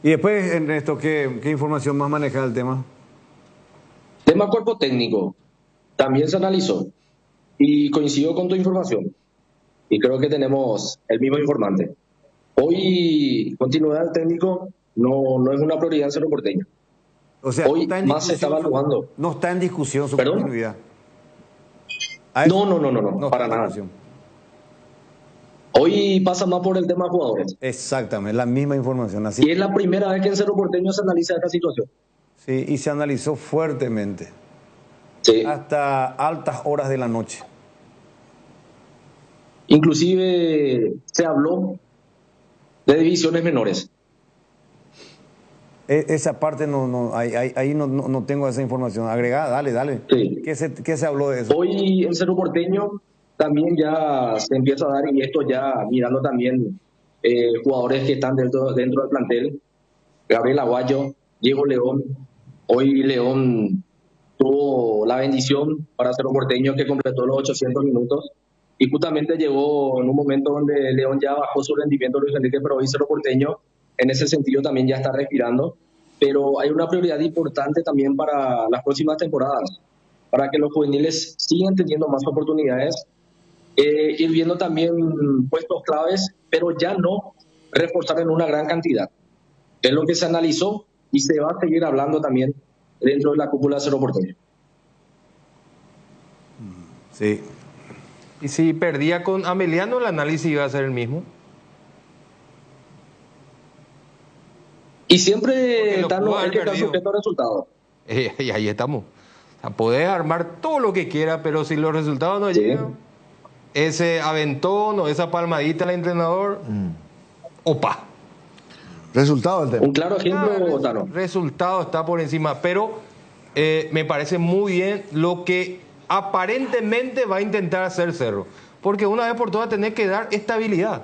Y después, Ernesto, ¿qué información más maneja del tema? Tema cuerpo técnico. También se analizó. Y coincido con tu información. Y creo que tenemos el mismo informante. Hoy, continuidad del técnico no es una prioridad en Cerro Porteño. O sea, hoy más se está evaluando. No está en discusión su ¿Perdón? continuidad. No, para nada. Hoy pasa más por el tema de jugadores. Exactamente, la misma información. Así y es la primera vez que en Cerro Porteño se analiza esta situación. Sí, y se analizó fuertemente. Sí. Hasta altas horas de la noche. Inclusive se habló de divisiones menores. Esa parte ahí no tengo esa información. Agregada, dale. Sí. ¿Qué se habló de eso? Hoy en Cerro Porteño también ya se empieza a dar, y esto ya mirando también jugadores que están dentro del plantel. Gabriel Aguayo, Diego León. Hoy León tuvo la bendición para Cerro Porteño, que completó los 800 minutos. Y justamente llegó en un momento donde León ya bajó su rendimiento, Luis Enrique, pero hoy Cerro Porteño en ese sentido también ya está respirando. Pero hay una prioridad importante también para las próximas temporadas, para que los juveniles sigan teniendo más oportunidades, ir viendo también puestos claves, pero ya no reforzar en una gran cantidad. Es lo que se analizó y se va a seguir hablando también dentro de la cúpula de Cerro Porteño. Sí. Y si perdía con Ameliano, el análisis iba a ser el mismo. Y siempre hay que estar sujeto a resultados. Y ahí estamos. O sea, podés armar todo lo que quieras, pero si los resultados no llegan, ese aventón o esa palmadita al entrenador, opa. Resultado del tema. Un claro ejemplo, Tano. Resultado está por encima, pero me parece muy bien lo que aparentemente va a intentar hacer Cerro. Porque una vez por todas tenés que dar estabilidad.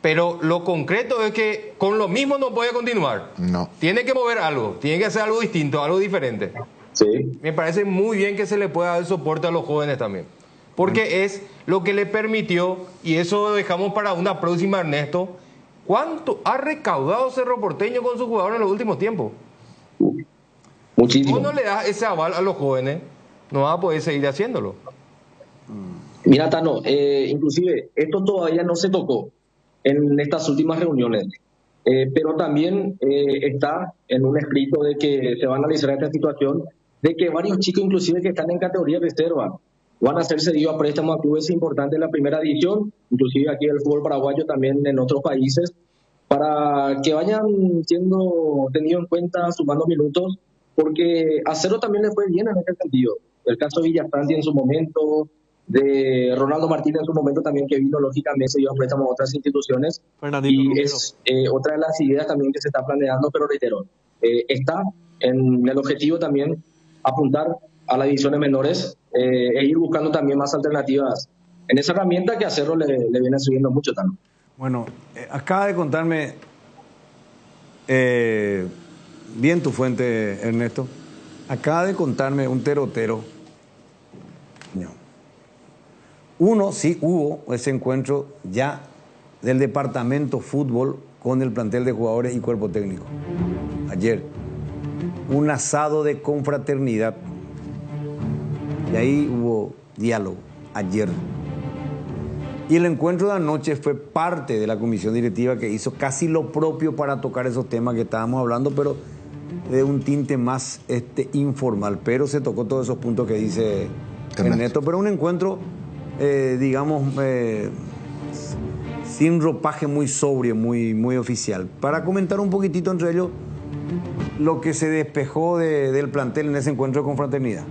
Pero lo concreto es que con lo mismo no puede continuar. No. Tiene que mover algo, tiene que hacer algo distinto, algo diferente. Sí. Me parece muy bien que se le pueda dar soporte a los jóvenes también. Porque es lo que le permitió, y eso lo dejamos para una próxima, Ernesto, ¿cuánto ha recaudado Cerro Porteño con sus jugadores en los últimos tiempos? Muchísimo. Si no le das ese aval a los jóvenes, no vas a poder seguir haciéndolo. Mira, Tano, inclusive esto todavía no se tocó en estas últimas reuniones, pero también está en un escrito de que se va a analizar esta situación, de que varios chicos inclusive que están en categoría reserva van a ser cedidos a préstamos a clubes importantes de la primera división, inclusive aquí del fútbol paraguayo, también en otros países, para que vayan siendo tenidos en cuenta, sumando minutos, porque a Cerro también le fue bien en este sentido. El caso de Villastanti en su momento, de Ronaldo Martínez en su momento también, que vino lógicamente, se dio a préstamo a otras instituciones, y es otra de las ideas también que se está planeando, pero reitero, está en el objetivo también apuntar a las divisiones menores e ir buscando también más alternativas en esa herramienta que a Cerro le viene subiendo mucho también. Bueno, acaba de contarme bien tu fuente, Ernesto. Acaba de contarme un terotero. Uno, sí hubo ese encuentro ya del departamento fútbol con el plantel de jugadores y cuerpo técnico. Ayer, un asado de confraternidad. Y ahí hubo diálogo, ayer. Y el encuentro de anoche fue parte de la comisión directiva que hizo casi lo propio para tocar esos temas que estábamos hablando, pero de un tinte más informal. Pero se tocó todos esos puntos que dice Ernesto. Pero un encuentro, digamos, sin ropaje, muy sobrio, muy oficial. Para comentar un poquitito entre ellos lo que se despejó del plantel en ese encuentro de confraternidad,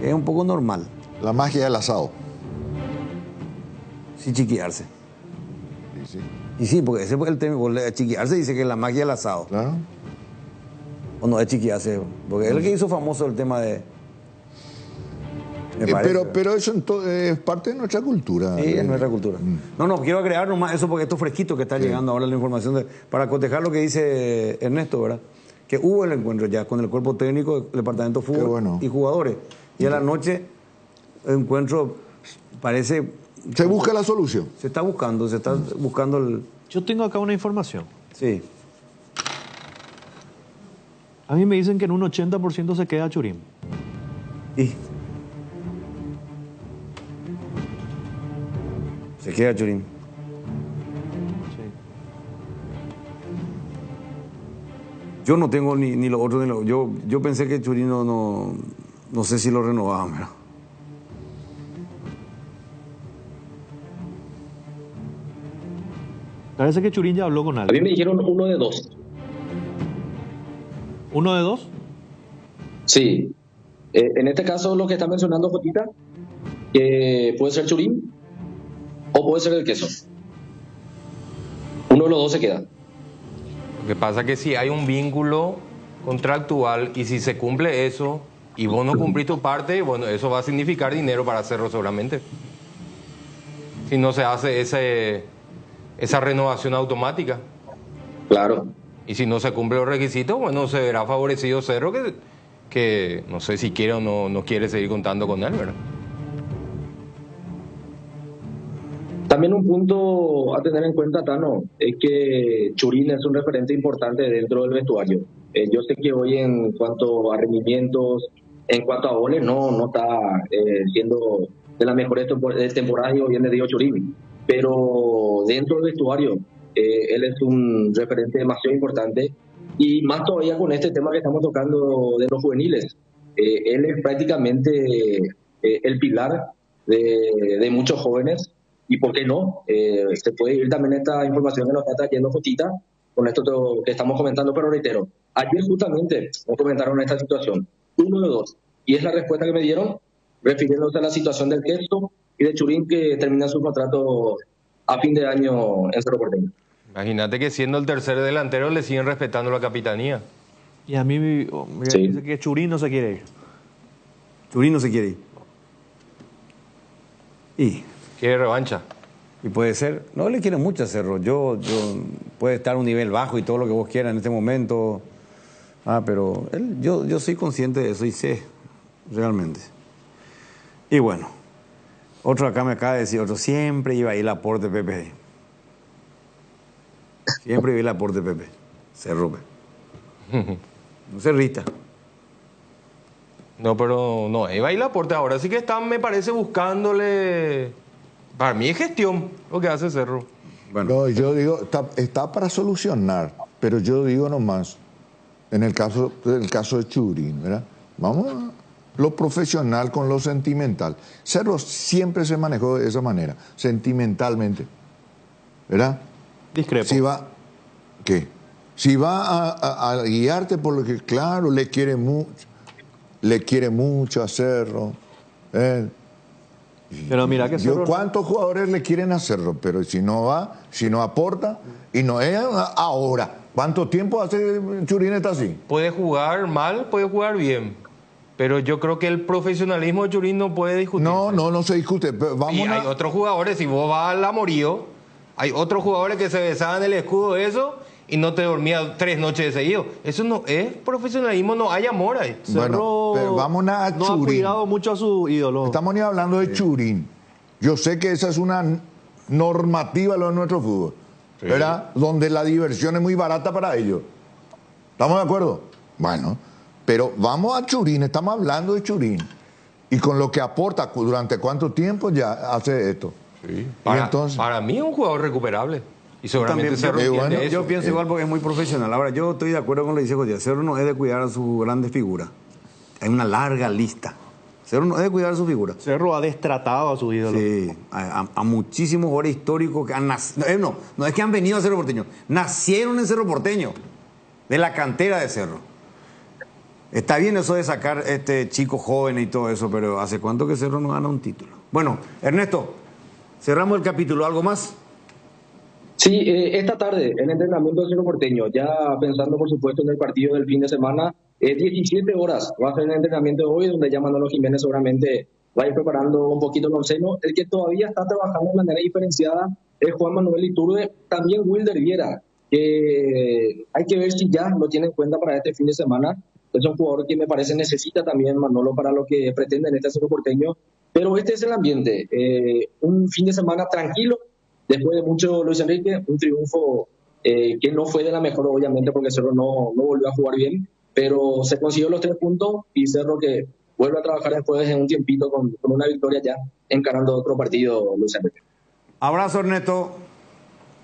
que es un poco normal. La magia del asado. Sí, chiquearse. Sí. Y sí, porque ese fue el tema. Chiquearse dice que es la magia del asado. Claro. O no es chiquearse, porque es el que hizo famoso el tema de... Pero eso es parte de nuestra cultura. Sí, es nuestra cultura. No, quiero agregar nomás eso porque esto fresquito que está llegando ahora la información para cotejar lo que dice Ernesto, ¿verdad? Que hubo el encuentro ya con el cuerpo técnico del departamento de fútbol y jugadores. Y a la noche el encuentro parece... Se busca la solución. Se está buscando el... Yo tengo acá una información. Sí. A mí me dicen que en un 80% se queda Churín. ¿Y? Se queda Churín. Sí. Yo no tengo ni lo otro ni lo... Yo pensé que Churín no sé si lo renovaban, ¿verdad? Parece que Churín ya habló con alguien. A mí me dijeron 1 de 2. ¿1 de 2? Sí. En este caso, lo que está mencionando Jotita, que puede ser Churín o puede ser el Queso. Uno de los dos se queda. Lo que pasa es que si hay un vínculo contractual y si se cumple eso y vos no cumplís tu parte, bueno, eso va a significar dinero para Cerro seguramente. Si no se hace esa renovación automática. Claro. Y si no se cumplen los requisitos, bueno, se verá favorecido Cerro que no sé si quiere o no quiere seguir contando con él, ¿verdad? También un punto a tener en cuenta, Tano, es que Churín es un referente importante dentro del vestuario. Yo sé que hoy en cuanto a rendimientos, en cuanto a goles, no está siendo de las mejores temporadas, y bien de Diego Churín. Pero dentro del vestuario, él es un referente demasiado importante. Y más todavía con este tema que estamos tocando de los juveniles. Él es prácticamente el pilar de muchos jóvenes. Y por qué no, se puede ir también esta información que nos está trayendo Jotita con esto que estamos comentando, pero reitero, ayer justamente nos comentaron esta situación, 1 de 2, y es la respuesta que me dieron refiriéndose a la situación del Queso y de Churín, que termina su contrato a fin de año en Cerro Porteño. Imagínate que siendo el tercer delantero le siguen respetando la capitanía. Y a mí me dice que Churín no se quiere ir. Churín no se quiere ir. Y... quiere revancha. Y puede ser, no le quiere mucho a Cerro. Yo puede estar a un nivel bajo y todo lo que vos quieras en este momento. Pero yo soy consciente de eso y sé, realmente. Y bueno, otro acá me acaba de decir, otro, siempre iba a ir el aporte Pepe. Siempre iba el aporte Pepe. Se rompe. No se rita. No, pero no, iba a ir el aporte ahora. Sí que están, me parece, buscándole... Para mí es gestión lo que hace Cerro. Bueno. No, yo digo, está para solucionar, pero yo digo nomás, en el caso de Churín, ¿verdad? Vamos a lo profesional con lo sentimental. Cerro siempre se manejó de esa manera, sentimentalmente, ¿verdad? Discrepo. Si va a guiarte por lo que, claro, le quiere mucho a Cerro, Pero mira que Cerro... ¿Cuántos jugadores le quieren a Cerro? Pero si no va, si no aporta, y no es ahora. ¿Cuánto tiempo hace Churín está así? Puede jugar mal, puede jugar bien. Pero yo creo que el profesionalismo de Churín no puede discutirse. No se discute. Pero y hay otros jugadores, si vos vas al Amorío, hay otros jugadores que se besaban el escudo de eso y no te dormía 3 noches de seguido. Eso no es profesionalismo, no hay amor ahí. Bueno, pero vámonos a no Churín. Ha cuidado mucho a su ídolo. Estamos ni hablando de Churín. Yo sé que esa es una normativa de nuestro fútbol, ¿verdad? Donde la diversión es muy barata para ellos. ¿Estamos de acuerdo? Bueno, pero vamos a Churín, estamos hablando de Churín. Y con lo que aporta, ¿durante cuánto tiempo ya hace esto? Sí. Entonces, para mí es un jugador recuperable. Y seguramente también, yo pienso igual porque es muy profesional. Ahora, yo estoy de acuerdo con lo que dice José. Cerro no es de cuidar a su grande figura. Hay una larga lista. Cerro no es de cuidar a su figura. Cerro ha destratado a su ídolo. Sí, a muchísimos jugadores históricos que han nacido. No es que han venido a Cerro Porteño. Nacieron en Cerro Porteño. De la cantera de Cerro. Está bien eso de sacar chicos jóvenes y todo eso, pero ¿hace cuánto que Cerro no gana un título? Bueno, Ernesto, cerramos el capítulo. ¿Algo más? Sí, esta tarde el entrenamiento del Cerro Porteño, ya pensando por supuesto en el partido del fin de semana, 17 horas va a ser el entrenamiento de hoy, donde ya Manolo Jiménez seguramente va a ir preparando un poquito el onceno. El que todavía está trabajando de manera diferenciada es Juan Manuel Iturbe, también Wilder Viera, que hay que ver si ya lo tiene en cuenta para este fin de semana. Es un jugador que me parece necesita también Manolo para lo que pretende en este Cerro Porteño, pero este es el ambiente, un fin de semana tranquilo. Después de mucho, Luis Enrique, un triunfo que no fue de la mejor, obviamente, porque Cerro no volvió a jugar bien, pero se consiguió los 3 puntos y Cerro que vuelve a trabajar después de un tiempito con una victoria ya encarando otro partido, Luis Enrique. Abrazo, Ernesto.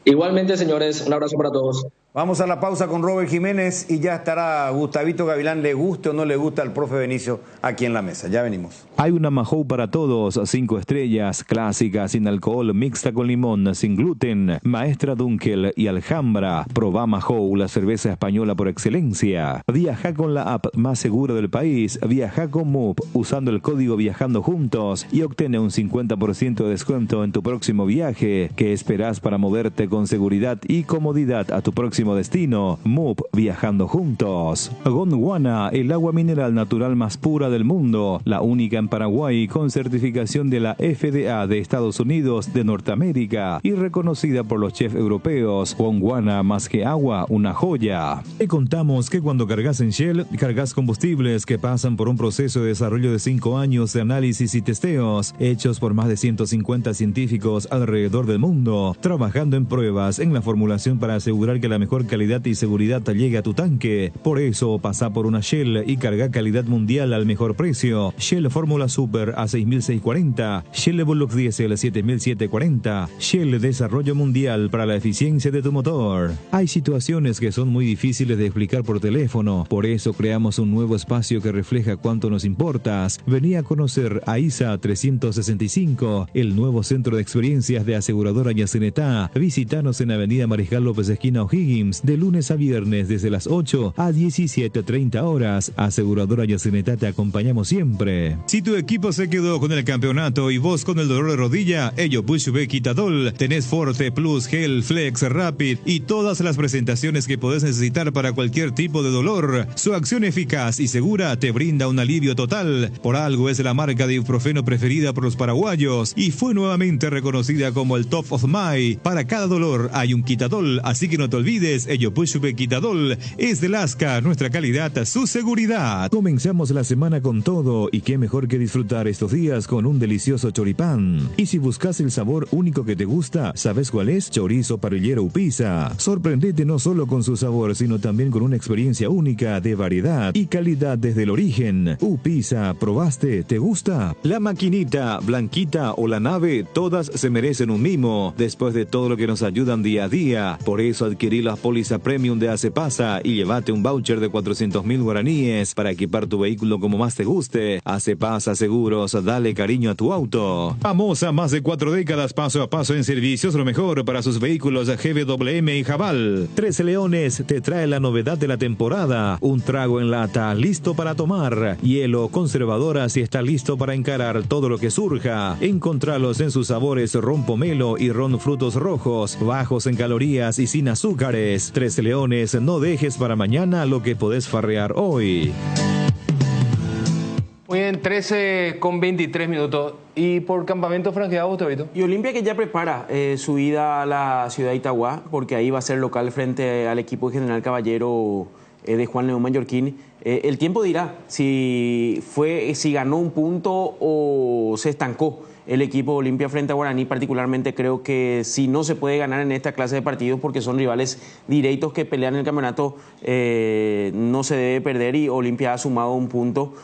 Igualmente, señores, un abrazo para todos. Vamos a la pausa con Robert Jiménez y ya estará Gustavito Gavilán, le guste o no le gusta al profe Benicio aquí en la mesa. Ya venimos. Hay una Mahou para todos, 5 estrellas, clásica, sin alcohol, mixta con limón, sin gluten, Maestra Dunkel y Alhambra. Probá Mahou, la cerveza española por excelencia. Viaja con la app más segura del país. Viaja con Moop usando el código Viajando Juntos y obtiene un 50% de descuento en tu próximo viaje. ¿Qué esperás para moverte con seguridad y comodidad a tu próximo destino? Moop, viajando juntos. Gondwana, el agua mineral natural más pura del mundo, la única en Paraguay con certificación de la FDA de Estados Unidos de Norteamérica y reconocida por los chefs europeos. Gondwana, más que agua, una joya. Te contamos que cuando cargas en Shell, cargas combustibles que pasan por un proceso de desarrollo de 5 años de análisis y testeos, hechos por más de 150 científicos alrededor del mundo, trabajando en pruebas en la formulación para asegurar que la mejor calidad y seguridad llegue a tu tanque. Por eso pasa por una Shell y carga calidad mundial al mejor precio. Shell Fórmula Super a 6.640, Shell Evolux Diesel 7.740, Shell Desarrollo Mundial para la eficiencia de tu motor. Hay situaciones que son muy difíciles de explicar por teléfono, por eso creamos un nuevo espacio que refleja cuánto nos importas. Vení a conocer a ISA 365, el nuevo centro de experiencias de aseguradora Yacinetá. Visítanos en Avenida Mariscal López esquina O'Higgins de lunes a viernes desde las 8 a 17:30 horas. Aseguradora Yacinetá, te acompañamos siempre. Si tu equipo se quedó con el campeonato y vos con el dolor de rodilla, ello Pushbe Quitadol, tenés Forte Plus, Gel, Flex, Rapid y todas las presentaciones que podés necesitar para cualquier tipo de dolor. Su acción eficaz y segura te brinda un alivio total. Por algo es la marca de ibuprofeno preferida por los paraguayos y fue nuevamente reconocida como el Top of Mind. Para cada dolor hay un Quitadol, así que no te olvides olvides, Ellopuchupe Quitadol es de Lasca, nuestra calidad, su seguridad. Comenzamos la semana con todo y qué mejor que disfrutar estos días con un delicioso choripán. Y si buscas el sabor único que te gusta, ¿sabes cuál es? Chorizo parrillero Upisa. Sorprendete no solo con su sabor, sino también con una experiencia única de variedad y calidad desde el origen. Upisa, ¿probaste? ¿Te gusta? La maquinita, Blanquita o la nave, todas se merecen un mimo, después de todo lo que nos ayudan día a día. Por eso adquirí la póliza premium de Acepasa y llévate un voucher de 400.000 guaraníes para equipar tu vehículo como más te guste. Acepasa Seguros, dale cariño a tu auto. Famosa más de 4 décadas, paso a paso en servicios, lo mejor para sus vehículos GWM y Jabal. 13 Leones te trae la novedad de la temporada, un trago en lata listo para tomar, hielo, conservadora si está listo para encarar todo lo que surja. Encontralos en sus sabores ron pomelo y ron frutos rojos, bajos en calorías y sin azúcares. 13 Leones, no dejes para mañana lo que podés farrear hoy. Muy bien, 13:23. ¿Y por campamento franqueado, Tevito? Y Olimpia que ya prepara su ida a la ciudad de Itagua, porque ahí va a ser local frente al equipo de General Caballero de Juan León Mallorquín. El tiempo dirá si ganó un punto o se estancó el equipo de Olimpia frente a Guaraní. Particularmente creo que si no se puede ganar en esta clase de partidos porque son rivales directos que pelean el campeonato, no se debe perder, y Olimpia ha sumado un punto,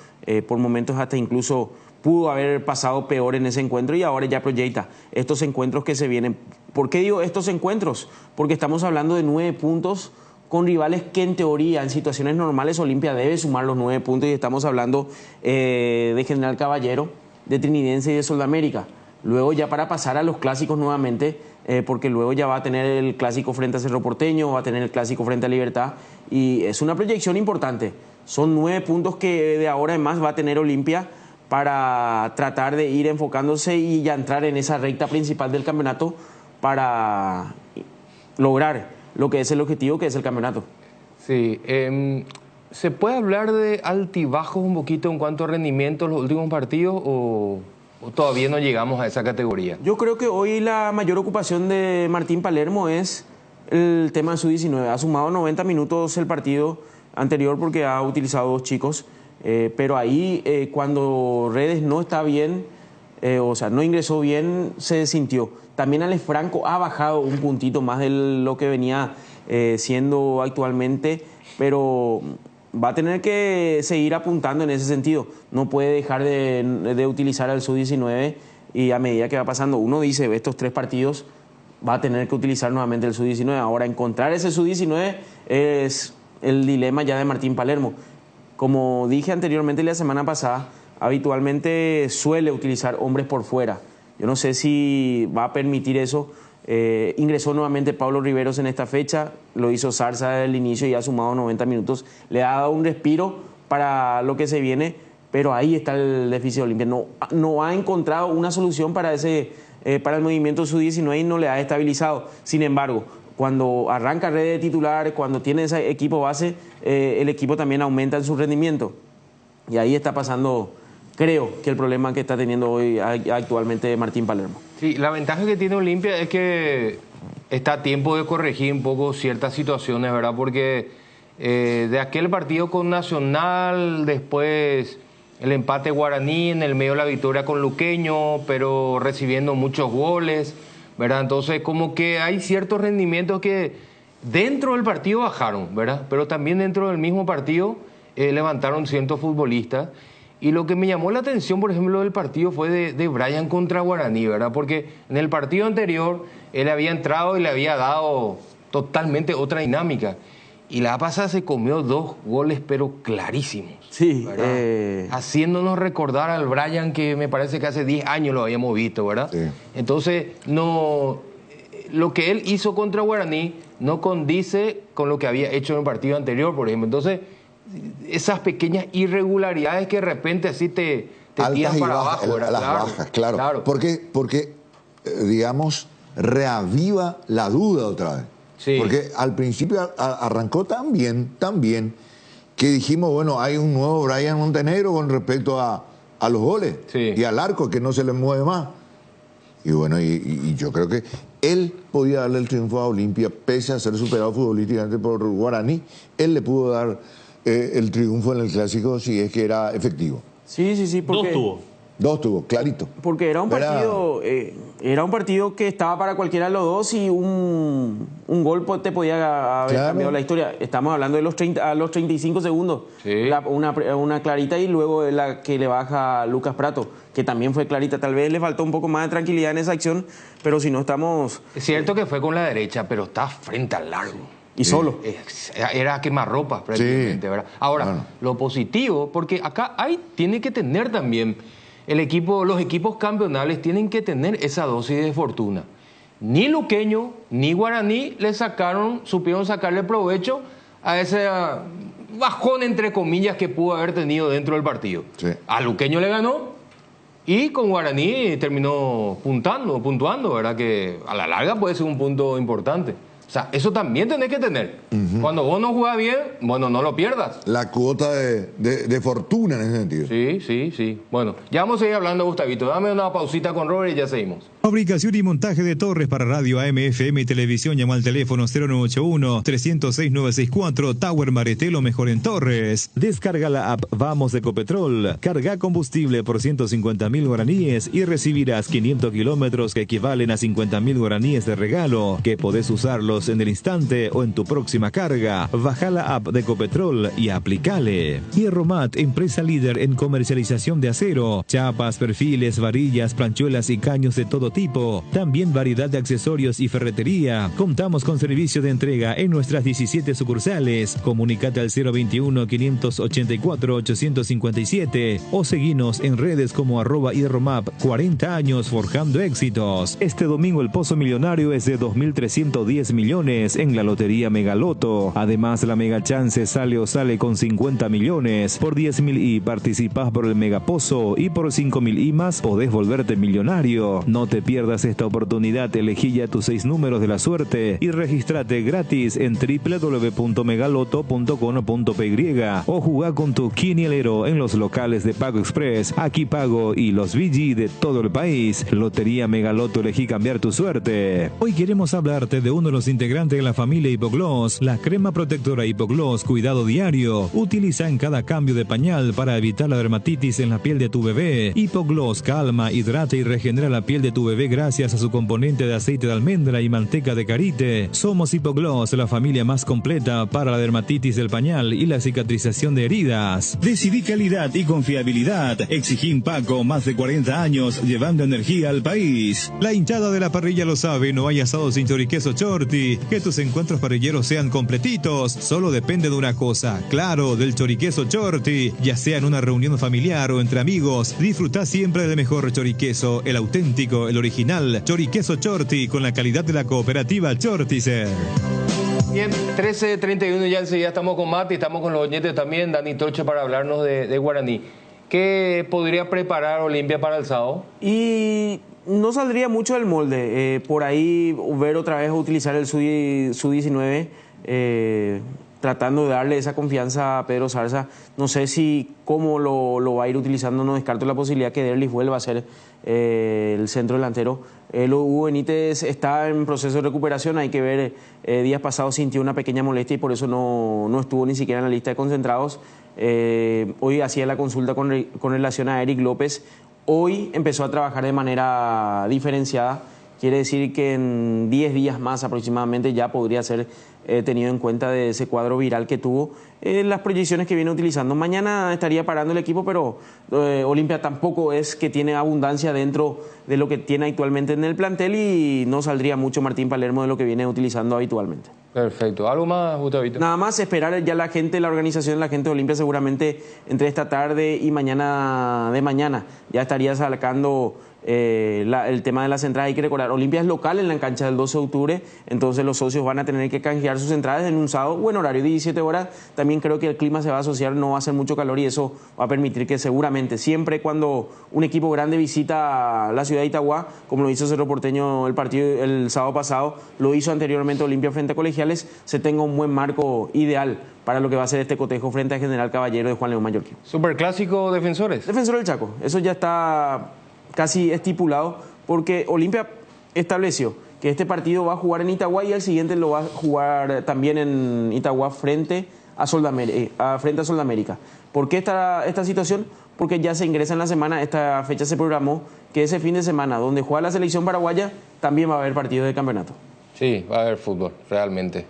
por momentos hasta incluso pudo haber pasado peor en ese encuentro, y ahora ya proyecta estos encuentros que se vienen. ¿Por qué digo estos encuentros? Porque estamos hablando de 9 puntos con rivales que en teoría, en situaciones normales, Olimpia debe sumar los 9 puntos, y estamos hablando de General Caballero, de Trinidense y de Soldamérica. Luego ya para pasar a los clásicos nuevamente, porque luego ya va a tener el clásico frente a Cerro Porteño, va a tener el clásico frente a Libertad, y es una proyección importante. Son 9 puntos que de ahora en más va a tener Olimpia para tratar de ir enfocándose y ya entrar en esa recta principal del campeonato para lograr lo que es el objetivo, que es el campeonato. Sí, ¿se puede hablar de altibajos un poquito en cuanto a rendimiento en los últimos partidos o todavía no llegamos a esa categoría? Yo creo que hoy la mayor ocupación de Martín Palermo es el tema de su 19. Ha sumado 90 minutos el partido anterior porque ha utilizado 2 chicos, pero ahí cuando Redes no está bien, o sea, no ingresó bien, se sintió. También Alex Franco ha bajado un puntito más de lo que venía siendo actualmente, pero va a tener que seguir apuntando en ese sentido. No puede dejar de utilizar al Sub-19, y a medida que va pasando, uno dice, estos 3 partidos va a tener que utilizar nuevamente el Sub-19. Ahora, encontrar ese Sub-19 es el dilema ya de Martín Palermo. Como dije anteriormente la semana pasada, habitualmente suele utilizar hombres por fuera. Yo no sé si va a permitir eso. Ingresó nuevamente Pablo Riveros en esta fecha, lo hizo Zarza desde el inicio y ha sumado 90 minutos. Le ha dado un respiro para lo que se viene, pero ahí está el déficit de Olimpia. No ha encontrado una solución para el movimiento Sub-19 y no le ha estabilizado. Sin embargo, cuando arranca red de titular, cuando tiene ese equipo base, el equipo también aumenta en su rendimiento. Y ahí está pasando, creo, que el problema que está teniendo hoy actualmente Martín Palermo. Sí, la ventaja que tiene Olimpia es que está a tiempo de corregir un poco ciertas situaciones, ¿verdad? Porque de aquel partido con Nacional, después el empate Guaraní, en el medio la victoria con Luqueño, pero recibiendo muchos goles, ¿verdad? Entonces, como que hay ciertos rendimientos que dentro del partido bajaron, ¿verdad? Pero también dentro del mismo partido levantaron ciertos futbolistas. Y lo que me llamó la atención, por ejemplo, del partido fue de Brian contra Guaraní, ¿verdad? Porque en el partido anterior él había entrado y le había dado totalmente otra dinámica. Y la pasada se comió 2 goles, pero clarísimos. Sí. Haciéndonos recordar al Brian que me parece que hace 10 años lo habíamos visto, ¿verdad? Sí. Entonces, lo que él hizo contra Guaraní no condice con lo que había hecho en el partido anterior, por ejemplo. Entonces, esas pequeñas irregularidades que de repente así te tiran para abajo, ¿verdad? Las bajas, claro. Porque digamos, reaviva la duda otra vez. Sí. Porque al principio arrancó tan bien, que dijimos, bueno, hay un nuevo Brian Montenegro con respecto a los goles, sí, y al arco, que no se le mueve más. Y bueno, y yo creo que él podía darle el triunfo a Olimpia, pese a ser superado futbolísticamente por Guaraní. Él le pudo dar el triunfo en el clásico si es que era efectivo. Sí, porque... Dos tuvo, clarito. Porque era un partido que estaba para cualquiera de los dos y un gol te podía haber cambiado la historia. Estamos hablando de a los 35 segundos. Sí. Una clarita y luego la que le baja Lucas Prato, que también fue clarita. Tal vez le faltó un poco más de tranquilidad en esa acción, pero si no estamos... Es cierto que fue con la derecha, pero está frente al largo. Y solo. Era quemarropa prácticamente, ¿verdad? Ahora, lo positivo, porque acá tiene que tener también... los equipos campeonales tienen que tener esa dosis de fortuna. Ni Luqueño ni Guaraní supieron sacarle provecho a ese bajón, entre comillas, que pudo haber tenido dentro del partido. Sí. A Luqueño le ganó y con Guaraní terminó puntuando, ¿verdad? Que a la larga puede ser un punto importante. O sea, eso también tenés que tener. Cuando vos no jugás bien, bueno, no lo pierdas. La cuota de fortuna en ese sentido. Sí. Bueno, ya vamos a seguir hablando, Gustavito. Dame una pausita con Robert y ya seguimos. Fabricación y montaje de torres para radio AM, FM y televisión. Llama al teléfono 0981-306-964. Tower Mareté, lo mejor en torres. Descarga la app Vamos de Ecopetrol. Carga combustible por 150.000 guaraníes y recibirás 500 kilómetros que equivalen a 50.000 guaraníes de regalo, que podés usarlos en el instante o en tu próxima carga. Baja la app de Ecopetrol y aplicale. Hierromat, empresa líder en comercialización de acero, chapas, perfiles, varillas, planchuelas y caños de todo tipo. También variedad de accesorios y ferretería. Contamos con servicio de entrega en nuestras 17 sucursales. Comunicate al 021-584-857 o seguinos en redes como @hierromap. 40 años forjando éxitos. Este domingo el pozo millonario es de 2.310 millones en la Lotería Megaloto. Además, la Mega Chance sale con 50 millones. Por 10.000 y participás por el Megapozo y por 5.000 y más podés volverte millonario. No te pierdas esta oportunidad. Elegí ya tus 6 números de la suerte y regístrate gratis en www.megaloto.com.py o jugá con tu quinielero en los locales de Pago Express, Aquí Pago y los VG de todo el país. Lotería Megaloto, elegí cambiar tu suerte. Hoy queremos hablarte de uno de los integrantes de la familia Hipogloss, la crema protectora Hipogloss Cuidado Diario. Utiliza en cada cambio de pañal para evitar la dermatitis en la piel de tu bebé. Hipogloss calma, hidrata y regenera la piel de tu bebé gracias a su componente de aceite de almendra y manteca de karité. Somos Hipogloss, la familia más completa para la dermatitis del pañal y la cicatrización de heridas. Decidí calidad y confiabilidad. Exigí Paco, más de 40 años llevando energía al país. La hinchada de la parrilla lo sabe, no hay asado sin choriqueso Chorti. Que tus encuentros parrilleros sean completitos solo depende de una cosa, claro, del choriqueso Chorti. Ya sea en una reunión familiar o entre amigos, disfrutá siempre del mejor choriqueso, el auténtico, el original choriqueso Chorti, con la calidad de la cooperativa Chortizer. Bien, 13:31, ya enseguida estamos con Mati, estamos con los oyentes también, Dani Torche, para hablarnos de Guaraní. ¿Qué podría preparar Olimpia para el sábado? Y no saldría mucho del molde. Por ahí ver otra vez utilizar el Sub-19, tratando de darle esa confianza a Pedro Zarza. No sé cómo lo va a ir utilizando, no descarto la posibilidad que Derlis vuelva a ser el centro delantero. Hugo Benítez está en proceso de recuperación, hay que ver, días pasados sintió una pequeña molestia y por eso no estuvo ni siquiera en la lista de concentrados. Hoy hacía la consulta con relación a Eric López. Hoy empezó a trabajar de manera diferenciada, quiere decir que en 10 días más aproximadamente ya podría ser tenido en cuenta de ese cuadro viral que tuvo, las proyecciones que viene utilizando. Mañana estaría parando el equipo, pero Olimpia tampoco es que tiene abundancia dentro de lo que tiene actualmente en el plantel y no saldría mucho Martín Palermo de lo que viene utilizando habitualmente. Perfecto. ¿Algo más, Gustavito? Nada más esperar ya la organización de la gente de Olimpia seguramente entre esta tarde y mañana ya estaría sacando el tema de las entradas. Hay que recordar, Olimpia es local en la cancha del 12 de octubre, entonces los socios van a tener que canjear sus entradas en un sábado, buen horario, 17 horas. También creo que el clima se va a asociar, no va a hacer mucho calor y eso va a permitir que seguramente, siempre cuando un equipo grande visita la ciudad de Itagua, como lo hizo Cerro Porteño el sábado pasado, lo hizo anteriormente Olimpia frente a Colegiales, se tenga un buen marco ideal para lo que va a ser este cotejo frente a General Caballero de Juan León Mallorquín. Superclásico Defensores. Defensor del Chaco, eso ya está casi estipulado porque Olimpia estableció que este partido va a jugar en Itagua y el siguiente lo va a jugar también en Itagua frente a Soldamérica. ¿Por qué esta situación? Porque ya se ingresa en la semana, esta fecha se programó, que ese fin de semana, donde juega la selección paraguaya, también va a haber partido de campeonato. Sí, va a haber fútbol, realmente.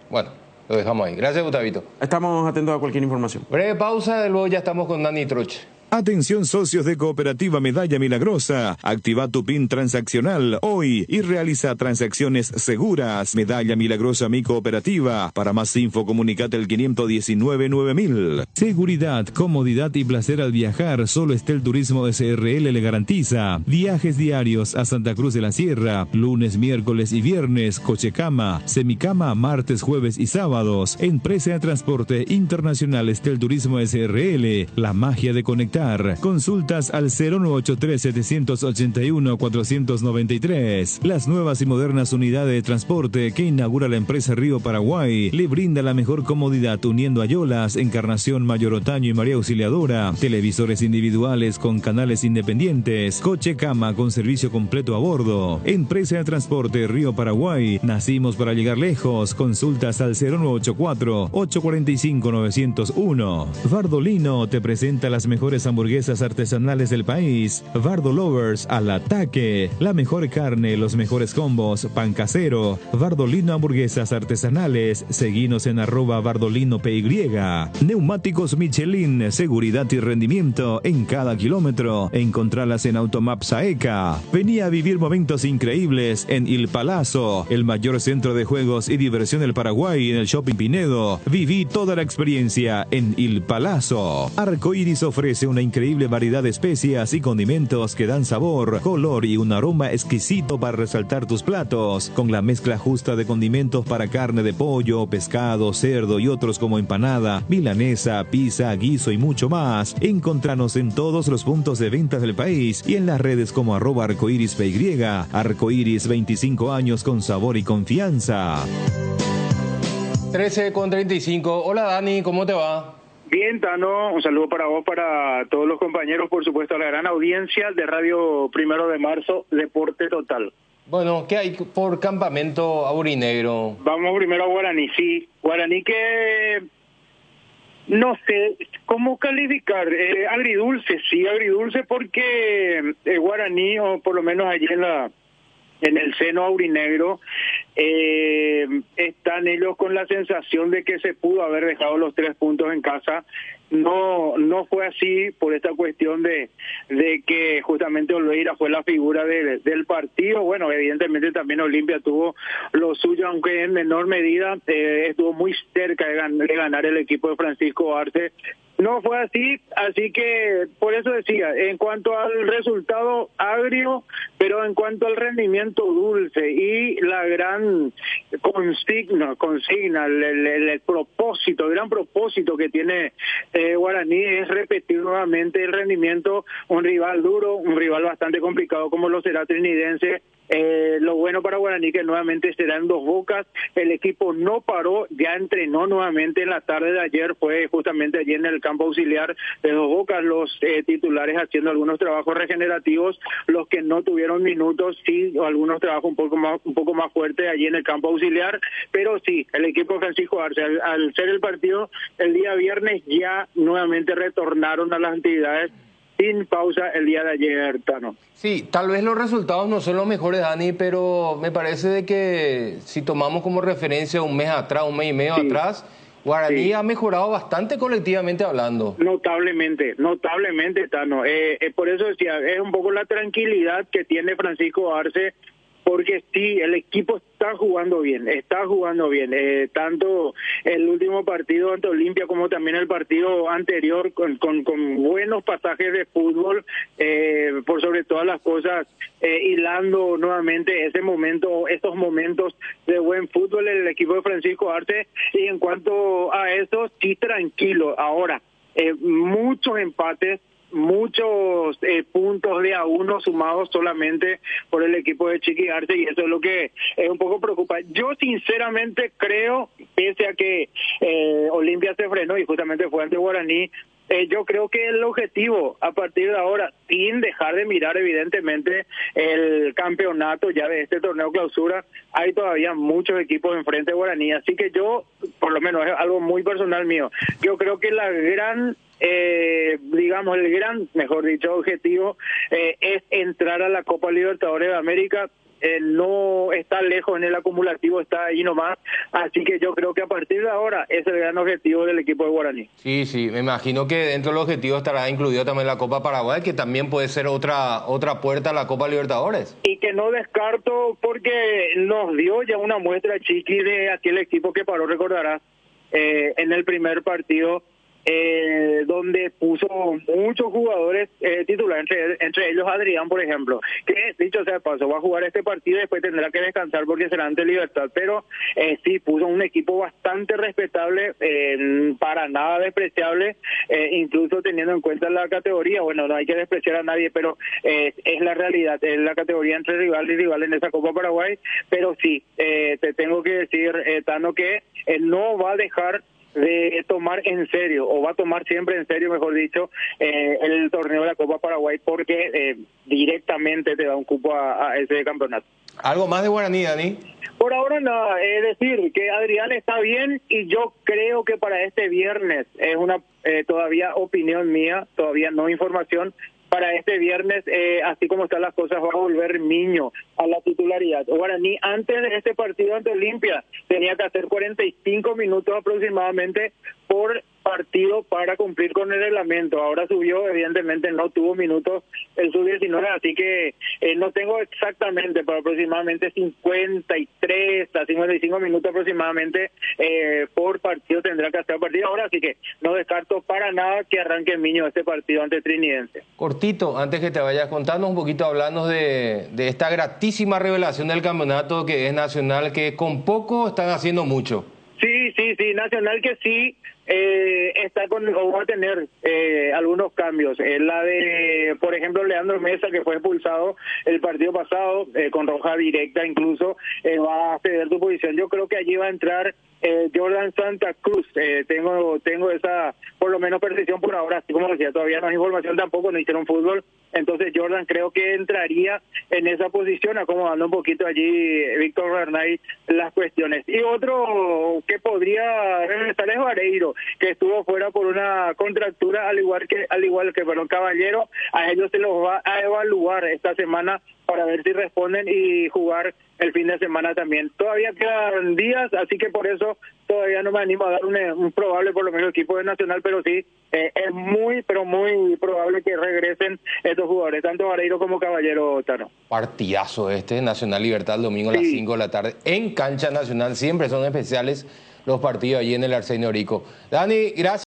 Bueno, lo dejamos ahí. Gracias, Gustavito. Estamos atentos a cualquier información. Breve pausa, luego ya estamos con Dani Troche. Atención socios de Cooperativa Medalla Milagrosa, activa tu PIN transaccional hoy y realiza transacciones seguras. Medalla Milagrosa Mi Cooperativa. Para más info comunicate al 519-9000. Seguridad, comodidad y placer al viajar, solo Estel Turismo SRL le garantiza. Viajes diarios a Santa Cruz de la Sierra, lunes, miércoles y viernes, cochecama, semicama, martes, jueves y sábados. Empresa de Transporte Internacional Estel Turismo SRL, la magia de conectar. Consultas al 0983-781-493. Las nuevas y modernas unidades de transporte que inaugura la empresa Río Paraguay le brinda la mejor comodidad uniendo Ayolas, Encarnación, Mayor Otaño y María Auxiliadora. Televisores individuales con canales independientes. Coche cama con servicio completo a bordo. Empresa de transporte Río Paraguay. Nacimos para llegar lejos. Consultas al 0984-845-901. Bardolino te presenta las mejores hamburguesas artesanales del país. Bardo Lovers al ataque. La mejor carne, los mejores combos, pan casero. Bardolino Hamburguesas Artesanales. Seguinos en @BardolinoPY. Neumáticos Michelin, seguridad y rendimiento en cada kilómetro. Encontralas en Automaps AECA. Vení a vivir momentos increíbles en Il Palazzo, el mayor centro de juegos y diversión del Paraguay, en el Shopping Pinedo. Viví toda la experiencia en Il Palazzo. Arcoiris ofrece una increíble variedad de especias y condimentos que dan sabor, color y un aroma exquisito para resaltar tus platos, con la mezcla justa de condimentos para carne de pollo, pescado, cerdo y otros como empanada, milanesa, pizza, guiso y mucho más. Encontranos en todos los puntos de ventas del país y en las redes como @arcoirispy. Arcoiris, 25 años con sabor y confianza. 13:35. Hola Dani, ¿cómo te va? Bien, Tano, un saludo para vos, para todos los compañeros, por supuesto, a la gran audiencia de Radio 1 de Marzo, Deporte Total. Bueno, ¿qué hay por Campamento Aurinegro? Vamos primero a Guaraní, sí. Guaraní que no sé cómo calificar. Agridulce, sí, agridulce porque Guaraní, o por lo menos allí en el seno aurinegro, están ellos con la sensación de que se pudo haber dejado los 3 puntos en casa. No fue así por esta cuestión de que justamente Oliveira fue la figura del partido. Bueno, evidentemente también Olimpia tuvo lo suyo, aunque en menor medida. Estuvo muy cerca de ganar el equipo de Francisco Arce. No fue así que por eso decía, en cuanto al resultado agrio, pero en cuanto al rendimiento dulce y la gran consigna, el propósito, el gran propósito que tiene Guaraní es repetir nuevamente el rendimiento, un rival duro, un rival bastante complicado como lo será Trinidense. Lo bueno para Guaraní que nuevamente será en Dos Bocas. El equipo no paró, ya entrenó nuevamente en la tarde de ayer, fue justamente allí en el campo auxiliar de Dos Bocas, los titulares haciendo algunos trabajos regenerativos, los que no tuvieron minutos, sí, algunos trabajos un poco más fuertes allí en el campo auxiliar, pero sí, el equipo de Francisco Arce, al ser el partido el día viernes, ya nuevamente retornaron a las actividades sin pausa el día de ayer, Tano. Sí, tal vez los resultados no son los mejores, Dani, pero me parece de que si tomamos como referencia un mes atrás, un mes y medio atrás, Guaraní ha mejorado bastante colectivamente hablando. Notablemente, Tano. Por eso decía, es un poco la tranquilidad que tiene Francisco Arce, porque sí, el equipo está jugando bien. Tanto el último partido ante Olimpia como también el partido anterior con buenos pasajes de fútbol, por sobre todas las cosas, hilando nuevamente estos momentos de buen fútbol en el equipo de Francisco Arce. Y en cuanto a eso, sí, tranquilo. Ahora, muchos empates, muchos puntos de a uno sumados solamente por el equipo de Chiqui Arce, y eso es lo que es un poco preocupante. Yo sinceramente creo, pese a que Olimpia se frenó y justamente fue ante Guaraní, Yo creo que el objetivo a partir de ahora, sin dejar de mirar evidentemente el campeonato ya de este torneo clausura, hay todavía muchos equipos enfrente de Guaraní, así que yo, por lo menos es algo muy personal mío, yo creo que la gran... digamos, el gran, mejor dicho, objetivo es entrar a la Copa Libertadores de América. No está lejos en el acumulativo, está ahí nomás, así que yo creo que a partir de ahora es el gran objetivo del equipo de Guaraní. Sí, me imagino que dentro del objetivo estará incluido también la Copa Paraguay, que también puede ser otra puerta a la Copa Libertadores. Y que no descarto, porque nos dio ya una muestra Chiqui de aquel equipo que paró, recordarás, en el primer partido, donde puso muchos jugadores titulares, entre ellos Adrián, por ejemplo, que dicho sea de paso, va a jugar este partido y después tendrá que descansar porque será ante Libertad, pero sí puso un equipo bastante respetable, para nada despreciable, incluso teniendo en cuenta la categoría. Bueno, no hay que despreciar a nadie, pero es la realidad, es la categoría entre rival y rival en esa Copa Paraguay, pero sí, te tengo que decir, Tano, que no va a dejar de tomar en serio, o va a tomar siempre en serio, mejor dicho, el torneo de la Copa Paraguay, porque directamente te da un cupo a ese campeonato. ¿Algo más de Guaraní, Dani? Por ahora nada, es decir, que Adrián está bien y yo creo que para este viernes, es una todavía opinión mía, todavía no información, para este viernes, así como están las cosas, va a volver Miño a la titularidad. Guaraní, antes de este partido ante Olimpia, tenía que hacer 45 minutos aproximadamente por partido para cumplir con el reglamento. Ahora subió, evidentemente no tuvo minutos el sub-19, así que no tengo exactamente, pero aproximadamente 53 a 55 minutos aproximadamente por partido tendrá que hacer el partido ahora, así que no descarto para nada que arranque Miño este partido ante Trinidense. Cortito, antes que te vayas contando un poquito, hablando de esta gratísima revelación del campeonato que es Nacional, que con poco están haciendo mucho. Sí, Nacional que sí está con, o va a tener algunos cambios. La de, por ejemplo, Leandro Mesa, que fue expulsado el partido pasado, con roja directa incluso, va a ceder su posición. Yo creo que allí va a entrar Jordan Santa Cruz. Tengo esa, por lo menos, percepción por ahora, así como decía, todavía no hay información tampoco, no hicieron fútbol. Entonces Jordan creo que entraría en esa posición, acomodando un poquito allí Víctor Bernay las cuestiones. Y otro que podría regresar es Vareiro, que estuvo fuera por una contractura, al igual que Caballero. A ellos se los va a evaluar esta semana para ver si responden y jugar el fin de semana también. Todavía quedan días, así que por eso todavía no me animo a dar un probable, por lo menos, equipo de Nacional, pero sí, es muy, pero muy probable que regresen estos jugadores, tanto Vareiro como Caballero, Tano. Partidazo Nacional Libertad, el domingo a las 5 de la tarde, en Cancha Nacional. Siempre son especiales los partidos allí en el Arsenio Orico. Dani, gracias.